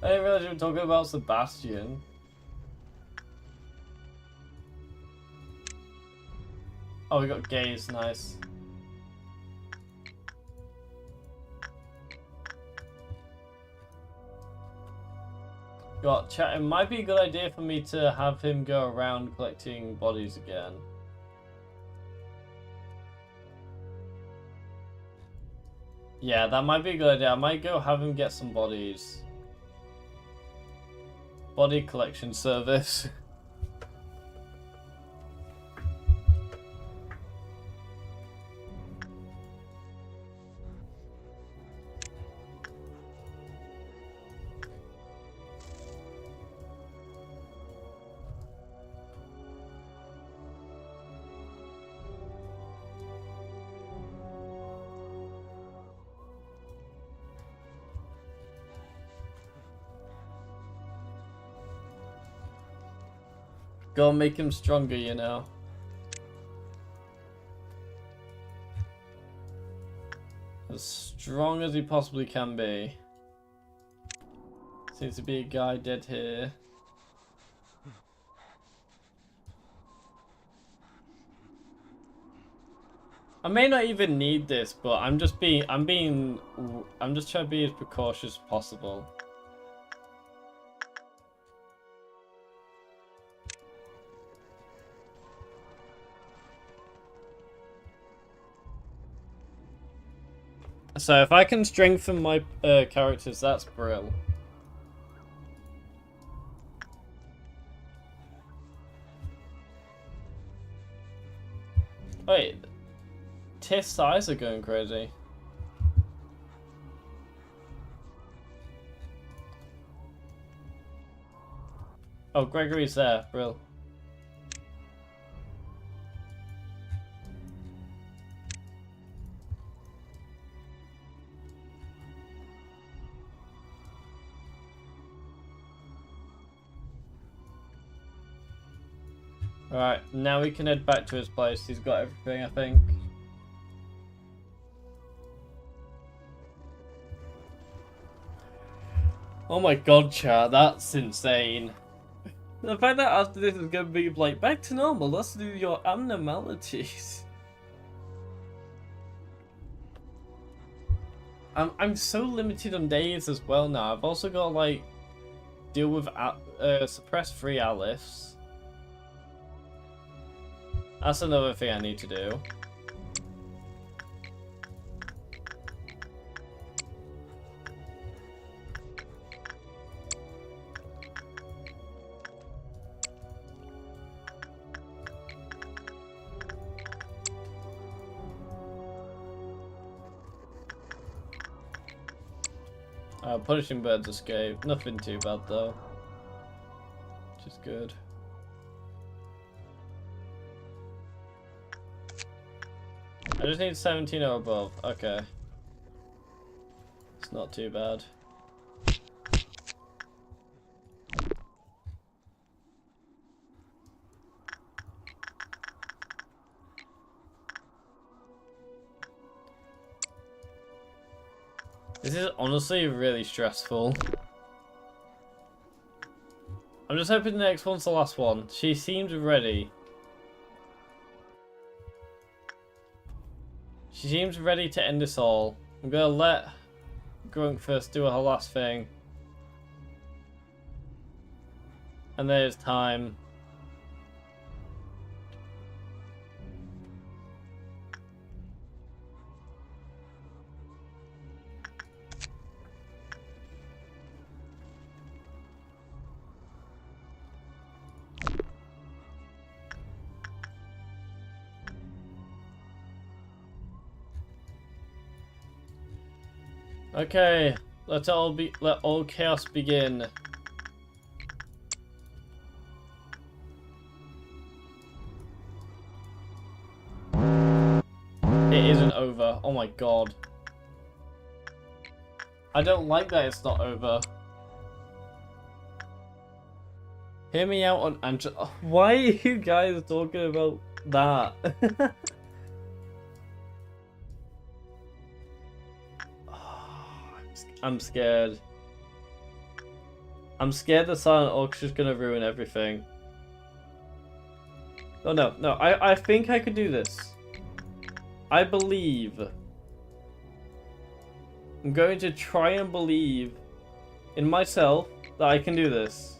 didn't realize you were talking about Sebastian. Oh, we got gays, nice. Got chat. It might be a good idea for me to have him go around collecting bodies again. Yeah, that might be a good idea. I might go have him get some bodies. Body collection service. Go make him stronger, you know. As strong as he possibly can be. Seems to be a guy dead here. I may not even need this, but I'm just trying to be as precautious as possible. So if I can strengthen my characters, that's brill. Wait, Tiff's eyes are going crazy. Oh, Gregory's there, brill. Alright, now we can head back to his place. He's got everything, I think. Oh my god, chat, that's insane. The fact that after this is gonna be like, back to normal, let's do your abnormalities. I'm so limited on days as well now. I've also got to like deal with suppress 3 Aleph. That's another thing I need to do. Punishing Bird's escape. Nothing too bad though. Which is good. I just need 17 or above. Okay. It's not too bad. This is honestly really stressful. I'm just hoping the next one's the last one. She seems ready. She seems ready to end this all. I'm gonna let Grunk first do her last thing. And there's time. Okay, let all chaos begin. It isn't over. Oh my god. I don't like that it's not over. Hear me out on Angela. Why are you guys talking about that? I'm scared. I'm scared the Silent Orchestra's gonna ruin everything. Oh no, no, I think I could do this. I believe. I'm going to try and believe in myself that I can do this.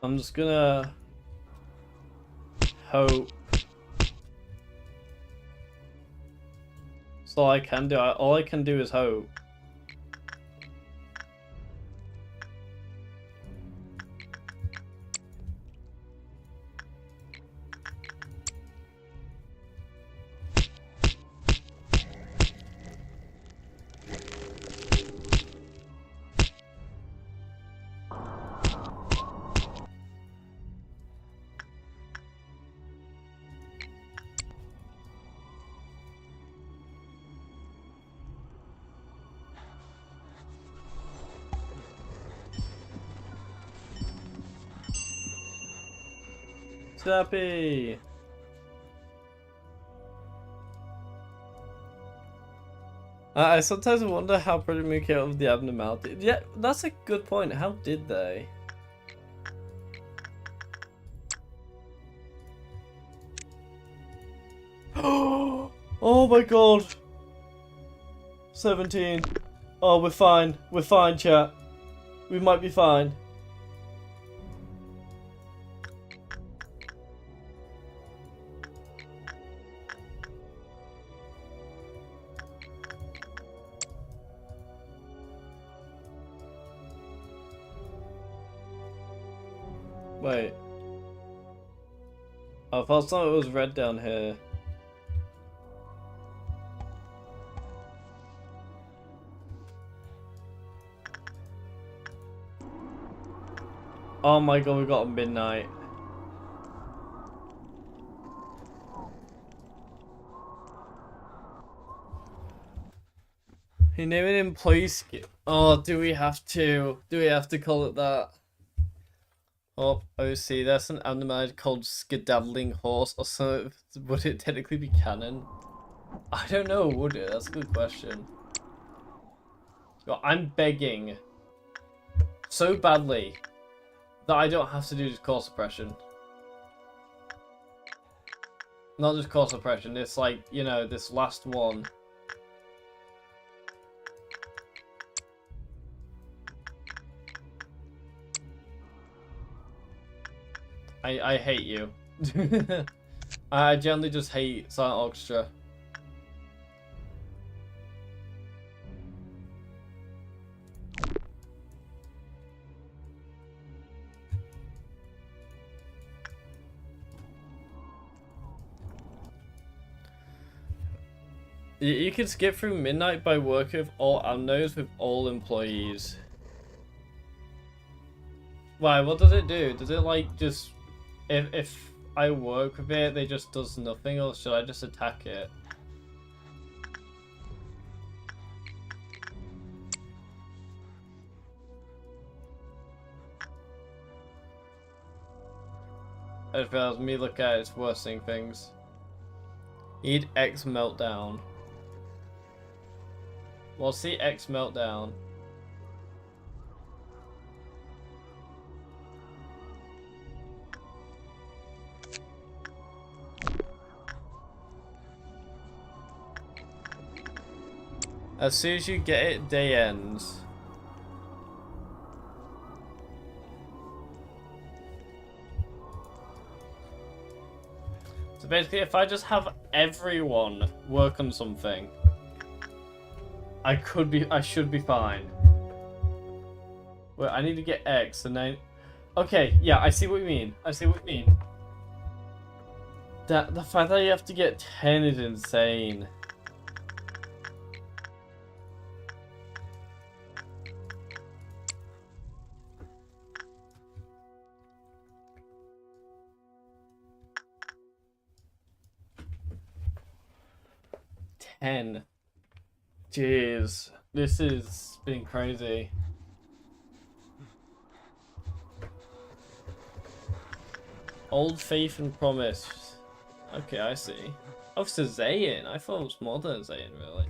I'm just gonna hope. That's all I can do. All I can do is hope. Happy. I sometimes wonder how Pretty Moo came up with the abnormality. Yeah, that's a good point. How did they? Oh my god. 17. Oh, we're fine. We're fine, chat. We might be fine. Wait. I thought something was red down here. Oh my god, we got midnight. You name an employee skill. Oh, do we have to? Do we have to call it that? Oh, OC, that's an abnormality called Skedaddling Horse or something. Would it technically be canon? I don't know, would it? That's a good question. I'm begging so badly that I don't have to do just core suppression. Not just core suppression, it's like, you know, this last one. I hate you. I generally just hate silent orchestra. You can skip through midnight by working with all amnos with all employees. Why? What does it do? Does it like just if I work with it, they just does nothing, or should I just attack it? I just realized me look at it, it's worsening things. Need X meltdown. Well, see X meltdown. As soon as you get it, day ends. So basically, if I just have everyone work on something, I should be fine. Wait, I need to get X and then... Okay, yeah, I see what you mean. I see what you mean. The fact that you have to get 10 is insane. Jeez, this has been crazy. Old Faith and Promise. Okay, I see. Officer Zayn. I thought it was more than Zayn, really.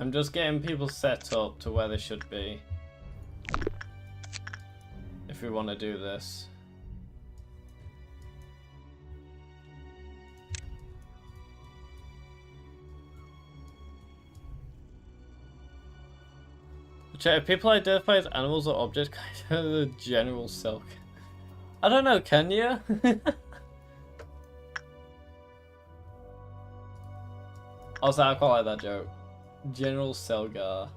I'm just getting people set up to where they should be. If we want to do this. Check if people identify as animals or objects, kind of the general silk. I don't know, can you? Also, I quite like that joke. General Selgar.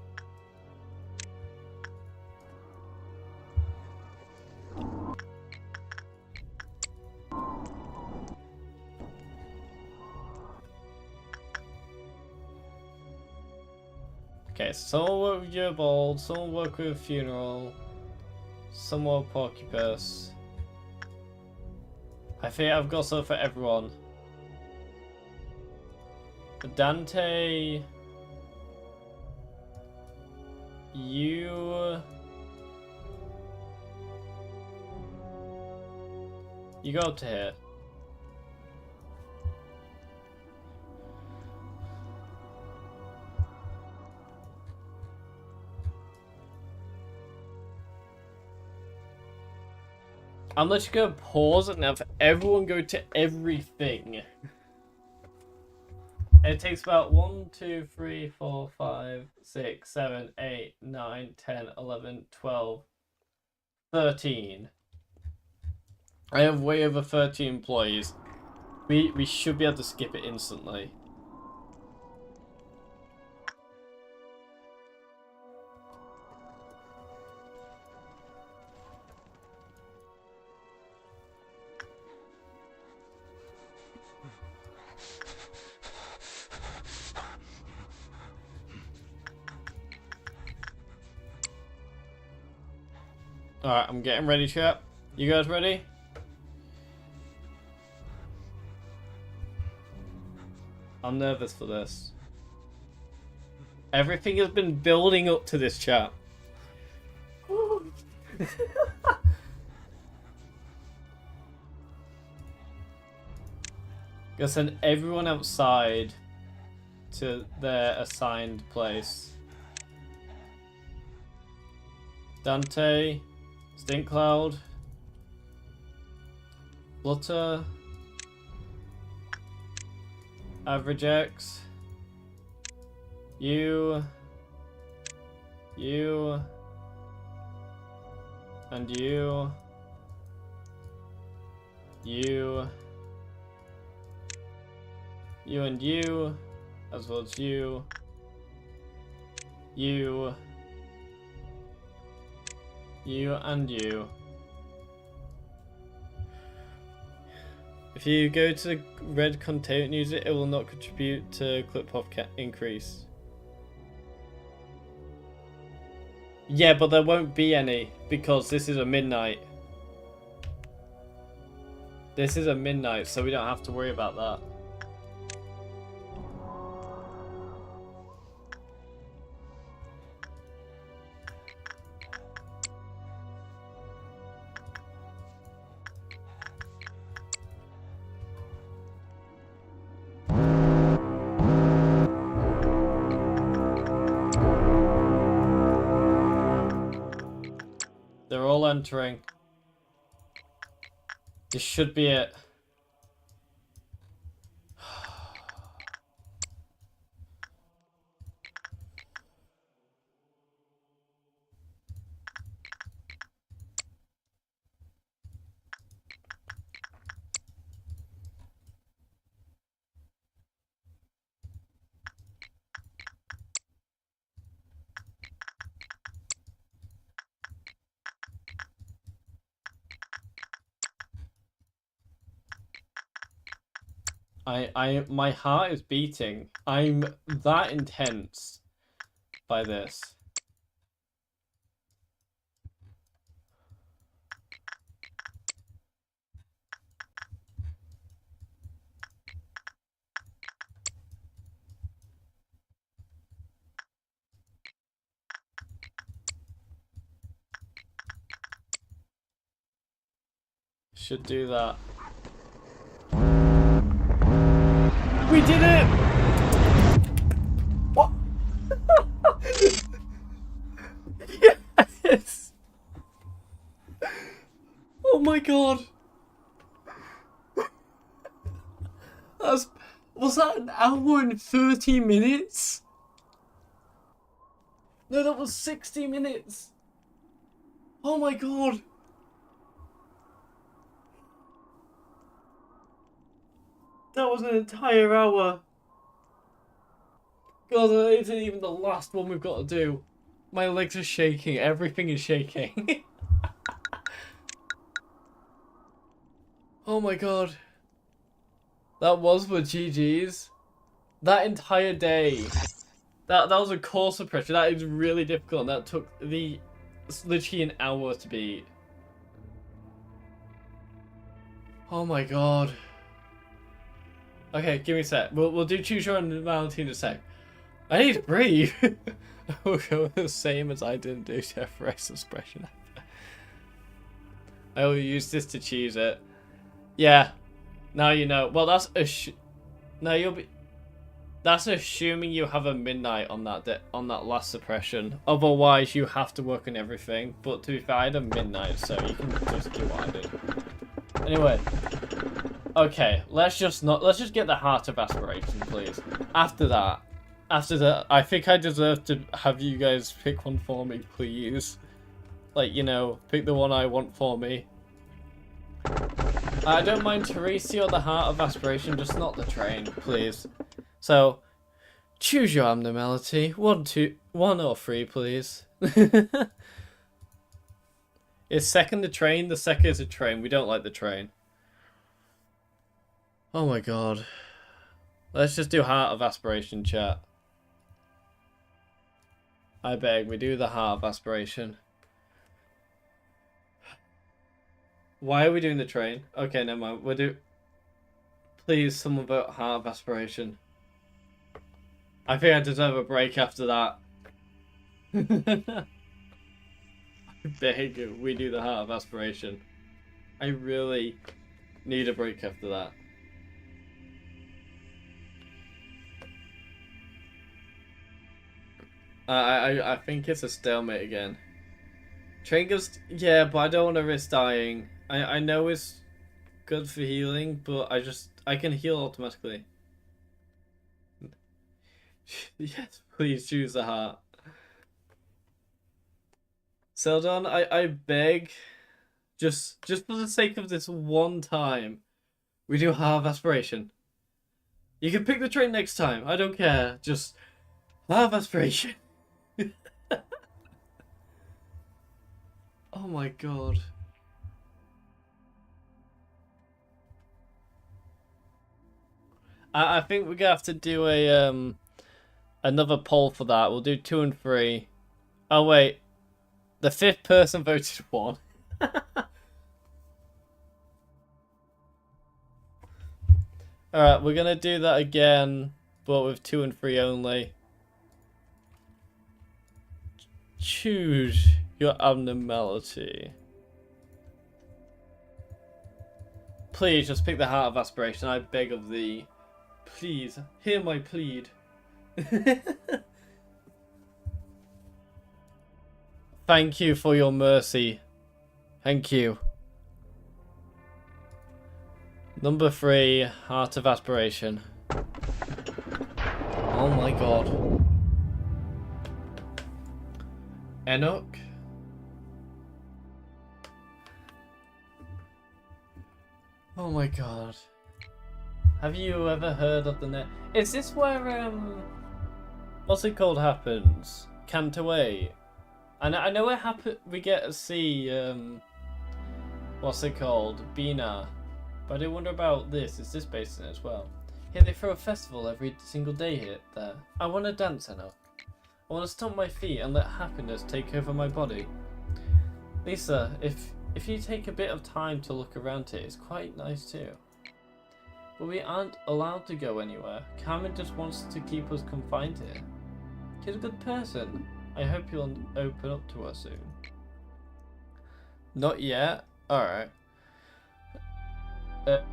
Okay, so someone work with Gerbold, someone work with Funeral, someone Porcupus. I think I've got something for everyone. Dante... You go up to here. I'm literally gonna pause and have everyone go to everything. It takes about 1, 2, 3, 4, 5, 6, 7, 8, 9, 10, 11, 12, 13. I have way over 30 employees. We should be able to skip it instantly. Alright, I'm getting ready, chat. You guys ready? I'm nervous for this. Everything has been building up to this, chat. Gonna send everyone outside to their assigned place. Dante, Stink Cloud, Flutter, Average X, you, and you, and you, as well as you, and you. If you go to the red container and use it, it will not contribute to clip off increase. Yeah, but there won't be any because this is a midnight. This is a midnight, so we don't have to worry about that. They're all entering. This should be it. My heart is beating. I'm that intense by this. Should do that. We did it! What? Yes! Oh my god! Was that an hour and 30 minutes? No, that was 60 minutes! Oh my god! That was an entire hour. God, that isn't even the last one we've got to do. My legs are shaking. Everything is shaking. Oh my god. That was for GG's. That entire day. That was a core suppression. That is really difficult. That took literally an hour to beat. Oh my god. Okay, give me a sec. We'll do choose your abnormality in a sec. I need to breathe. We'll go the same as I didn't do for suppression. I will use this to choose it. Yeah. Now you know. Well, that's that's assuming you have a midnight on that last suppression. Otherwise, you have to work on everything. But to be fair, I had a midnight, so you can just do what I did. Anyway. Okay, let's just get the Heart of Aspiration, please. After that, I think I deserve to have you guys pick one for me, please. Like, you know, pick the one I want for me. I don't mind Teresi or the Heart of Aspiration, just not the train, please. So, choose your abnormality. 1 or 3, please. Is second the train? The second is a train. We don't like the train. Oh my god. Let's just do Heart of Aspiration, chat. I beg, we do the Heart of Aspiration. Why are we doing the train? Okay, never mind. We'll do... Please, someone vote Heart of Aspiration. I think I deserve a break after that. I beg, we do the Heart of Aspiration. I really need a break after that. I think it's a stalemate again. Train goes, yeah, but I don't want to risk dying. I know it's good for healing, but I can heal automatically. Yes, please choose the heart. Seldon, I beg, just for the sake of this one time, we do Heart of Aspiration. You can pick the train next time. I don't care. Just Heart of Aspiration. Oh my god. I think we're gonna have to do a another poll for that. We'll do 2 and 3. Oh wait, the 5th person voted 1. Alright, we're gonna do that again, but with 2 and 3 only. Choose your abnormality. Please just pick the Heart of Aspiration, I beg of thee. Please, hear my plead. Thank you for your mercy. Thank you. Number 3, Heart of Aspiration. Oh my god. Enoch? Oh my god. Have you ever heard of the net? Is this where, what's it called happens? Cantaway. And I know it happen. We get to see, what's it called? Bina. But I wonder about this. Is this based in it as well? Here they throw a festival every single day here, there. I want to dance, Enoch. I want to stomp my feet and let happiness take over my body. Lisa, if you take a bit of time to look around here, it's quite nice too. But we aren't allowed to go anywhere. Carmen just wants to keep us confined here. She's a good person. I hope you'll open up to her soon. Not yet? Alright.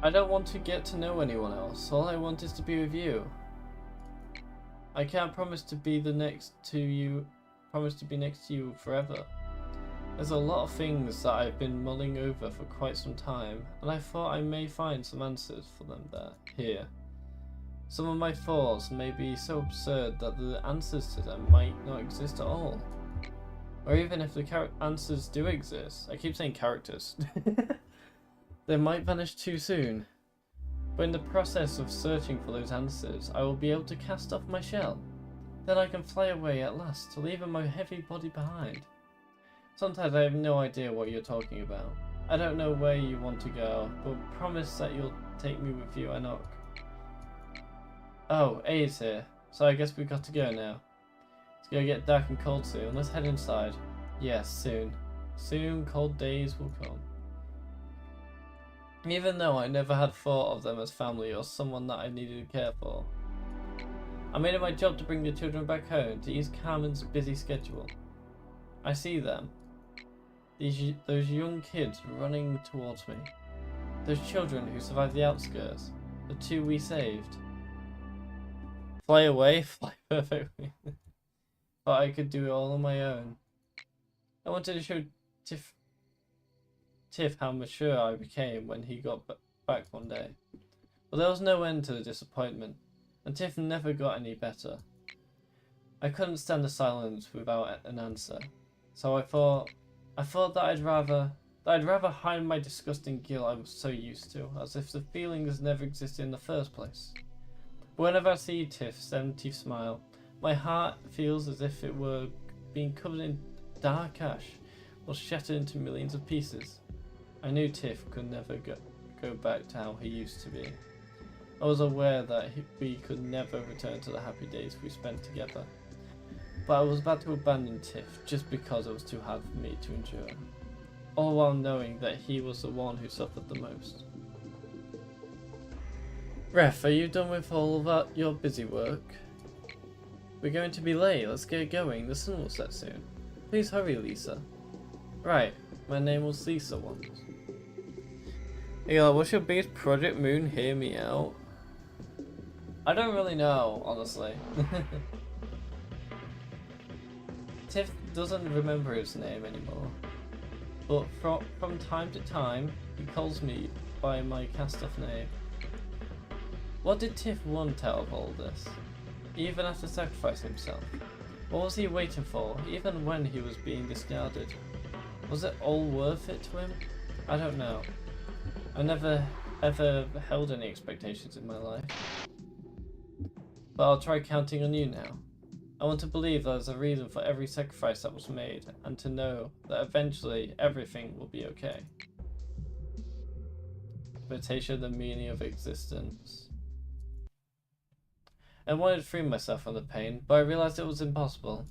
I don't want to get to know anyone else. All I want is to be with you. I can't promise to be next to you forever. There's a lot of things that I've been mulling over for quite some time, and I thought I may find some answers for them here. Some of my thoughts may be so absurd that the answers to them might not exist at all. Or even if the answers do exist, I keep saying characters, they might vanish too soon. But in the process of searching for those answers, I will be able to cast off my shell. Then I can fly away at last, leaving my heavy body behind. Sometimes I have no idea what you're talking about. I don't know where you want to go, but promise that you'll take me with you, Enoch. Oh, A is here, so I guess we've got to go now. It's gonna get dark and cold soon. Let's head inside. Yes, soon. Soon cold days will come. Even though I never had thought of them as family or someone that I needed to care for. I made it my job to bring the children back home to ease Carmen's busy schedule. I see them. Those young kids running towards me. Those children who survived the outskirts. The 2 we saved. Fly away? Fly perfectly. But I could do it all on my own. I wanted to show Tiff how mature I became when he got back one day. But there was no end to the disappointment, and Tiff never got any better. I couldn't stand the silence without an answer, so I thought that I'd rather hide my disgusting guilt I was so used to, as if the feelings never existed in the first place. But whenever I see Tiff's empty smile, my heart feels as if it were being covered in dark ash or shattered into millions of pieces. I knew Tiff could never go back to how he used to be. I was aware that we could never return to the happy days we spent together. But I was about to abandon Tiff just because it was too hard for me to endure. All while knowing that he was the one who suffered the most. Ref, are you done with all of that, your busy work? We're going to be late, let's get going, the sun will set soon. Please hurry, Lisa. Right, my name was Lisa once. Hey, what's your biggest project, Moon? Hear me out. I don't really know, honestly. Tiff doesn't remember his name anymore, but from time to time he calls me by my cast-off name. What did Tiff want out of all this, even after sacrificing himself? What was he waiting for, even when he was being discarded? Was it all worth it to him? I don't know. I never ever held any expectations in my life. But I'll try counting on you now. I want to believe there's a reason for every sacrifice that was made, and to know that eventually everything will be okay. Meditation, the meaning of existence. I wanted to free myself from the pain, but I realized it was impossible.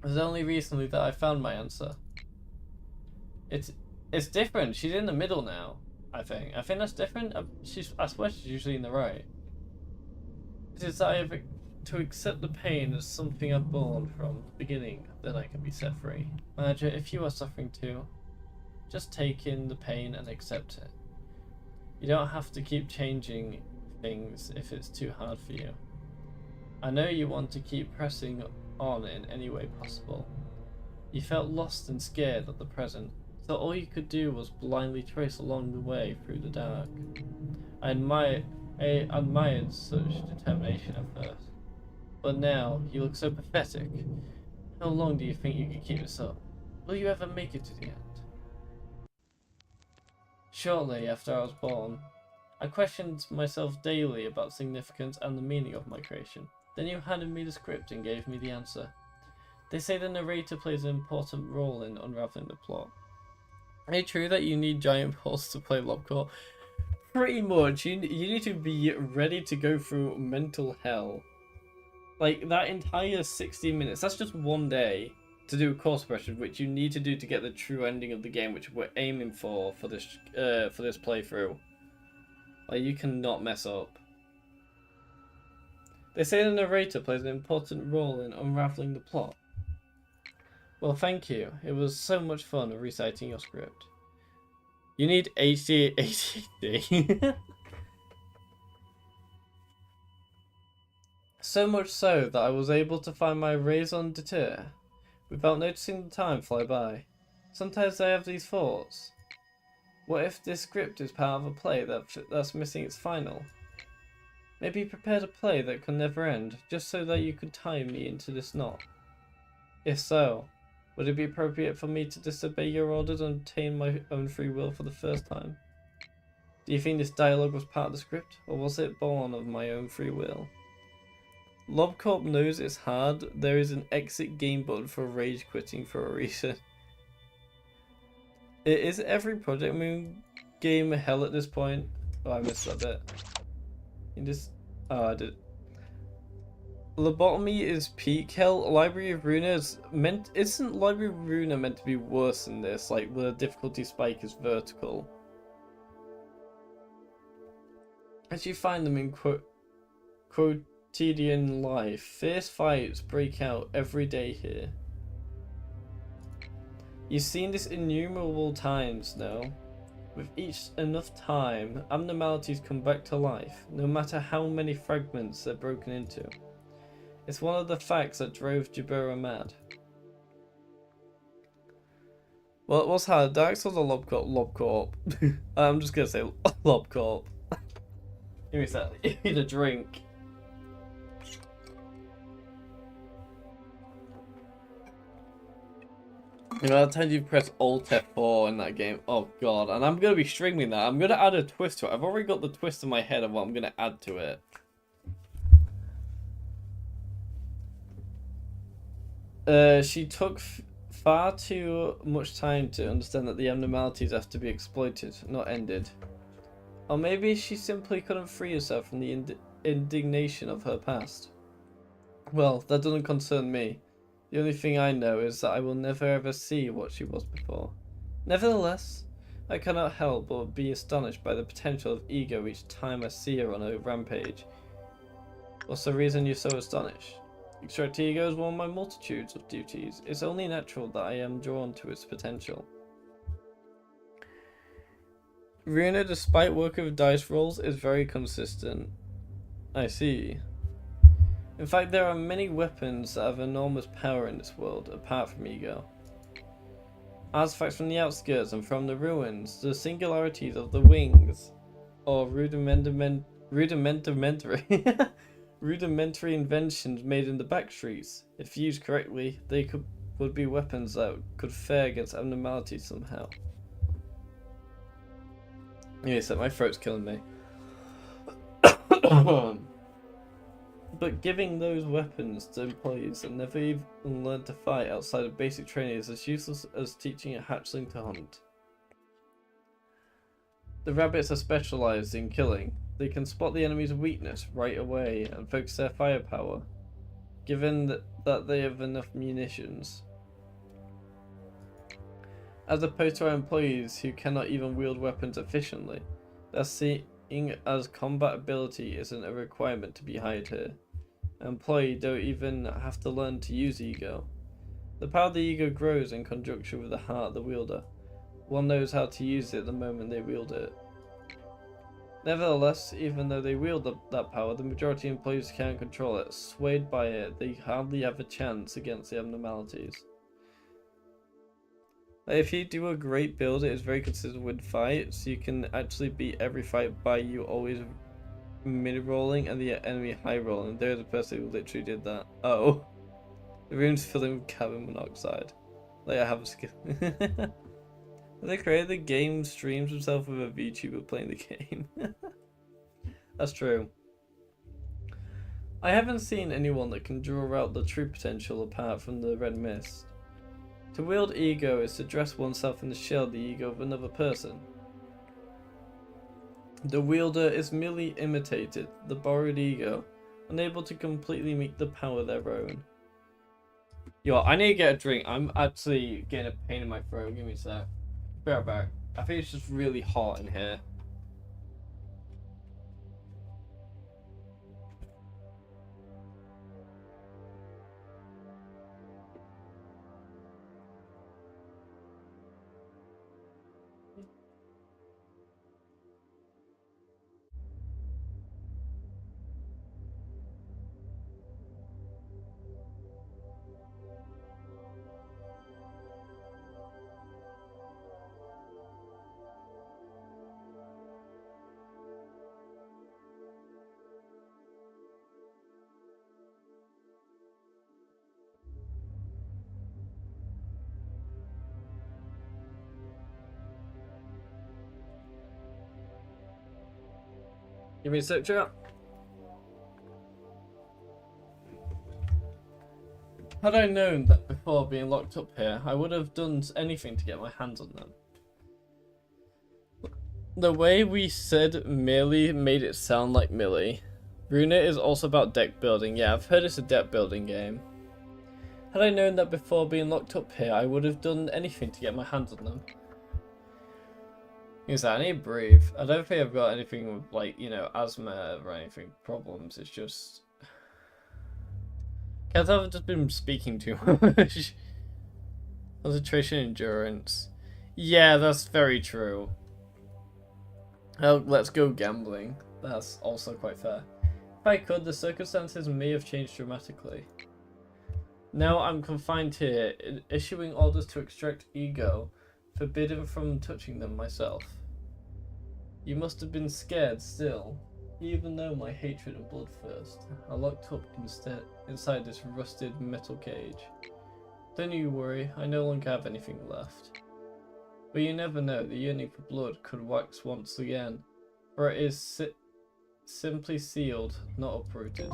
It was only recently that I found my answer. It's different. She's in the middle now, I think. I think that's different. I swear she's usually in the right. It is that I have to accept the pain as something I've borne from the beginning, then I can be set free. Manager, if you are suffering too, just take in the pain and accept it. You don't have to keep changing things if it's too hard for you. I know you want to keep pressing on in any way possible. You felt lost and scared at the present, so all you could do was blindly trace along the way through the dark. I admired such determination at first, but now you look so pathetic. How long do you think you can keep this up? Will you ever make it to the end? Shortly after I was born, I questioned myself daily about significance and the meaning of my creation. Then you handed me the script and gave me the answer. They say the narrator plays an important role in unraveling the plot. Is it true that you need giant balls to play Lobcore? Pretty much. You need to be ready to go through mental hell. Like, that entire 60 minutes, that's just one day to do a course correction, which you need to do to get the true ending of the game, which we're aiming for this playthrough. Like, you cannot mess up. They say the narrator plays an important role in unraveling the plot. Well, thank you. It was so much fun reciting your script. You need ADHD. So much so that I was able to find my raison d'etre without noticing the time fly by. Sometimes I have these thoughts. What if this script is part of a play that's missing its final? Maybe you prepared a play that could never end, just so that you could tie me into this knot. If so, would it be appropriate for me to disobey your orders and obtain my own free will for the first time? Do you think this dialogue was part of the script, or was it born of my own free will? Lobcorp knows it's hard. There is an exit game button for rage quitting for a reason. Is every Project Moon game hell at this point? Oh, I missed that bit. You just... Oh, I did. Lobotomy is peak hell. Library of Runa is meant... Isn't Library of Runa meant to be worse than this? Like, the difficulty spike is vertical. As you find them in quotidian life, fierce fights break out every day here. You've seen this innumerable times now. With each enough time, abnormalities come back to life, no matter how many fragments they're broken into. It's one of the facts that drove Jabura mad. Well, what's hard? Dark Souls or Lobcorp? I'm just gonna say Lobcorp. Give me a sec. I need a drink. You know, the time you press Alt F4 in that game, oh god, and I'm gonna be streaming that. I'm gonna add a twist to it. I've already got the twist in my head of what I'm gonna add to it. She took far too much time to understand that the abnormalities have to be exploited, not ended. Or maybe she simply couldn't free herself from the indignation of her past. Well, that doesn't concern me. The only thing I know is that I will never ever see what she was before. Nevertheless, I cannot help but be astonished by the potential of ego each time I see her on a rampage. What's the reason you're so astonished? Extract ego is one of my multitudes of duties. It's only natural that I am drawn to its potential. Runa, despite work with dice rolls, is very consistent. I see. In fact, there are many weapons that have enormous power in this world, apart from ego. Artifacts from the outskirts and from the ruins, the singularities of the wings, or rudimentary rudimentary inventions made in the back streets. If used correctly, they would be weapons that could fare against abnormalities somehow. Yes, my throat's killing me. But giving those weapons to employees that never even learned to fight outside of basic training is as useless as teaching a hatchling to hunt. The rabbits are specialized in killing. They can spot the enemy's weakness right away and focus their firepower, given that they have enough munitions. As opposed to our employees who cannot even wield weapons efficiently, they're seeing as combat ability isn't a requirement to be hired here. An employee don't even have to learn to use ego. The power of the ego grows in conjunction with the heart of the wielder. One knows how to use it the moment they wield it. Nevertheless, even though they wield that power, the majority of employees can't control it. Swayed by it, they hardly have a chance against the abnormalities. If you do a great build, it is very consistent with fights. You can actually beat every fight by you always mid-rolling and the enemy high-rolling. There's a person who literally did that. Oh. The room's filling with carbon monoxide. Like I have a skill. They created the game, streams himself with a VTuber playing the game. That's true. I haven't seen anyone that can draw out the true potential apart from the red mist. To wield ego is to dress oneself in the shell of the ego of another person. The wielder is merely imitated, the borrowed ego, unable to completely make the power their own. Yo, I need to get a drink. I'm actually getting a pain in my throat. Give me a sec. Be right back. I think it's just really hot in here. Give me a sec, chat. Had I known that before being locked up here, I would have done anything to get my hands on them. The way we said merely made it sound like Millie. Runa is also about deck building. Yeah, I've heard it's a deck building game. Had I known that before being locked up here, I would have done anything to get my hands on them. Is that I need to breathe. I don't think I've got anything with, like, you know, asthma or anything problems. It's just I've just been speaking too much. Concentration, endurance. Yeah, that's very true. Oh, let's go gambling. That's also quite fair. If I could, the circumstances may have changed dramatically. Now I'm confined here, issuing orders to extract ego, forbidden from touching them myself. You must have been scared still, even though my hatred and bloodthirst are locked up inside this rusted metal cage. Don't you worry, I no longer have anything left. But you never know, the yearning for blood could wax once again, for it is simply sealed, not uprooted.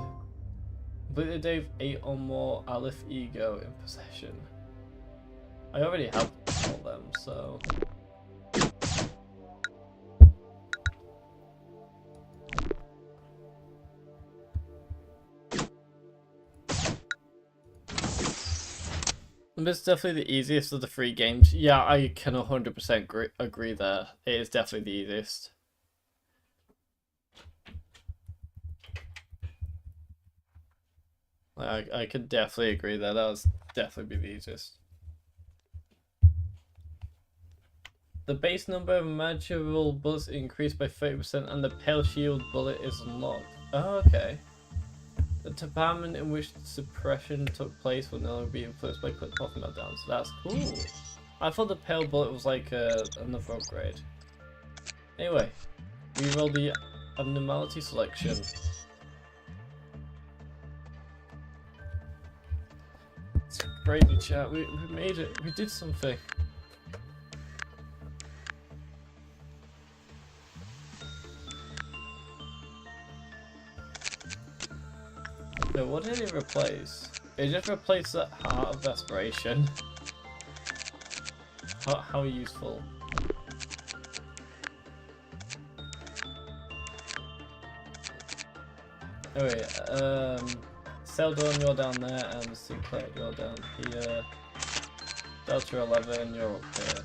Complete the day with 8 or more Aleph ego in possession. I already have all them, so... It's definitely the easiest of the 3 games. Yeah, I can 100% agree there. It is definitely the easiest. I could definitely agree there. That was definitely be the easiest. The base number of manageable bullets increased by 30% and the pale shield bullet is unlocked. Oh, okay. The department in which suppression took place will no longer be influenced by quick coffee meltdown, so that's cool. I thought the pale bullet was like another upgrade. Anyway, we roll the abnormality selection. It's crazy, chat. We made it. We did something. So what did it replace? It just replaced that heart of desperation. How useful. Oh wait, Seldon, you're down there, and Sinclair, you're down here. Delta 11, you're up here.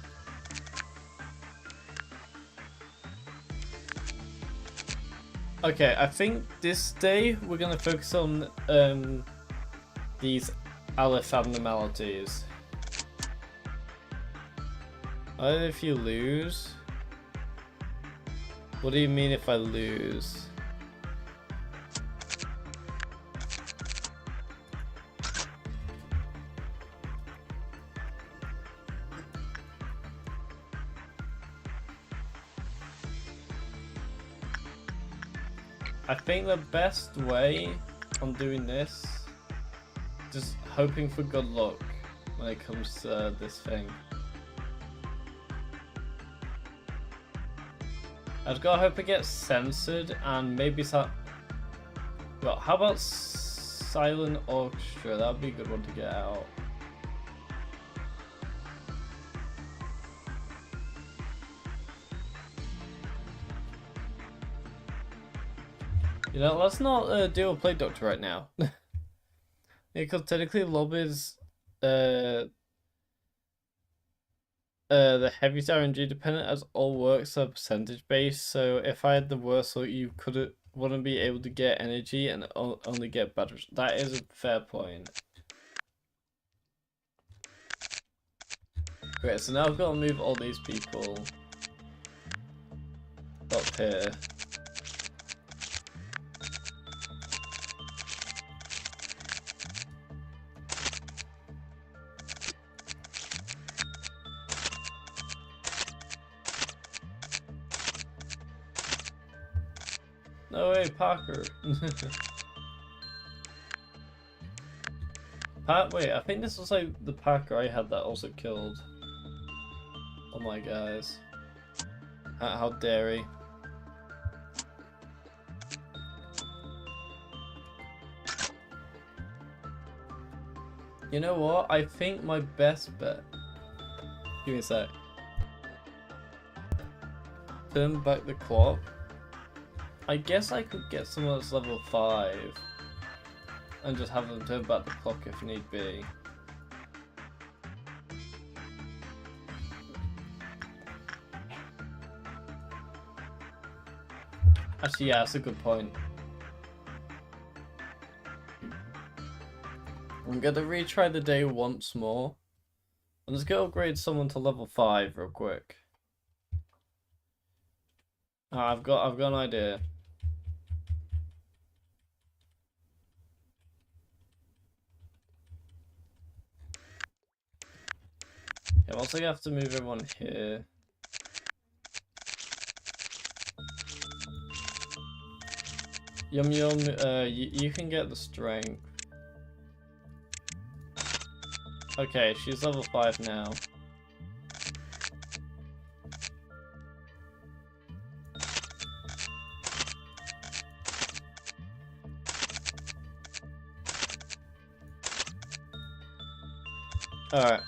Okay, I think this day we're gonna focus on these Aleph abnormalities. If you lose? What do you mean if I lose? I think the best way on doing this, just hoping for good luck when it comes to this thing. I've got to hope it gets censored and maybe well, how about Silent Orchestra? That would be a good one to get out. You know, let's not do a play doctor right now. Because technically Lob is the heaviest RNG dependent, as all works are percentage based, so if I had the worst luck, you wouldn't be able to get energy and only get bad. That is a fair point. Great, so now I've got to move all these people up here. No way, Parker. Wait, I think this was like the Parker I had that also killed. Oh my guys. How dare he? You know what? I think my best bet. Give me a sec. Turn back the clock. I guess I could get someone that's level 5 and just have them turn back the clock if need be. Actually, yeah, that's a good point. I'm gonna retry the day once more. I'm just gonna upgrade someone to level 5 real quick. I've got an idea. Yeah, I'm also gonna have to move everyone here. Yum Yum, you can get the strength. Okay, she's level 5 now. Alright.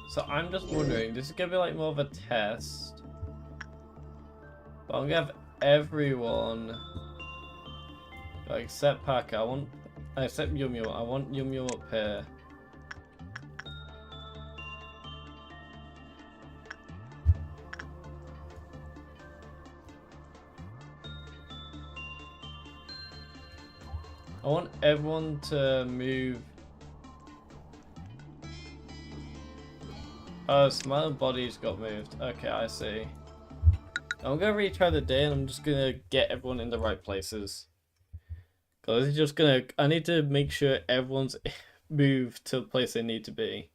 So I'm just wondering, this is gonna be like more of a test. But I'm gonna have everyone, except Parker. Except Yum Yum. I want Yum Yum up here. I want everyone to move. Oh, Smiling Body's got moved. Okay, I see. I'm gonna retry the day and I'm just gonna get everyone in the right places. Cause it's just gonna. I need to make sure everyone's moved to the place they need to be.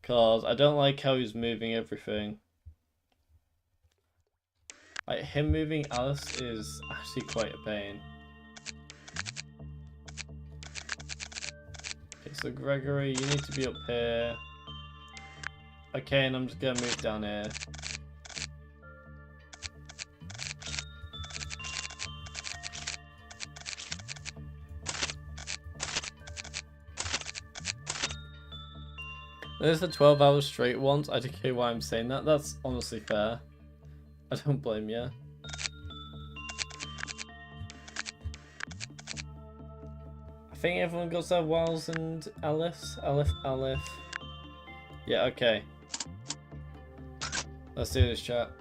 Cause I don't like how he's moving everything. Like him moving Alice is actually quite a pain. Okay, so Gregory, you need to be up here. Okay, and I'm just gonna move down here. There's the 12 hours straight ones. I don't care why I'm saying that. That's honestly fair. I don't blame you. I think everyone got their Wiles and Aleph. Yeah, okay. Let's do this, chat.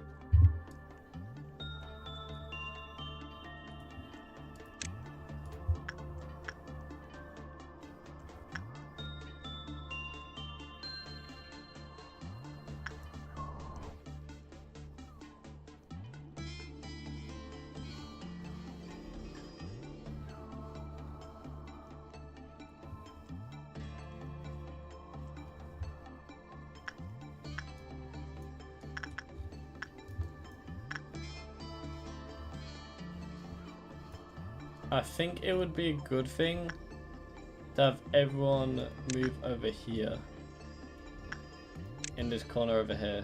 I think it would be a good thing to have everyone move over here. In this corner over here.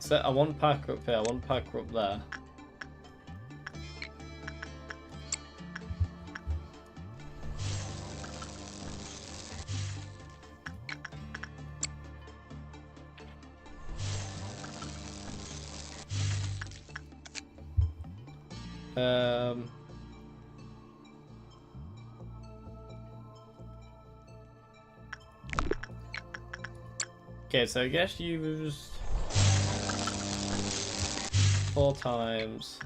So I want Parker up here, I want Parker up there. Okay, so I guess you used 4 times.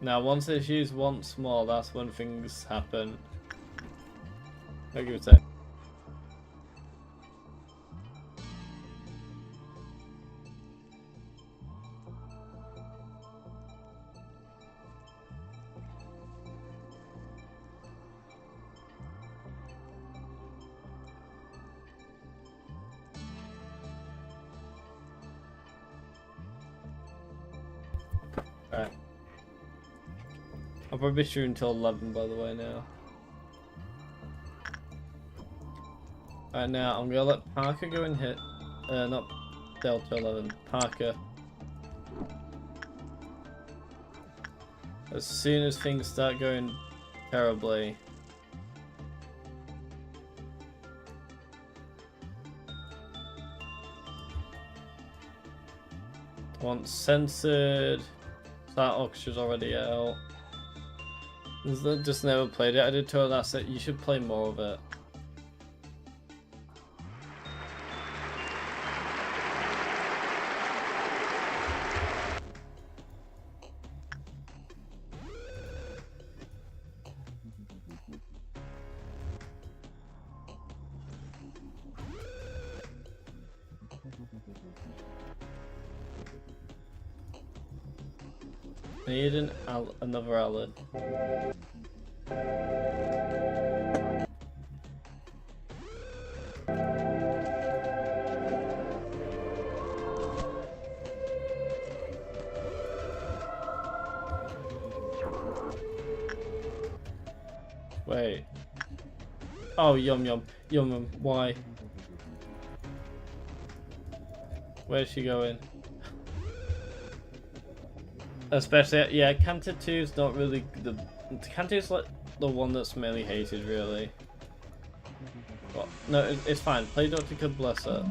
Now, once it's used once more, that's when things happen. I'll give it a sec. Alright. I'll probably shoot until 11, by the way, now. Alright, now I'm gonna let Parker go and hit. Not Delta 11, Parker. As soon as things start going terribly. Once censored. That Oxy's already out. Just never played it. I did tell that's it. You should play more of it. I need another Alan. Wait. Oh, yum yum. Yum yum. Why? Where's she going? Especially, yeah, Canter 2 is not really the Canter is like the one that's mainly hated, really. But no, it's fine. Play Dr. Good, bless her.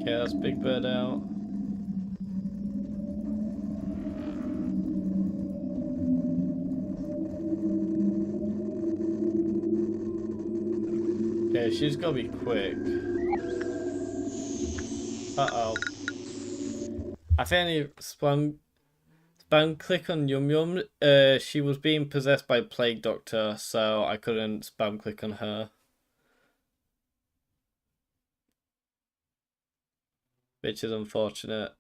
Okay, that's Big Bird out. Okay, she's gotta be quick. Uh-oh. I think I need spam click on Yum Yum. She was being possessed by Plague Doctor, so I couldn't spam click on her. Which is unfortunate.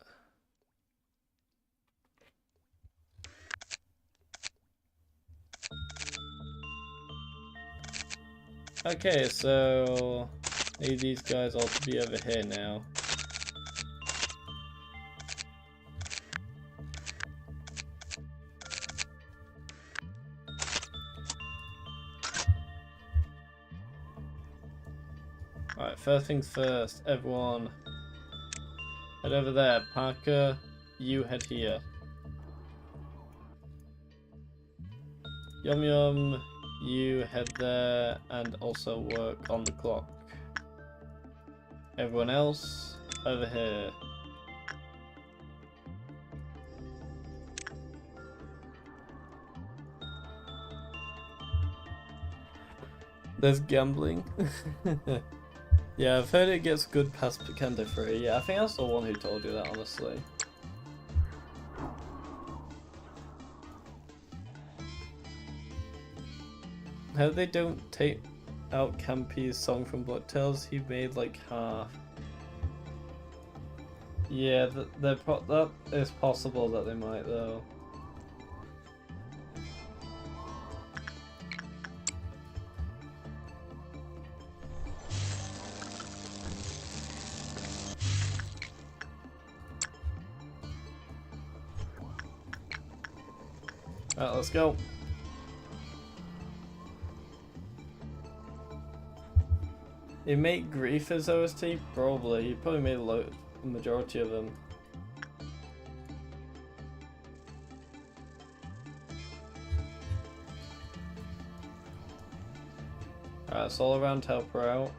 Okay, so need these guys all to be over here now. Alright, first things first, everyone head over there. Parker, you head here. Yum Yum, you head there and also work on the clock. Everyone else, over here. There's gambling. Yeah, I've heard it gets good past Picando 3. Yeah, I think that's the one who told you that, honestly. How they don't take out Campy's song from Blood Tales? He made like half. Yeah, that is possible that they might though. Alright, let's go. He made Grief as OST? Probably. He probably made a majority of them. Alright, it's all around help her out.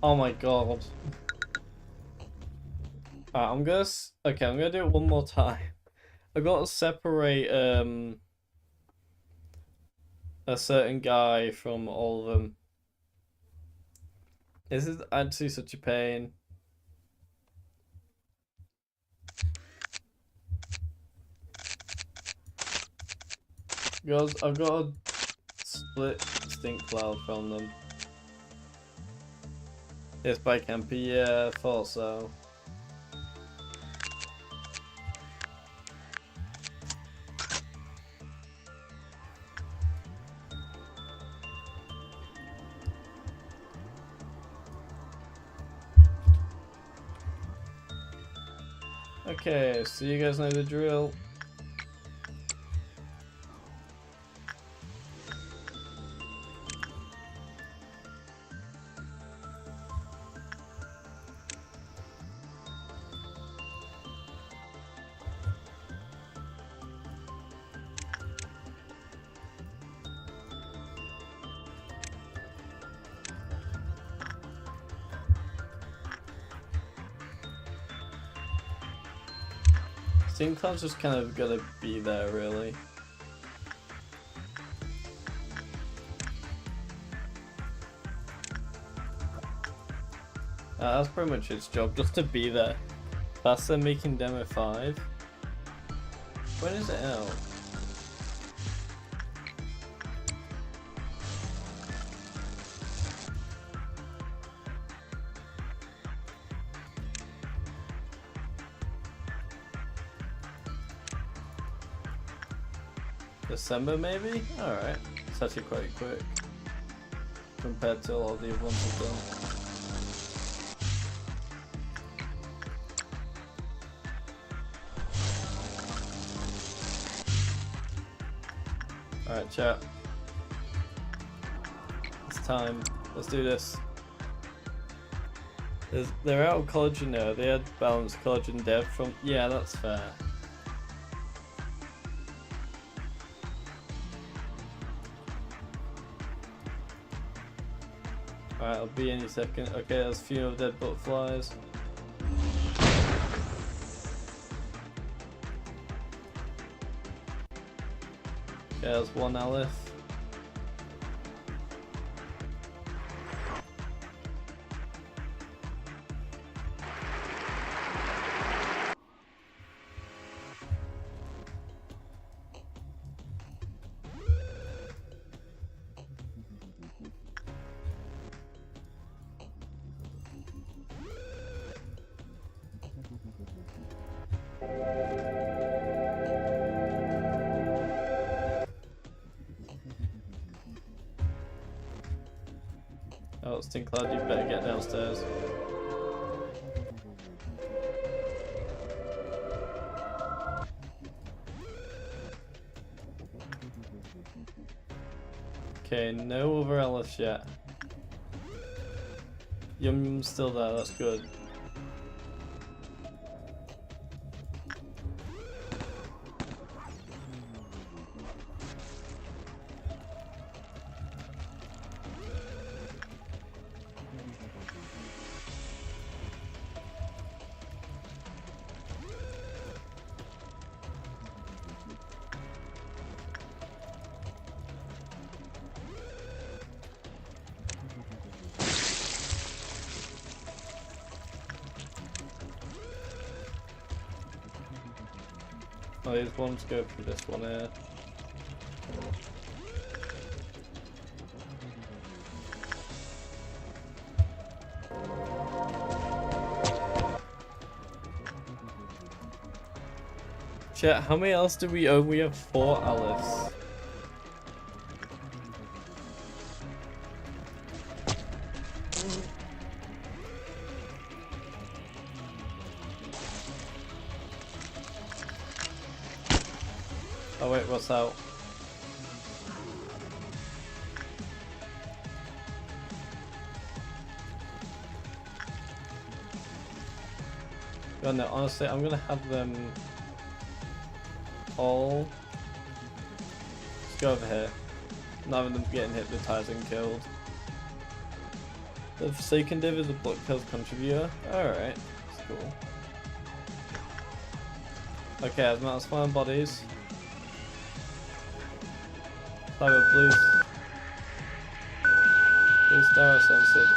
Oh my god. I'm gonna do it one more time. I gotta separate a certain guy from all of them. This is actually such a pain. Because I've got to split Stink Cloud from them. Yes, by Campy, yeah, I thought so. Okay, so you guys know the drill. Steam Cloud's just kind of gonna be there, really. That's pretty much its job, just to be there. That's them making Demo 5. When is it out? December maybe? Alright. It's actually quite quick compared to all the other ones I've done. Alright, chat. It's time. Let's do this. They're out of college, you know. They had balanced college and dev from... Yeah, that's fair. Alright, I'll be any second. Okay, there's funeral of dead butterflies. Okay, there's one Aleph. Oh, it's Tinclad, you better get downstairs. Okay, no other Alice yet. Yum Yum's still there, that's good. Oh, these ones go through this one here. Chat, how many else do we own? We have 4 Alice. Oh wait, what's out? God, no, honestly, I'm gonna have them all. Let's go over here. None of them getting hypnotized and killed. The Forsaken Div is a block kills contributor. Alright, that's cool. Okay, as amount of spawn bodies. Blue star censored.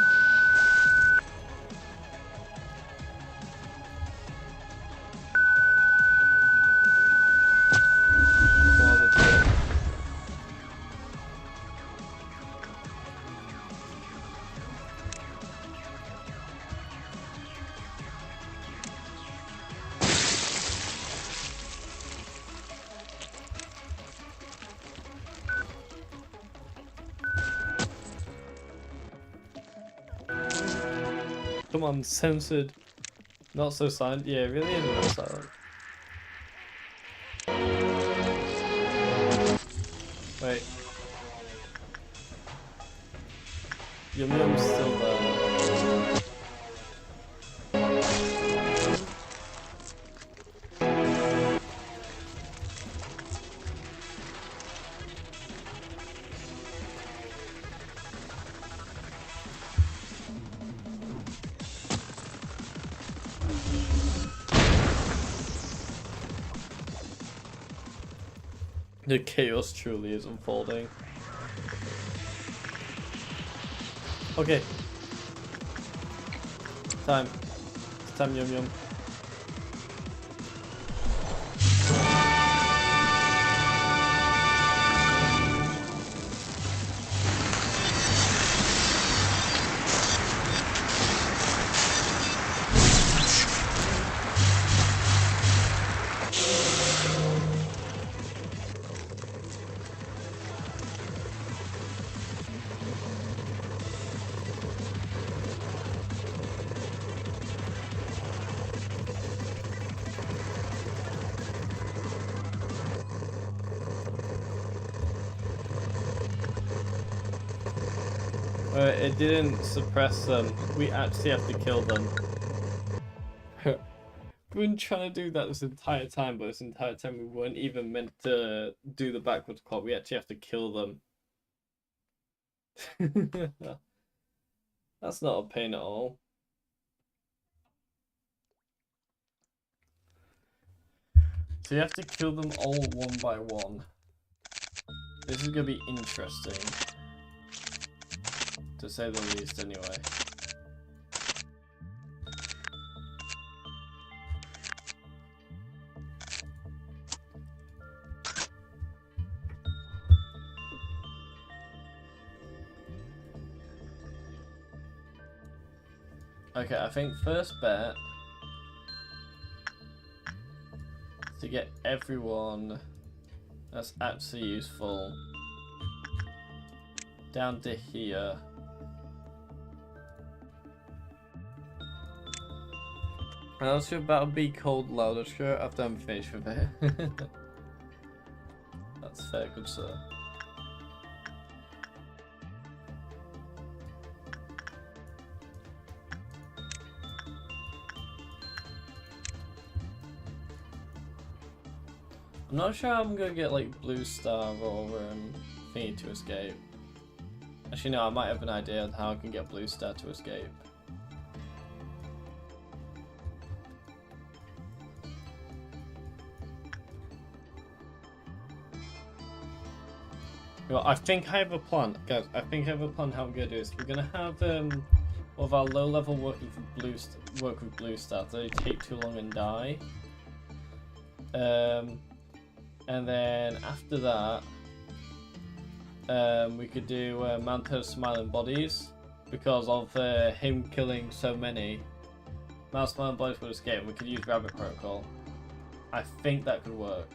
Come on, censored. Not so silent. Yeah, it really isn't that silent. Wait. Yum Yum's still there. The chaos truly is unfolding. Okay. Time. It's time, Yum Yum. It didn't suppress them. We actually have to kill them. We've been trying to do that this entire time, but this entire time we weren't even meant to do the backwards clock. We actually have to kill them. That's not a pain at all. So you have to kill them all one by one. This is gonna be interesting, to say the least, anyway. Okay, I think first bet to get everyone that's actually useful down to here. I'll should about be cold louder shirt after I'm finished with it. That's fair, good sir. I'm not sure how I'm gonna get like blue star or thingy to escape. Actually no, I might have an idea on how I can get blue star to escape. Well, I think I have a plan, guys. I think I have a plan how I'm gonna do this. We're gonna have all of our low level working for work with blue star. They take too long and die. And then after that, we could do Manto's Smiling Bodies, because of him killing so many. Manto's Smiling Bodies would escape, and we could use Rabbit Protocol. I think that could work.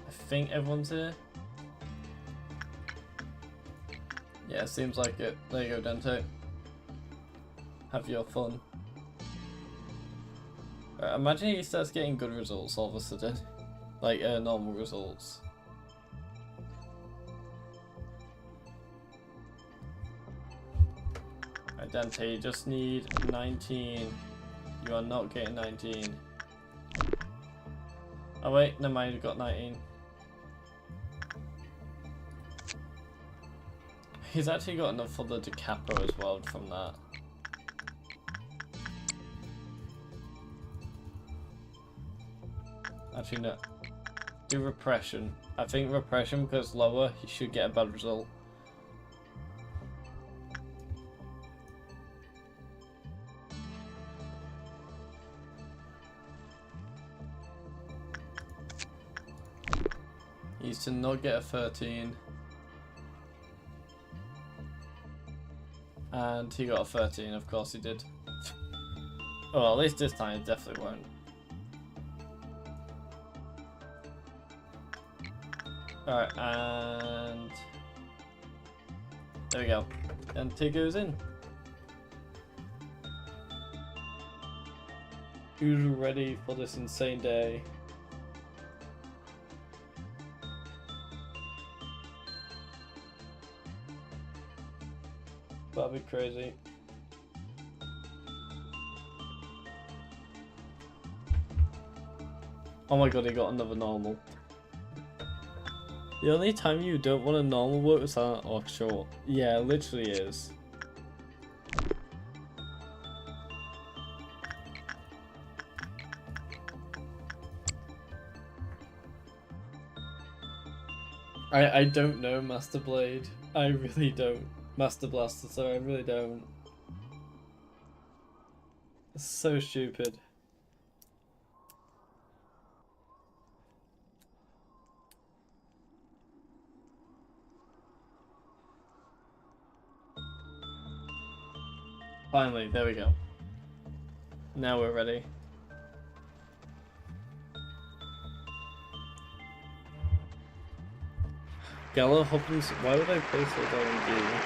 I think everyone's here. Yeah, seems like it. There you go, Dante. Have your fun. Imagine he starts getting good results all of a sudden. Like, normal results. Right, Dante, you just need 19. You are not getting 19. Oh wait, never mind, you got 19. He's actually got enough for the Decapo as well from that. Actually, no. Do repression. I think repression, because lower, he should get a bad result. He's to not get a 13. And he got a 13, of course he did. Well, at least this time it definitely won't. Alright, and there we go. And T goes in. Who's ready for this insane day? That'd be crazy. Oh my god, he got another normal. The only time you don't want a normal work with silent or short. Yeah, it literally is. I don't know Master Blade. I really don't. Master Blaster, sorry, I really don't. It's so stupid. Finally, there we go. Now we're ready. Gala Hoppins, why would I place those RNG?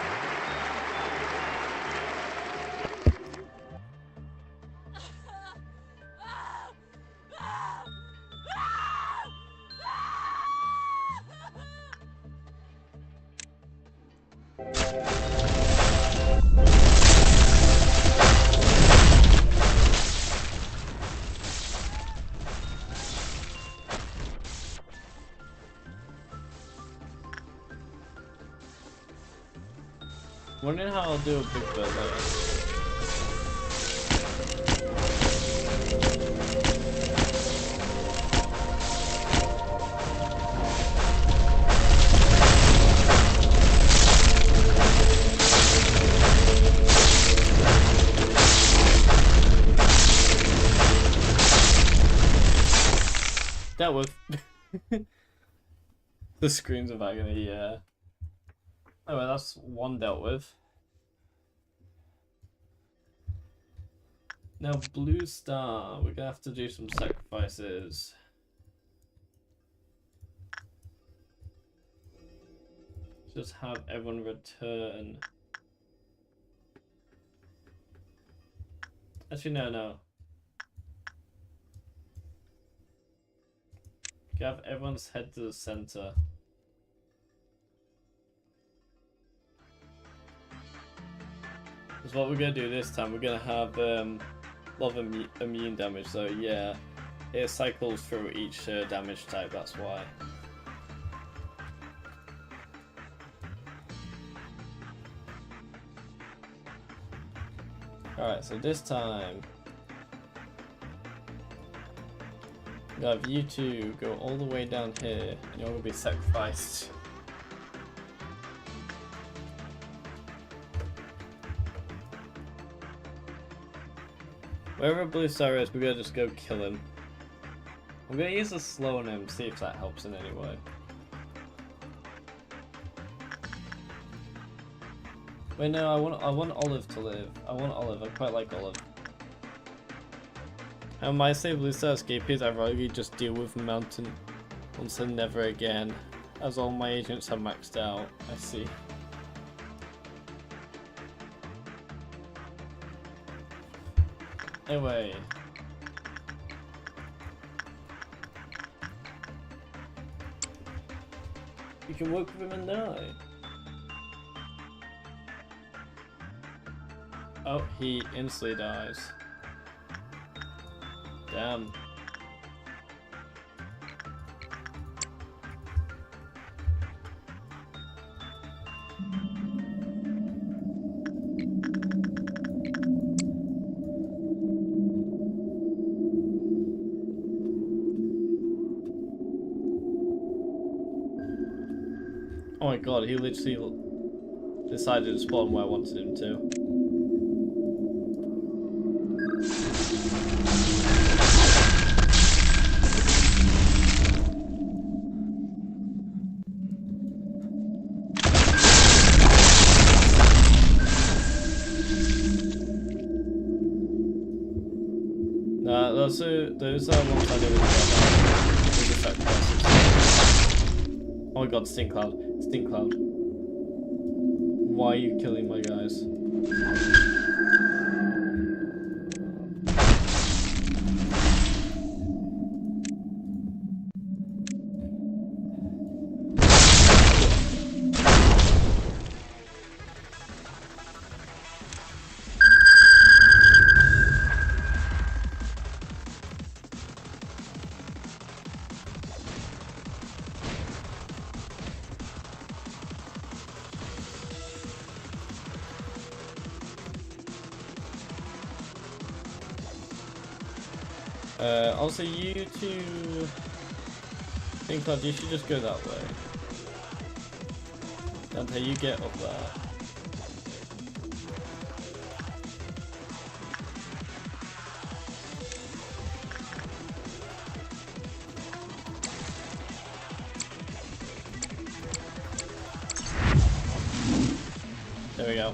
Wondering how I'll do a big build later. That was the screams of agony, yeah. Oh, well, that's one dealt with. Now, Blue Star, we're gonna have to do some sacrifices. Just have everyone return. Actually, no. Have everyone's head to the center. That's what we're gonna do this time. We're gonna have a lot of immune damage, so yeah, it cycles through each damage type, that's why. Alright, so this time I'm gonna have you two go all the way down here and you're gonna be sacrificed. Wherever Blue Star is, we're gonna just go kill him. I'm gonna use a slow on him, see if that helps in any way. Wait, no, I want Olive to live. I want Olive, I quite like Olive. And when I say Blue Star escapees, I rather just deal with Mountain once and never again, as all my agents are maxed out. I see. Anyway. You can work with him and die. Oh, he instantly dies. Damn. Oh my god, he literally decided to spawn where I wanted him to. Those are ones I know about. Oh my god, Stink Cloud. Stink Cloud. Why are you killing my guys? Also, you two think that you should just go that way. Dante, you get up there. There we go.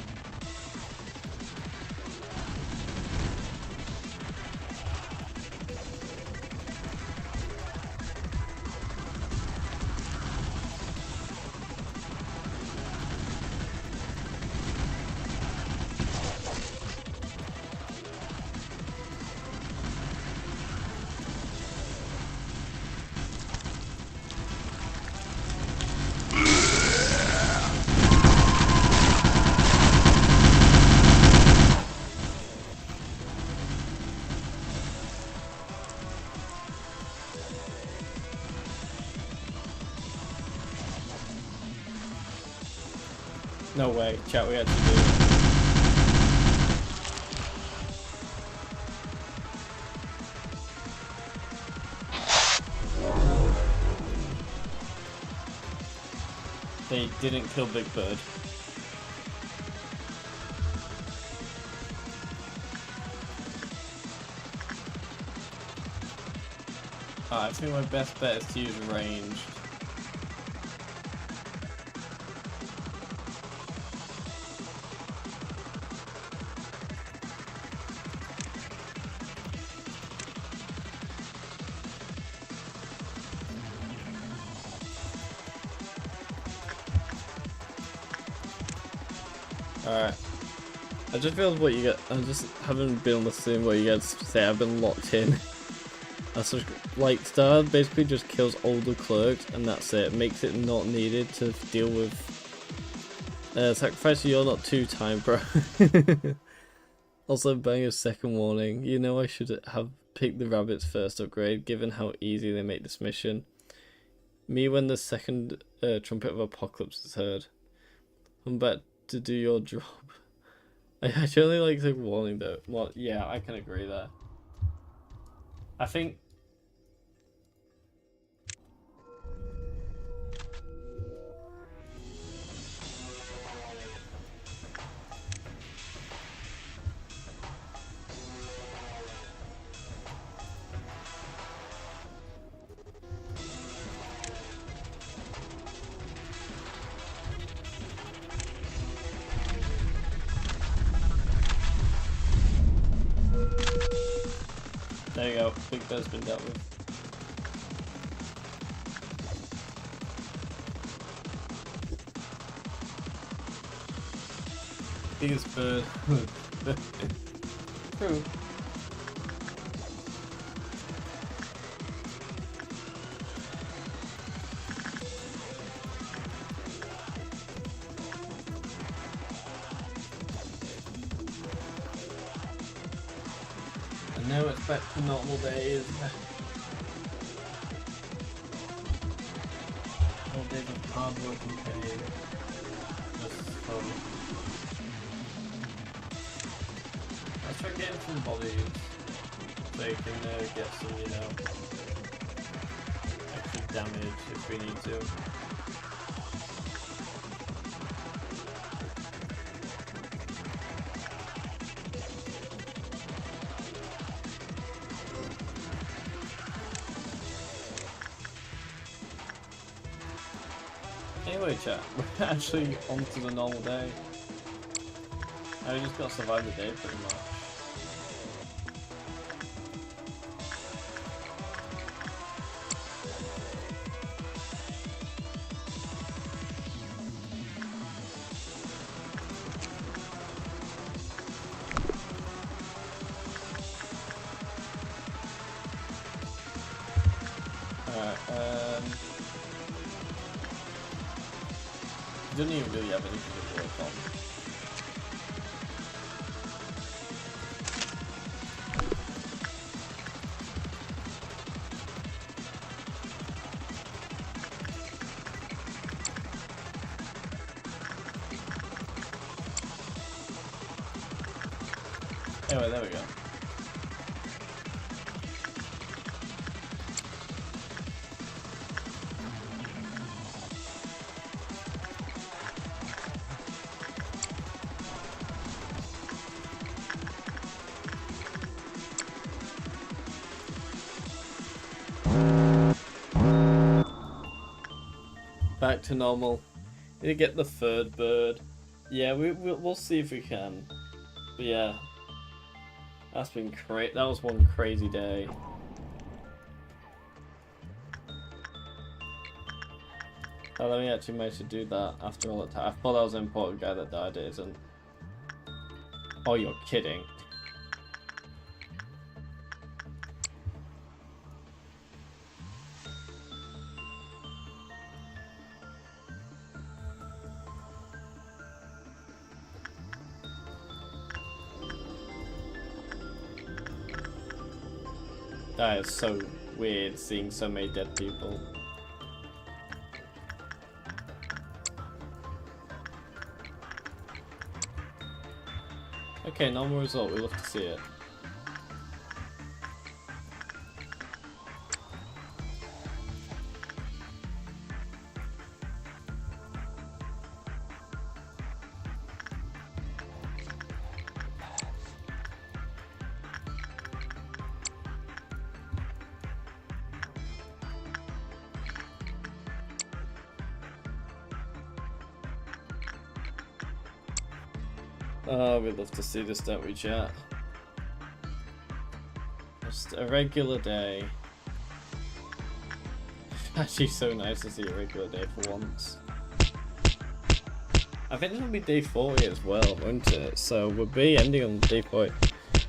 No way, chat, we had to do it. They didn't kill Big Bird. I think my best bet is to use ranged. Alright. I just realized what you get. I just haven't been listening what you guys say. I've been locked in. Like, Star basically just kills all the clerks and that's it. Makes it not needed to deal with sacrifice, so you're not too time, bro. Also, bang a second warning. You know I should have picked the rabbits first upgrade, given how easy they make this mission. Me when the second trumpet of apocalypse is heard. I'm back to do your job. I actually like the warning though. Well, yeah, I can agree there. I think there you go, Big Bird's been dealt with. Biggest bird. True. And now it's back to normal days. All days of hard work and pain. Just fun. Let's try getting some bodies so you can get some, you know, extra damage if we need to. Anyway, chat, we're actually on to the normal day. I just got to survive the day pretty much. Didn't even really have anything to work on. Anyway, there we go. Back to normal. Need to get the third bird. Yeah, we'll see if we can. But yeah, that's been great. That was one crazy day. Oh, let me actually manage to do that after all the time. I thought that was an important guy that died. It isn't. Oh, you're kidding. That is so weird, seeing so many dead people. Okay, normal result. We love to see it. Oh, we love to see this, don't we, chat? Just a regular day. Actually, so nice to see a regular day for once. I think this will be day 40 as well, won't it? So we'll be ending on day 40.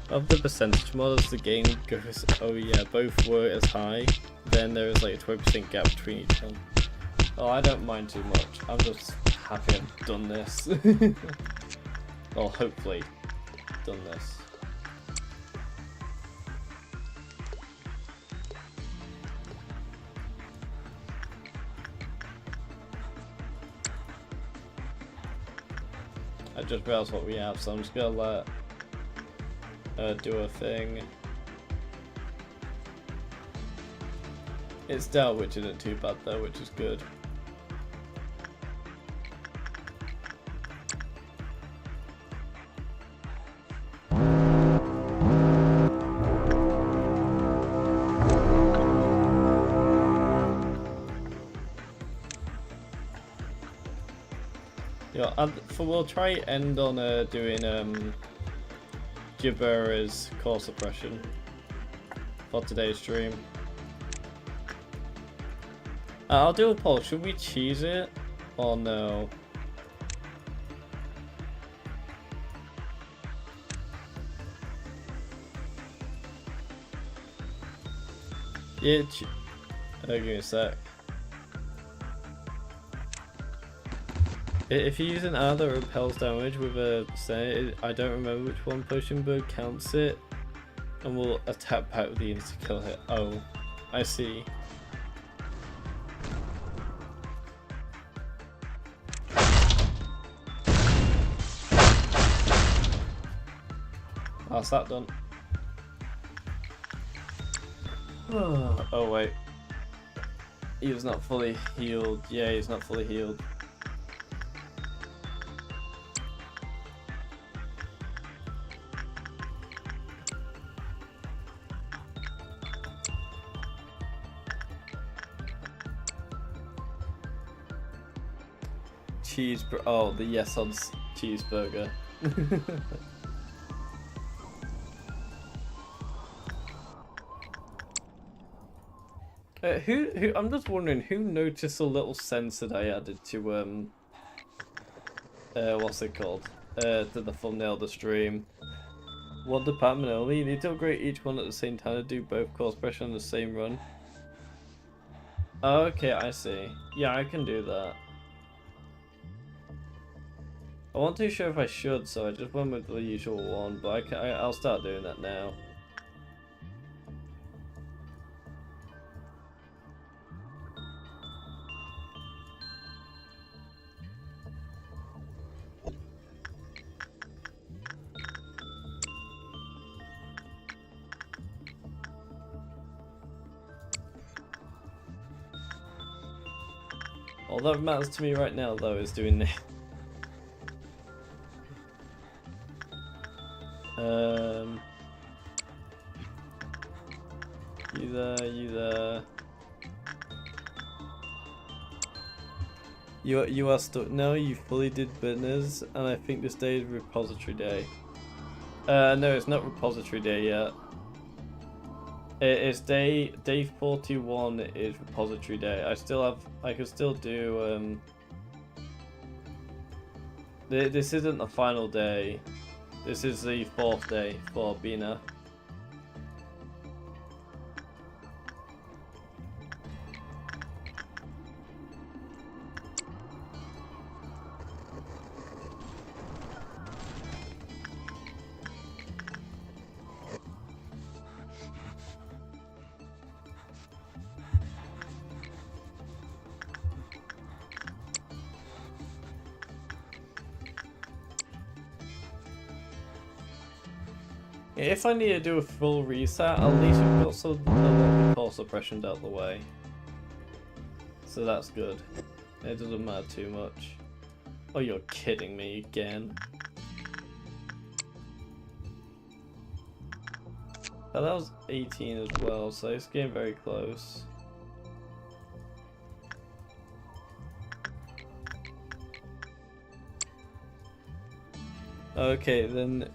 Of the percentage models, the game goes, oh yeah, both were as high, then there is like a 20% gap between each one. Oh, I don't mind too much. I'm just happy I've done this. Or hopefully done this. I just realized what we have, so I'm just gonna let her do a thing. It's Dell, which isn't too bad though, which is good. Yeah, we'll try end on doing Jibera's core suppression for today's stream. I'll do a poll. Should we cheese it or no? Yeah, give me a sec. If you use an R that repels damage with a I don't remember which one, Potion Bird counts it and will attack back with the insta-kill hit. Oh, I see. That's that done. Oh wait. He was not fully healed. Yeah, he's not fully healed. Oh, the yes on cheeseburger. Who? I'm just wondering who noticed the little sensor that I added to what's it called? To the thumbnail of the stream. One department only. You need to upgrade each one at the same time to do both core suppression on the same run. Okay, I see. Yeah, I can do that. I wasn't too sure if I should, so I just went with the usual one, but I'll start doing that now. All that matters to me right now, though, is doing this. You there. You are stuck now. You fully did business, and I think this day is repository day. No, it's not repository day yet. It's day 41 is repository day. I could still do this isn't the final day. This is the 4th day for Bina. If I need to do a full reset, at least we've got some a lot of the core suppression out the way. So that's good. It doesn't matter too much. Oh, you're kidding me again. Oh, that was 18 as well, so it's getting very close. Okay, then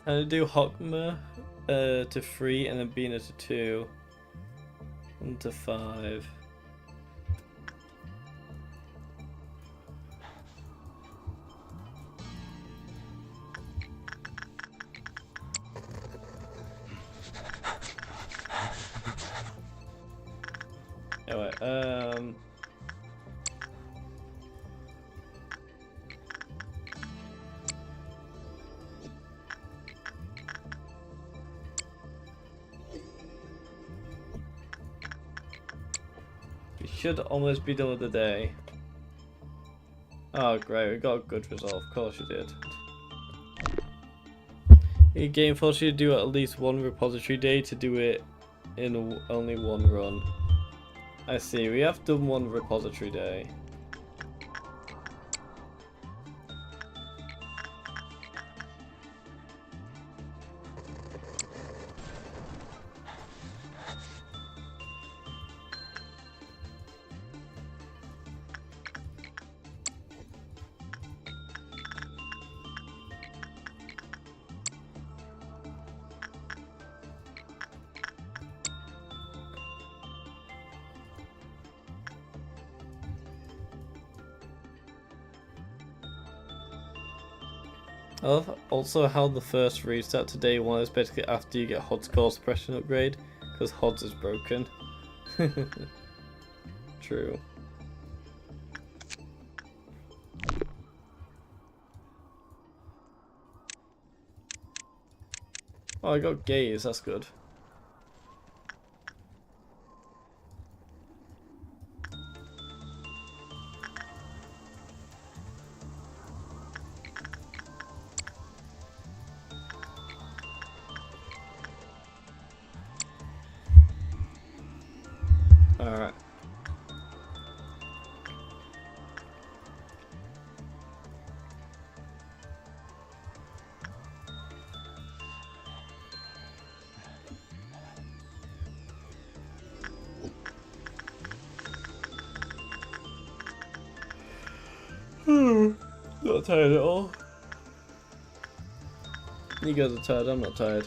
I'm gonna do Hokma to 3 and then Bina to 2. 1 to 5. Anyway, we should almost be done with the day. Oh great, we got a good result, of course you did. In game forced you to do at least one repository day to do it in only one run. I see, we have done one repository day. I love also how the first reset to day 1 is basically after you get HOD's core suppression upgrade, because HOD's is broken. True. Oh, I got gaze, that's good. Alright. Not tired at all. You guys are tired, I'm not tired.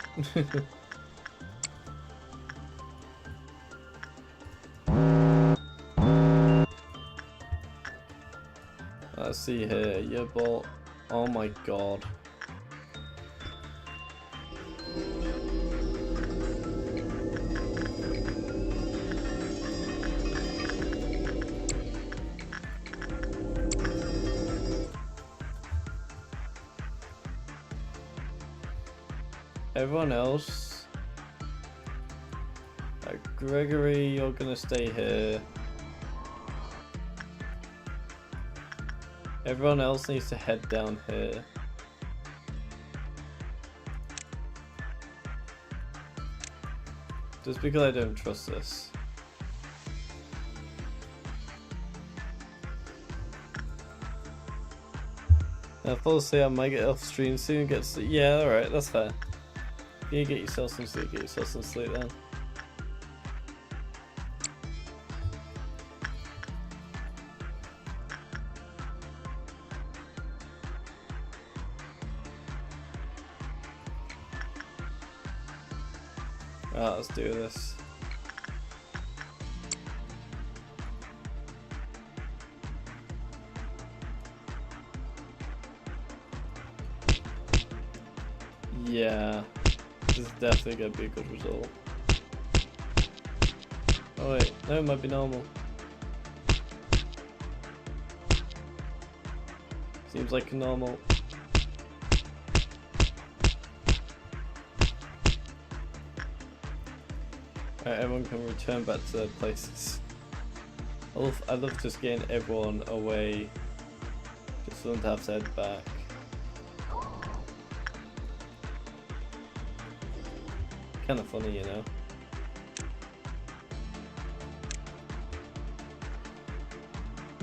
Let's see here, your ball. Oh my god. Everyone else, Gregory, you're gonna stay here. Everyone else needs to head down here. Just because I don't trust this. I thought say I might get off stream soon and get to sleep. Yeah, alright, that's fair. You get yourself some sleep, then. Alright, let's do this. Yeah, this is definitely gonna be a good result. Oh wait, no, it might be normal. Seems like a normal. Alright, everyone can return back to their places. I love just getting everyone away, just for them to have to head back. kind of funny, you know.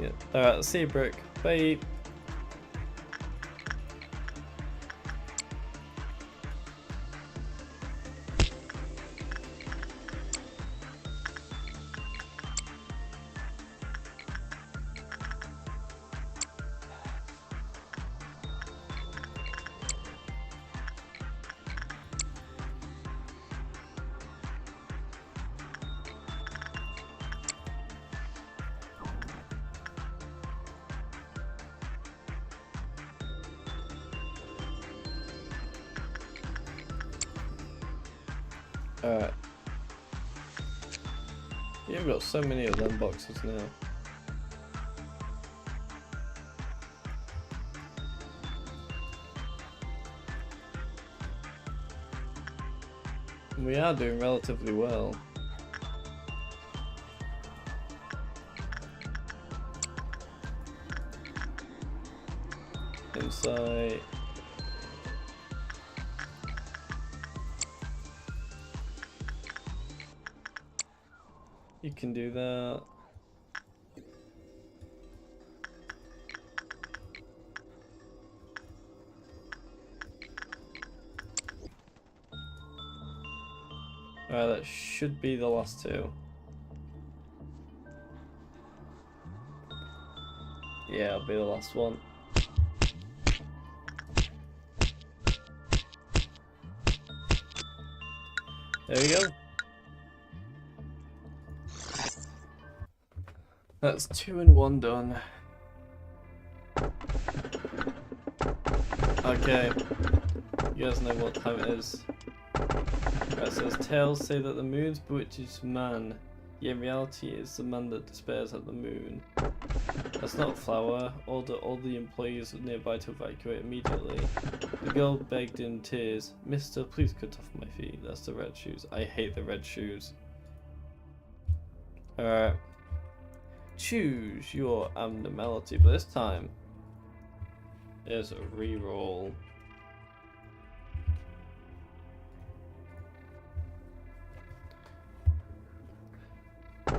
Yeah. Alright, see you, Brooke. Bye. Alright. You've got so many of them boxes now. We are doing relatively well. Insight. You can do that. Alright, that should be the last two. Yeah, it'll be the last one. There we go. That's 2 and 1 done. Okay. You guys know what time it is. Right, so as tales say that the moon's bewitches man, yet in reality it's the man that despairs at the moon. That's not a flower. Order all the employees nearby to evacuate immediately. The girl begged in tears, "Mister, please cut off my feet." That's the red shoes. I hate the red shoes. Alright. Choose your abnormality, but this time there's a reroll.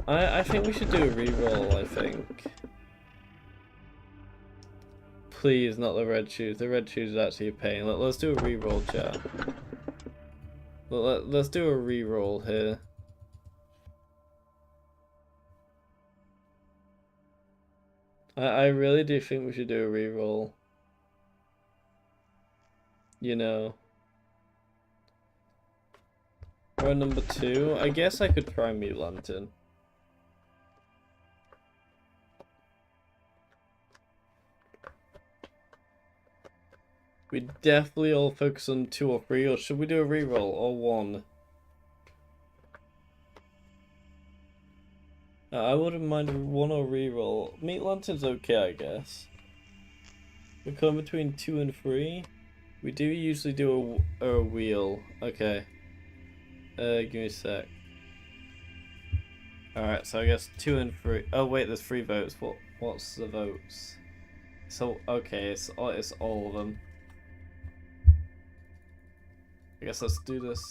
I think we should do a reroll, I think. Please, not the red shoes. The red shoes is actually a pain. Let's do a reroll, chat. Let's do a reroll here. I really do think we should do a reroll. You know. Or number 2. I guess I could try Meat Lantern. We definitely all focus on 2 or 3, or should we do a reroll or 1? I wouldn't mind 1 or reroll. Meat Lantern's okay, I guess. We're coming between 2 and 3. We do usually do a wheel. Okay. Give me a sec. Alright, so I guess 2 and 3. Oh wait, there's 3 votes. What's the votes? So okay, it's all of them. I guess let's do this.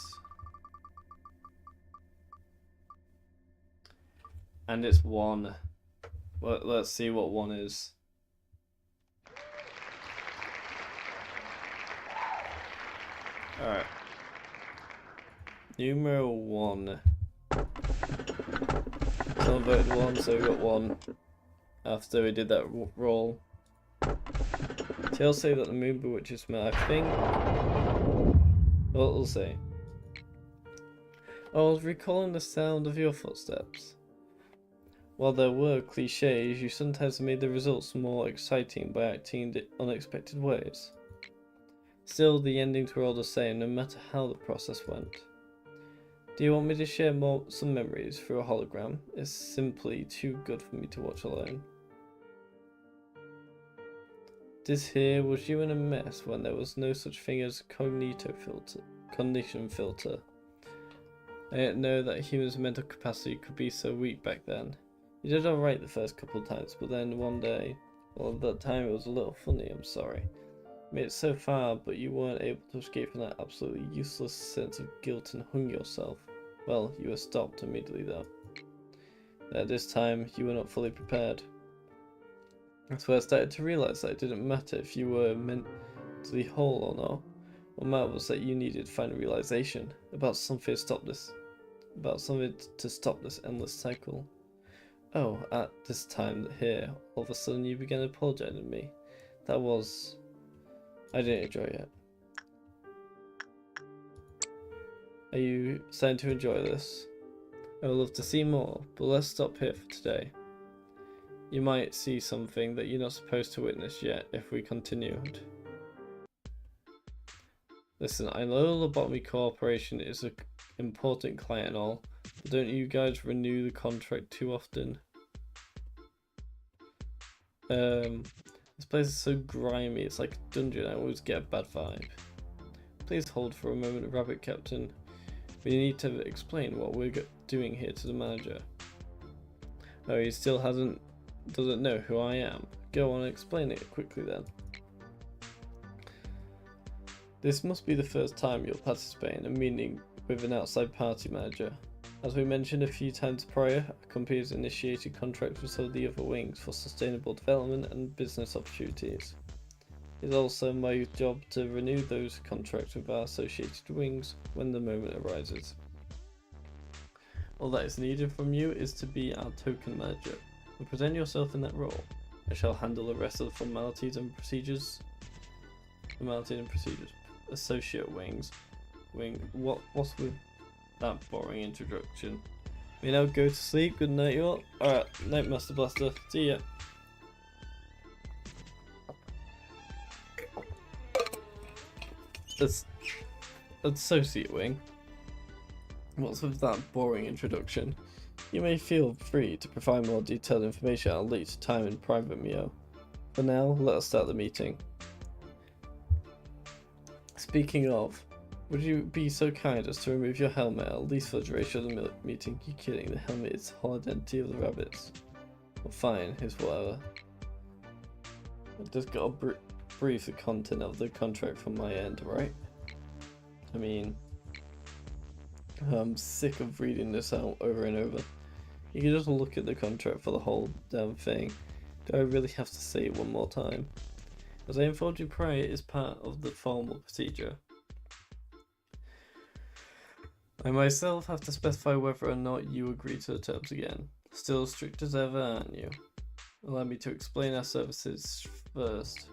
And it's 1. Well, let's see what 1 is. Alright. Numero 1. Someone voted 1, so we got 1. After we did that roll. Tales say that the moon bewitches me, I think. Well, we'll see. I was recalling the sound of your footsteps. While there were cliches, you sometimes made the results more exciting by acting in unexpected ways. Still, the endings were all the same, no matter how the process went. Do you want me to share some memories through a hologram? It's simply too good for me to watch alone. This here was you in a mess when there was no such thing as cognition filter. I didn't know that humans' mental capacity could be so weak back then. You did alright the first couple of times, but then one day, well, at that time it was a little funny, I'm sorry. Made it so far, but you weren't able to escape from that absolutely useless sense of guilt and hung yourself. Well, you were stopped immediately though. At this time, you were not fully prepared. That's where I started to realize that it didn't matter if you were mentally whole or not. What mattered was that you needed final realization about something to stop this, endless cycle. Oh, at this time here, all of a sudden you began apologizing to me. I didn't enjoy it. Are you starting to enjoy this? I would love to see more, but let's stop here for today. You might see something that you're not supposed to witness yet if we continued. Listen, I know Lobotomy Corporation is an important client and all, but don't you guys renew the contract too often? This place is so grimy, it's like a dungeon, I always get a bad vibe. Please hold for a moment, Rabbit Captain. We need to explain what we're doing here to the manager. Oh, he still doesn't know who I am. Go on and explain it quickly then. This must be the first time you'll participate in a meeting with an outside party manager. As we mentioned a few times prior, our company has initiated contracts with some of the other wings for sustainable development and business opportunities. It is also my job to renew those contracts with our associated wings when the moment arises. All that is needed from you is to be our token manager and present yourself in that role. I shall handle the rest of the formalities and procedures. Associate wings. What's with that boring introduction? We now go to sleep. Good night, you all. Alright, night, Master Blaster. See ya. Associate wing. What's with that boring introduction? You may feel free to provide more detailed information at a later time in private, Mio. For now, let us start the meeting. Speaking of, would you be so kind as to remove your helmet at least for the duration of the meeting? You kidding? The helmet is the whole identity of the rabbits. Well, fine, here's whatever. I've just got to brief the content of the contract from my end, right? I mean, I'm sick of reading this out over and over. You can just look at the contract for the whole damn thing. Do I really have to say it one more time? As I informed you prior, it is part of the formal procedure. I myself have to specify whether or not you agree to the terms again. Still strict as ever, aren't you? Allow me to explain our services first.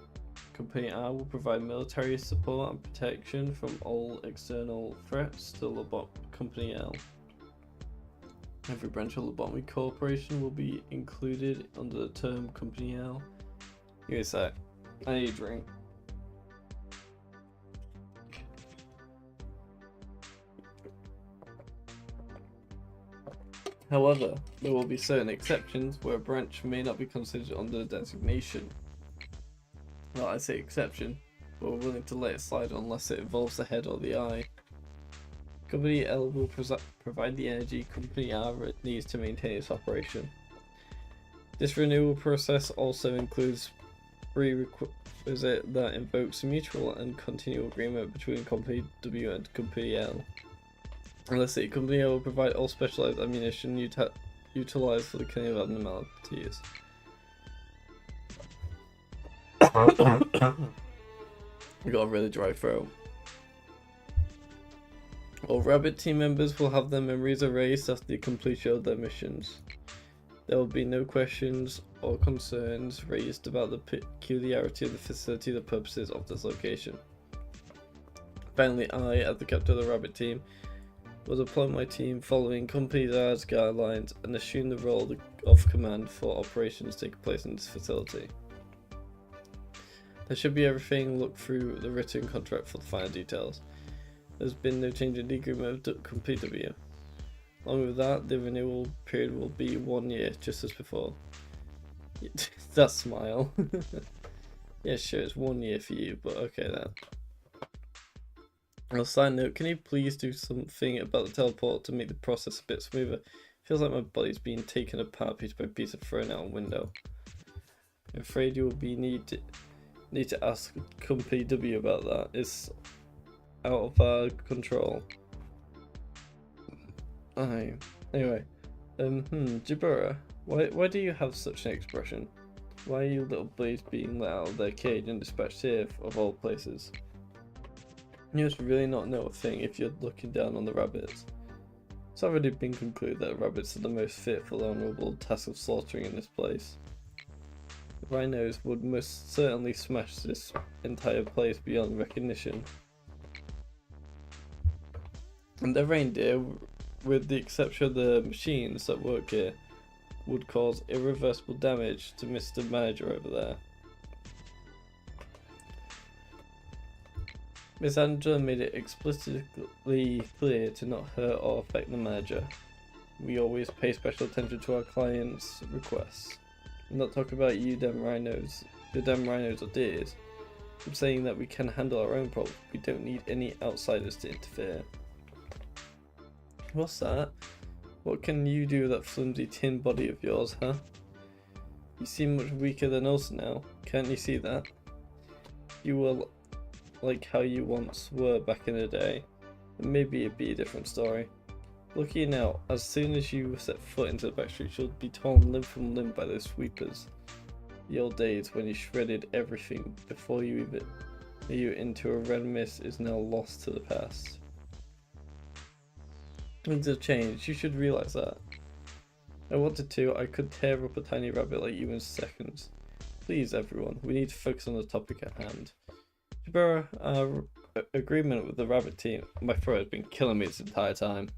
Company R will provide military support and protection from all external threats to Company L. Every branch of Lobotomy Corporation will be included under the term Company L. Give me a sec. I need a drink. However, there will be certain exceptions where a branch may not be considered under the designation. Well, I say exception, but we're willing to let it slide unless it involves the head or the eye. Company L will provide the energy Company R needs to maintain its operation. This renewal process also includes prerequisite that invokes a mutual and continual agreement between Company W and Company L. Let's see, Company L will provide all specialized ammunition utilized for the killing of abnormalities. I got a really dry throat. All Rabbit team members will have their memories erased after the completion of their missions. There will be no questions or concerns raised about the peculiarity of the facility or the purposes of this location. Finally, I, as the captain of the Rabbit team, will deploy my team following Company R's guidelines and assume the role of command for operations taking place in this facility. There should be everything. Look through the written contract for the final details. There's been no change in the agreement of Company W. Along with that, the renewal period will be 1 year, just as before. That smile. Yeah, sure, it's 1 year for you, but okay then. On a side note, can you please do something about the teleport to make the process a bit smoother? Feels like my body's being taken apart piece by piece and thrown out a window. I'm afraid you will Need to ask Company W about that. It's out of our control. Aye. Anyway, Jabura, why do you have such an expression? Why are you little boys being let out of their cage and dispatched here, of all places? You must really not know a thing if you're looking down on the rabbits. It's already been concluded that rabbits are the most fit for the honourable task of slaughtering in this place. The rhinos would most certainly smash this entire place beyond recognition. And the reindeer, with the exception of the machines that work here, would cause irreversible damage to Mr. Manager over there. Miss Angela made it explicitly clear to not hurt or affect the manager. We always pay special attention to our clients' requests. I'm not talking about you damn rhinos or deers. I'm saying that we can handle our own problems. We don't need any outsiders to interfere. What's that? What can you do with that flimsy tin body of yours, huh? You seem much weaker than us now. Can't you see that? You will like how you once were back in the day. And maybe it'd be a different story. Look at you now. As soon as you set foot into the back street, you'll be torn limb from limb by those sweepers. The old days when you shredded everything before you even knew into a red mist is now lost to the past. Things have changed, you should realise that. If I wanted to, I could tear up a tiny rabbit like you in seconds. Please everyone, we need to focus on the topic at hand. Jabura, our agreement with the rabbit team. My throat has been killing me this entire time.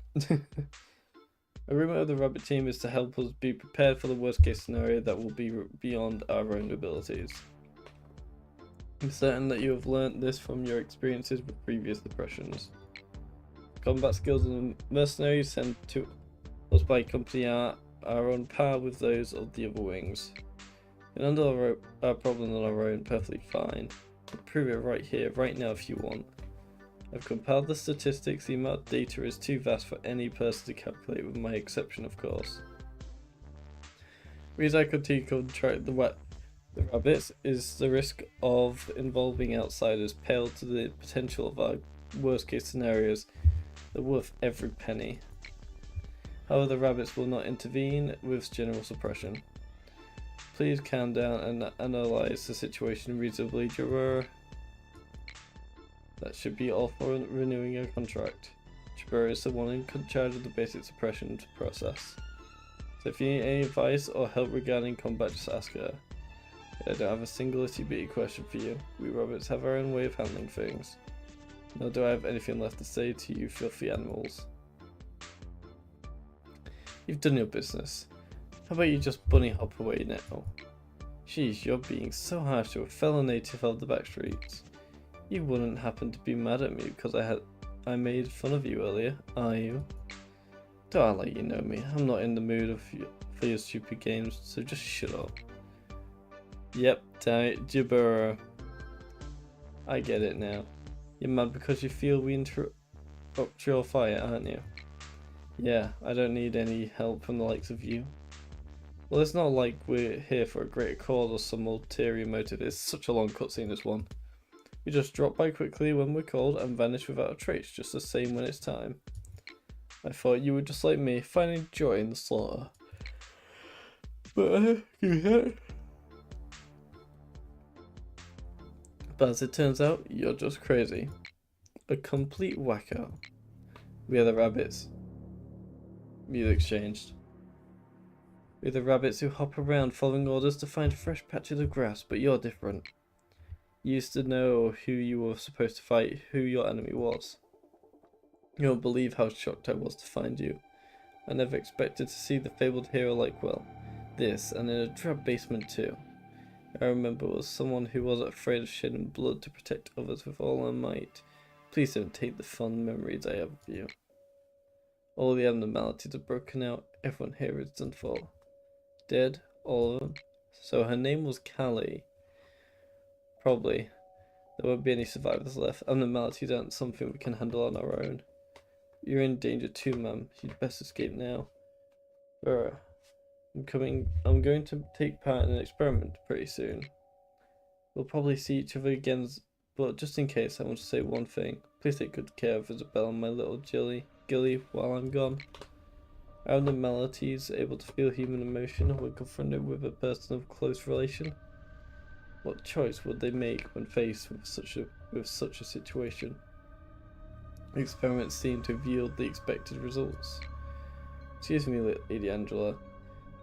Agreement with the rabbit team is to help us be prepared for the worst case scenario that will be beyond our own abilities. I'm certain that you have learnt this from your experiences with previous depressions. Combat skills of the mercenaries sent to us by company are on par with those of the other wings. We can handle our problems on our own perfectly fine. I'll prove it right here, right now if you want. I've compiled the statistics. The amount of data is too vast for any person to calculate, with my exception of course. The reason I continue to contract the rabbits is the risk of involving outsiders pale to the potential of our worst case scenarios. They're worth every penny. However, the rabbits will not intervene with general suppression. Please calm down and analyze the situation reasonably, Jabura. That should be all for renewing your contract. Jabura is the one in charge of the basic suppression process. So if you need any advice or help regarding combat, just ask her. I don't have a single itty-bitty question for you. We rabbits have our own way of handling things. Nor do I have anything left to say to you filthy animals. You've done your business. How about you just bunny hop away now? Jeez, you're being so harsh to a fellow native of the back streets. You wouldn't happen to be mad at me because I made fun of you earlier, are you? Don't act like you know me. I'm not in the mood for your stupid games, so just shut up. Yep, damn it, Jabura. I get it now. You're mad because you feel we interrupt your fight, aren't you? Yeah, I don't need any help from the likes of you. Well, it's not like we're here for a greater cause or some ulterior motive. It's such a long cutscene, this one. We just drop by quickly when we're called and vanish without a trace, just the same when it's time. I thought you were just like me, finding joy in the slaughter. But as it turns out, you're just crazy. A complete wacko. We are the rabbits. Music changed. We're the rabbits who hop around following orders to find fresh patches of grass, but you're different. You used to know who you were supposed to fight, who your enemy was. You won't believe how shocked I was to find you. I never expected to see the fabled hero like, well, this, and in a drab basement too. I remember was someone who wasn't afraid of shedding blood to protect others with all her might. Please don't take the fond memories I have of you. All the abnormalities are broken out, everyone here is done for. Dead, all of them. So her name was Callie. Probably. There won't be any survivors left. Abnormalities aren't something we can handle on our own. You're in danger too, ma'am. You'd best escape now. I'm going to take part in an experiment pretty soon. We'll probably see each other again, but just in case, I want to say one thing. Please take good care of Isabel and my little Gilly while I'm gone. Are Abnormalities able to feel human emotion when confronted with a person of close relation? What choice would they make when faced with such a situation? The experiments seem to have yielded the expected results. Excuse me, Lady Angela.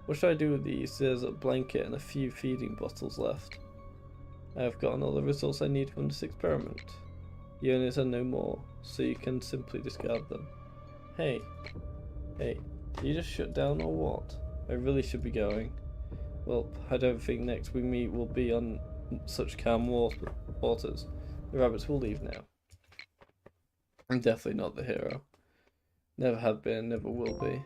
What should I do with these? There's a blanket and a few feeding bottles left. I have gotten all the results I need from this experiment. The units are no more, so you can simply discard them. Hey, did you just shut down or what? I really should be going. Well, I don't think next we meet will be on such calm waters. The rabbits will leave now. I'm definitely not the hero. Never have been, never will be.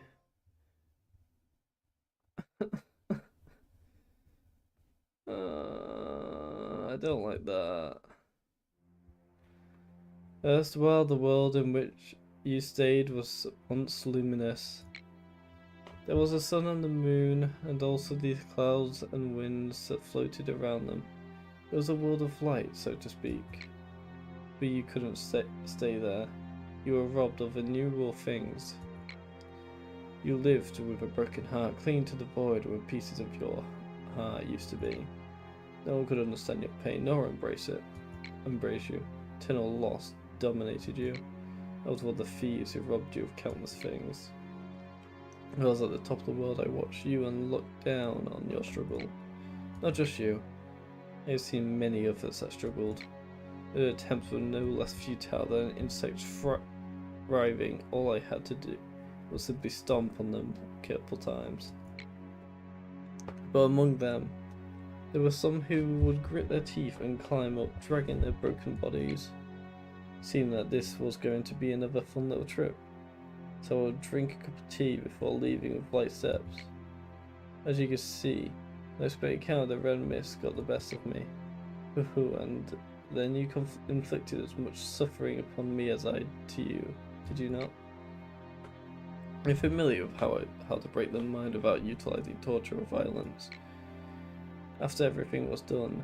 I don't like that. Erstwhile, the world in which you stayed was once luminous. There was a sun and the moon, and also these clouds and winds that floated around them. It was a world of light, so to speak. But you couldn't stay there. You were robbed of innumerable things. You lived with a broken heart, clinging to the void where pieces of your heart used to be. No one could understand your pain, nor embrace you. Eternal loss dominated you. I was one of the thieves who robbed you of countless things. I was at the top of the world. I watched you and looked down on your struggle. Not just you. I have seen many others that struggled. Their attempts were no less futile than an insect thriving. All I had to do was simply stomp on them a couple times. But among them, there were some who would grit their teeth and climb up, dragging their broken bodies. It seemed that this was going to be another fun little trip, so I would drink a cup of tea before leaving with light steps. As you can see, no spare account of the red mist got the best of me. And then you inflicted as much suffering upon me as I to you, did you not? I'm familiar with how to break the mind without utilizing torture or violence. After everything was done,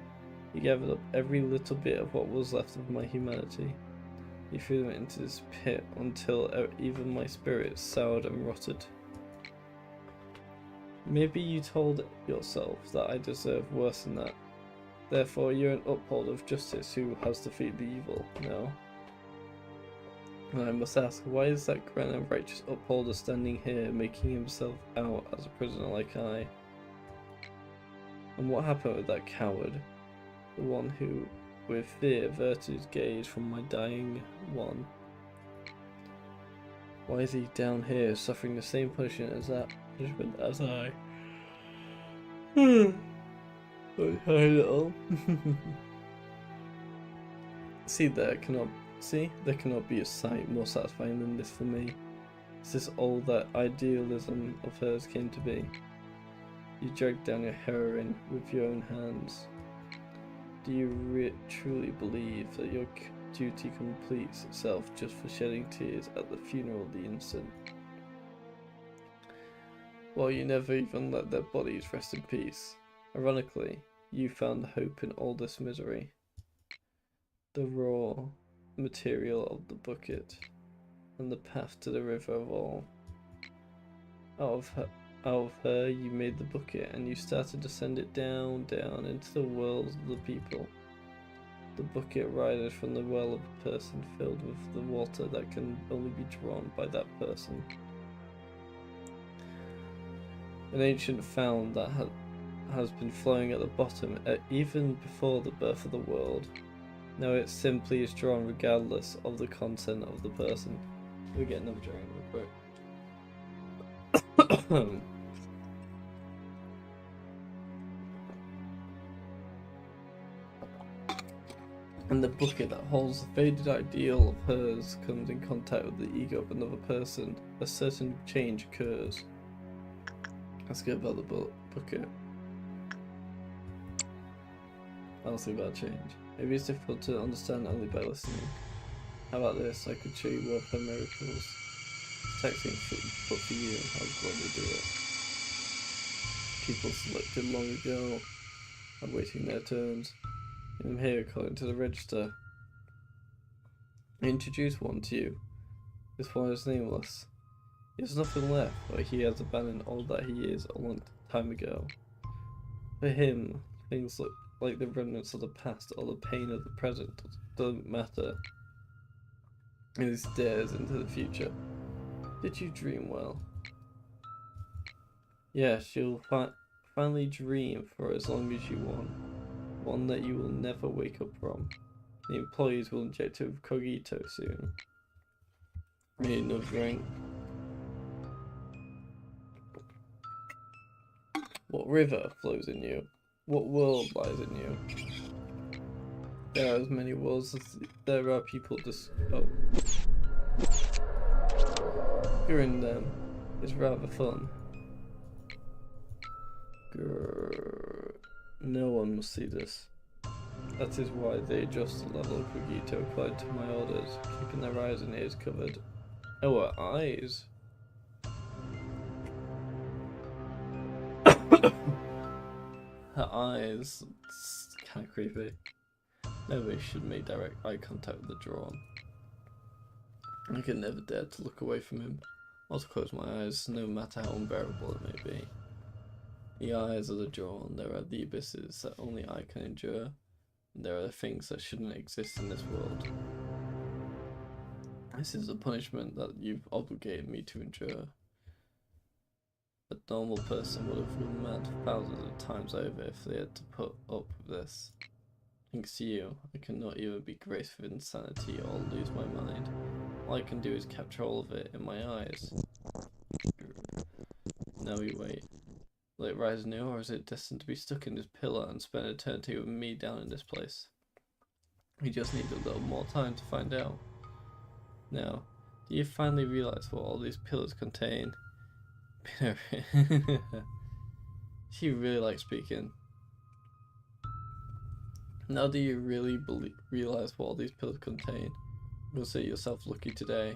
you gathered up every little bit of what was left of my humanity. You threw them into this pit until even my spirit soured and rotted. Maybe you told yourself that I deserve worse than that. Therefore, you're an upholder of justice who has defeated the evil, no? And I must ask, why is that grand and righteous upholder standing here, making himself out as a prisoner like I? And what happened with that coward? The one who, with fear, averted his gaze from my dying one? Why is he down here, suffering the same punishment as I? Hi, little. There cannot be a sight more satisfying than this for me. Is this all that idealism of hers came to be? You dragged down your heroine with your own hands. Do you truly believe that your duty completes itself just for shedding tears at the funeral of the innocent? Well, you never even let their bodies rest in peace. Ironically, you found hope in all this misery. The raw material of the bucket, and the path to the river of all. Out of her you made the bucket, and you started to send it down into the worlds of the people. The bucket rises from the well of a person filled with the water that can only be drawn by that person. An ancient fount that has been flowing at the bottom even before the birth of the world. Now it simply is drawn regardless of the content of the person. We get another drink real quick. And the bucket that holds the faded ideal of hers comes in contact with the ego of another person. A certain change occurs. Let's get about the bucket. I'll see about change. Maybe it's difficult to understand only by listening. How about this? I could show you one of her miracles. Taxing but for you, I'll gladly do it. People selected long ago are waiting their turns. I'm here according to the register. I introduced one to you. This one is nameless. He has nothing left, but he has abandoned all that he is a long time ago. For him, things look like the remnants of the past or the pain of the present don't matter. And he stares into the future. Did you dream well? Yes, you'll finally dream for as long as you want. One that you will never wake up from. The employees will inject it with cogito soon. Need another drink. What river flows in you? What world lies in you? There are as many worlds as there are people oh. Hearing them is rather fun. Grrr. No one must see this. That is why they adjust the level of cogito applied to my orders, keeping their eyes and ears covered. Oh, her eyes? Her eyes. It's kind of creepy. Nobody should make direct eye contact with the drawn. I can never dare to look away from him, or to close my eyes, no matter how unbearable it may be. The eyes of the drawn, there are the abysses that only I can endure, and there are the things that shouldn't exist in this world. This is the punishment that you've obligated me to endure. A normal person would have gone mad thousands of times over if they had to put up with this. Thanks to you, I cannot either be graced with insanity or lose my mind. All I can do is capture all of it in my eyes. Now we wait. Will it rise new, or is it destined to be stuck in this pillar and spend eternity with me down in this place? We just need a little more time to find out. Now, do you finally realize what all these pillars contain? She really likes speaking. Now do you really realize what all these pillars contain? Consider yourself lucky today.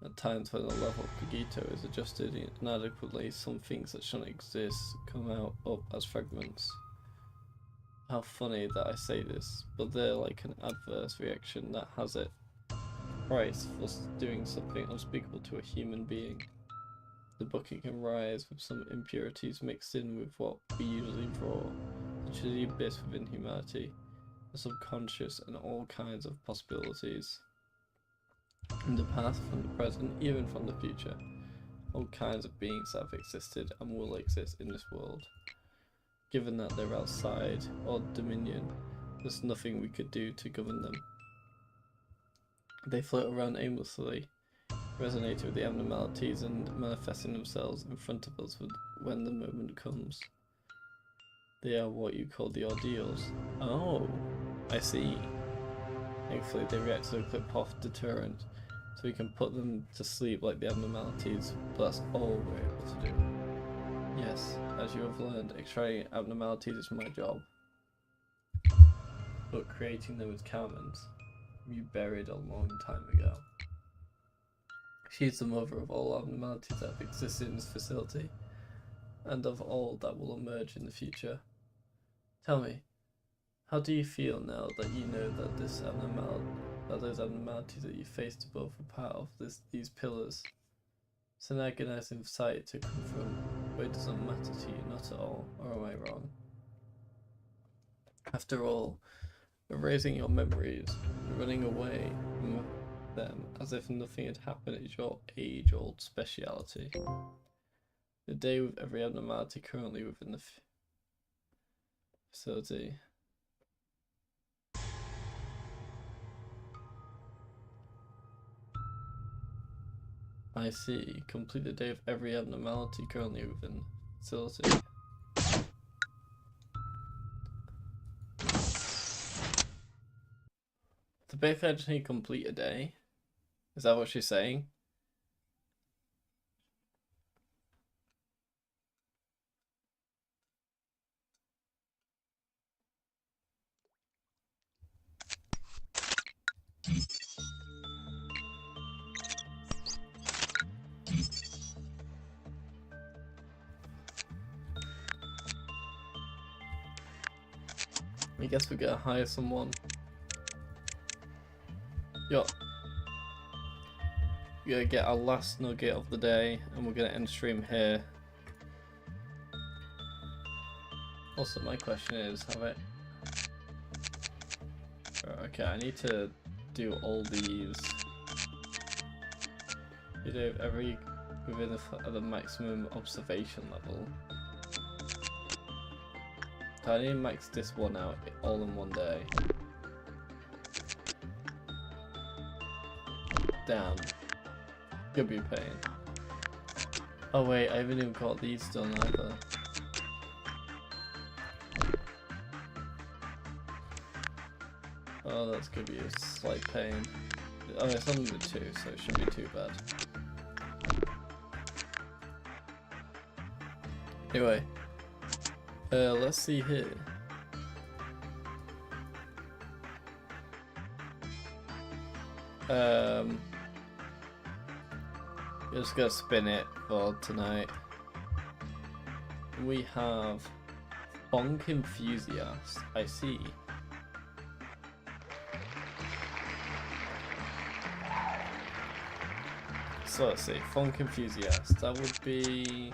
At times when the level of cogito is adjusted inadequately, some things that shouldn't exist come up as fragments. How funny that I say this, but they're like an adverse reaction that has it price for doing something unspeakable to a human being. The bucket can rise with some impurities mixed in with what we usually draw, such as the abyss within humanity, the subconscious, and all kinds of possibilities. In the past, from the present, even from the future, all kinds of beings have existed and will exist in this world. Given that they're outside our dominion, there's nothing we could do to govern them. They float around aimlessly, resonating with the abnormalities and manifesting themselves in front of us when the moment comes. They are what you call the ordeals. Oh, I see. Thankfully they react to the clip-off deterrent, so we can put them to sleep like the abnormalities, but that's all we're able to do. Yes, as you have learned, extracting abnormalities is my job. But creating them is Carmen's. You buried a long time ago. She's the mother of all abnormalities that have existed in this facility, and of all that will emerge in the future. Tell me, how do you feel now that you know that those abnormalities that you faced above were part of these pillars? It's an agonizing sight to confront, but it doesn't matter to you, not at all, or am I wrong? After all, erasing your memories, running away from them as if nothing had happened is your age-old speciality. The day with every abnormality currently within the facility. I see. Complete the day of every abnormality currently within the facility. To basically I just need to complete a day? Is that what she's saying? I guess we gotta hire someone. Yo. We gotta get our last nugget of the day, and we're gonna end stream here. Also, my question is, have I... Okay, I need to do all these. You do every within the maximum observation level. So I need to max this one out all in one day. Damn. Could be a pain. Oh wait, I haven't even got these done either. Oh, that's gonna be a slight pain. Oh, it's only the 2, so it shouldn't be too bad. Anyway, let's see here. Just gonna spin it for tonight. We have Bonk Enthusiast. I see. So let's see, Funk Enthusiast, that would be...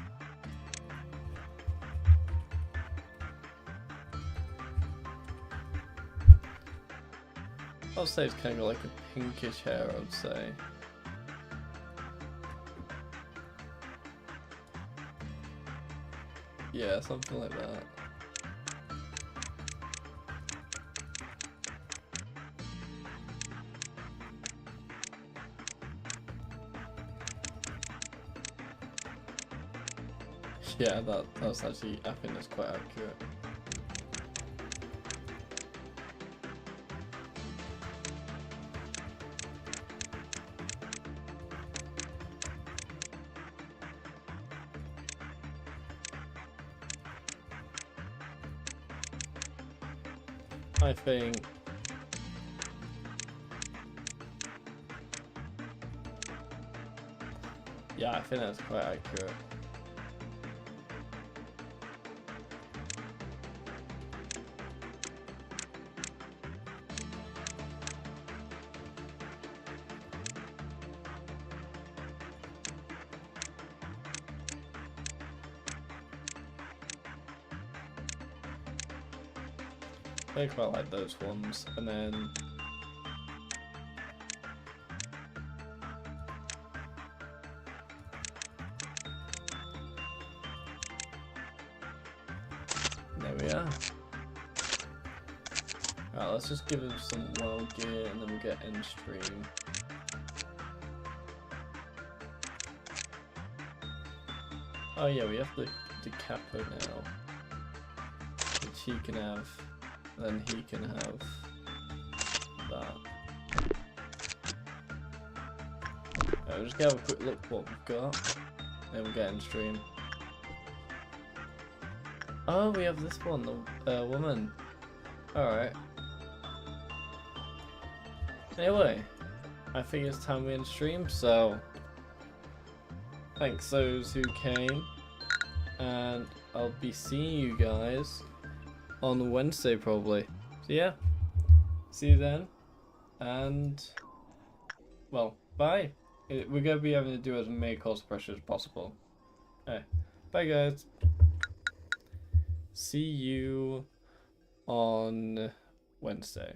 I'll say it's kind of like a pinkish hair, I would say. Yeah, something like that. Yeah, that's actually, I think that's quite accurate. I think yeah, I think that's quite accurate. I quite like those ones, and then there we are. Alright, let's just give him some wild gear and then we'll get end stream. Oh yeah, we have the capo now, which he can have. Then he can have that. We'll just have a quick look what we've got. Then we'll get in stream. Oh, we have this one, the woman. Alright. Anyway, I think it's time we end stream, so thanks those who came. And I'll be seeing you guys on Wednesday probably. So yeah, see you then, and well, bye. We're gonna be having to do as many cause pressure as possible. Okay, bye guys. See you on Wednesday.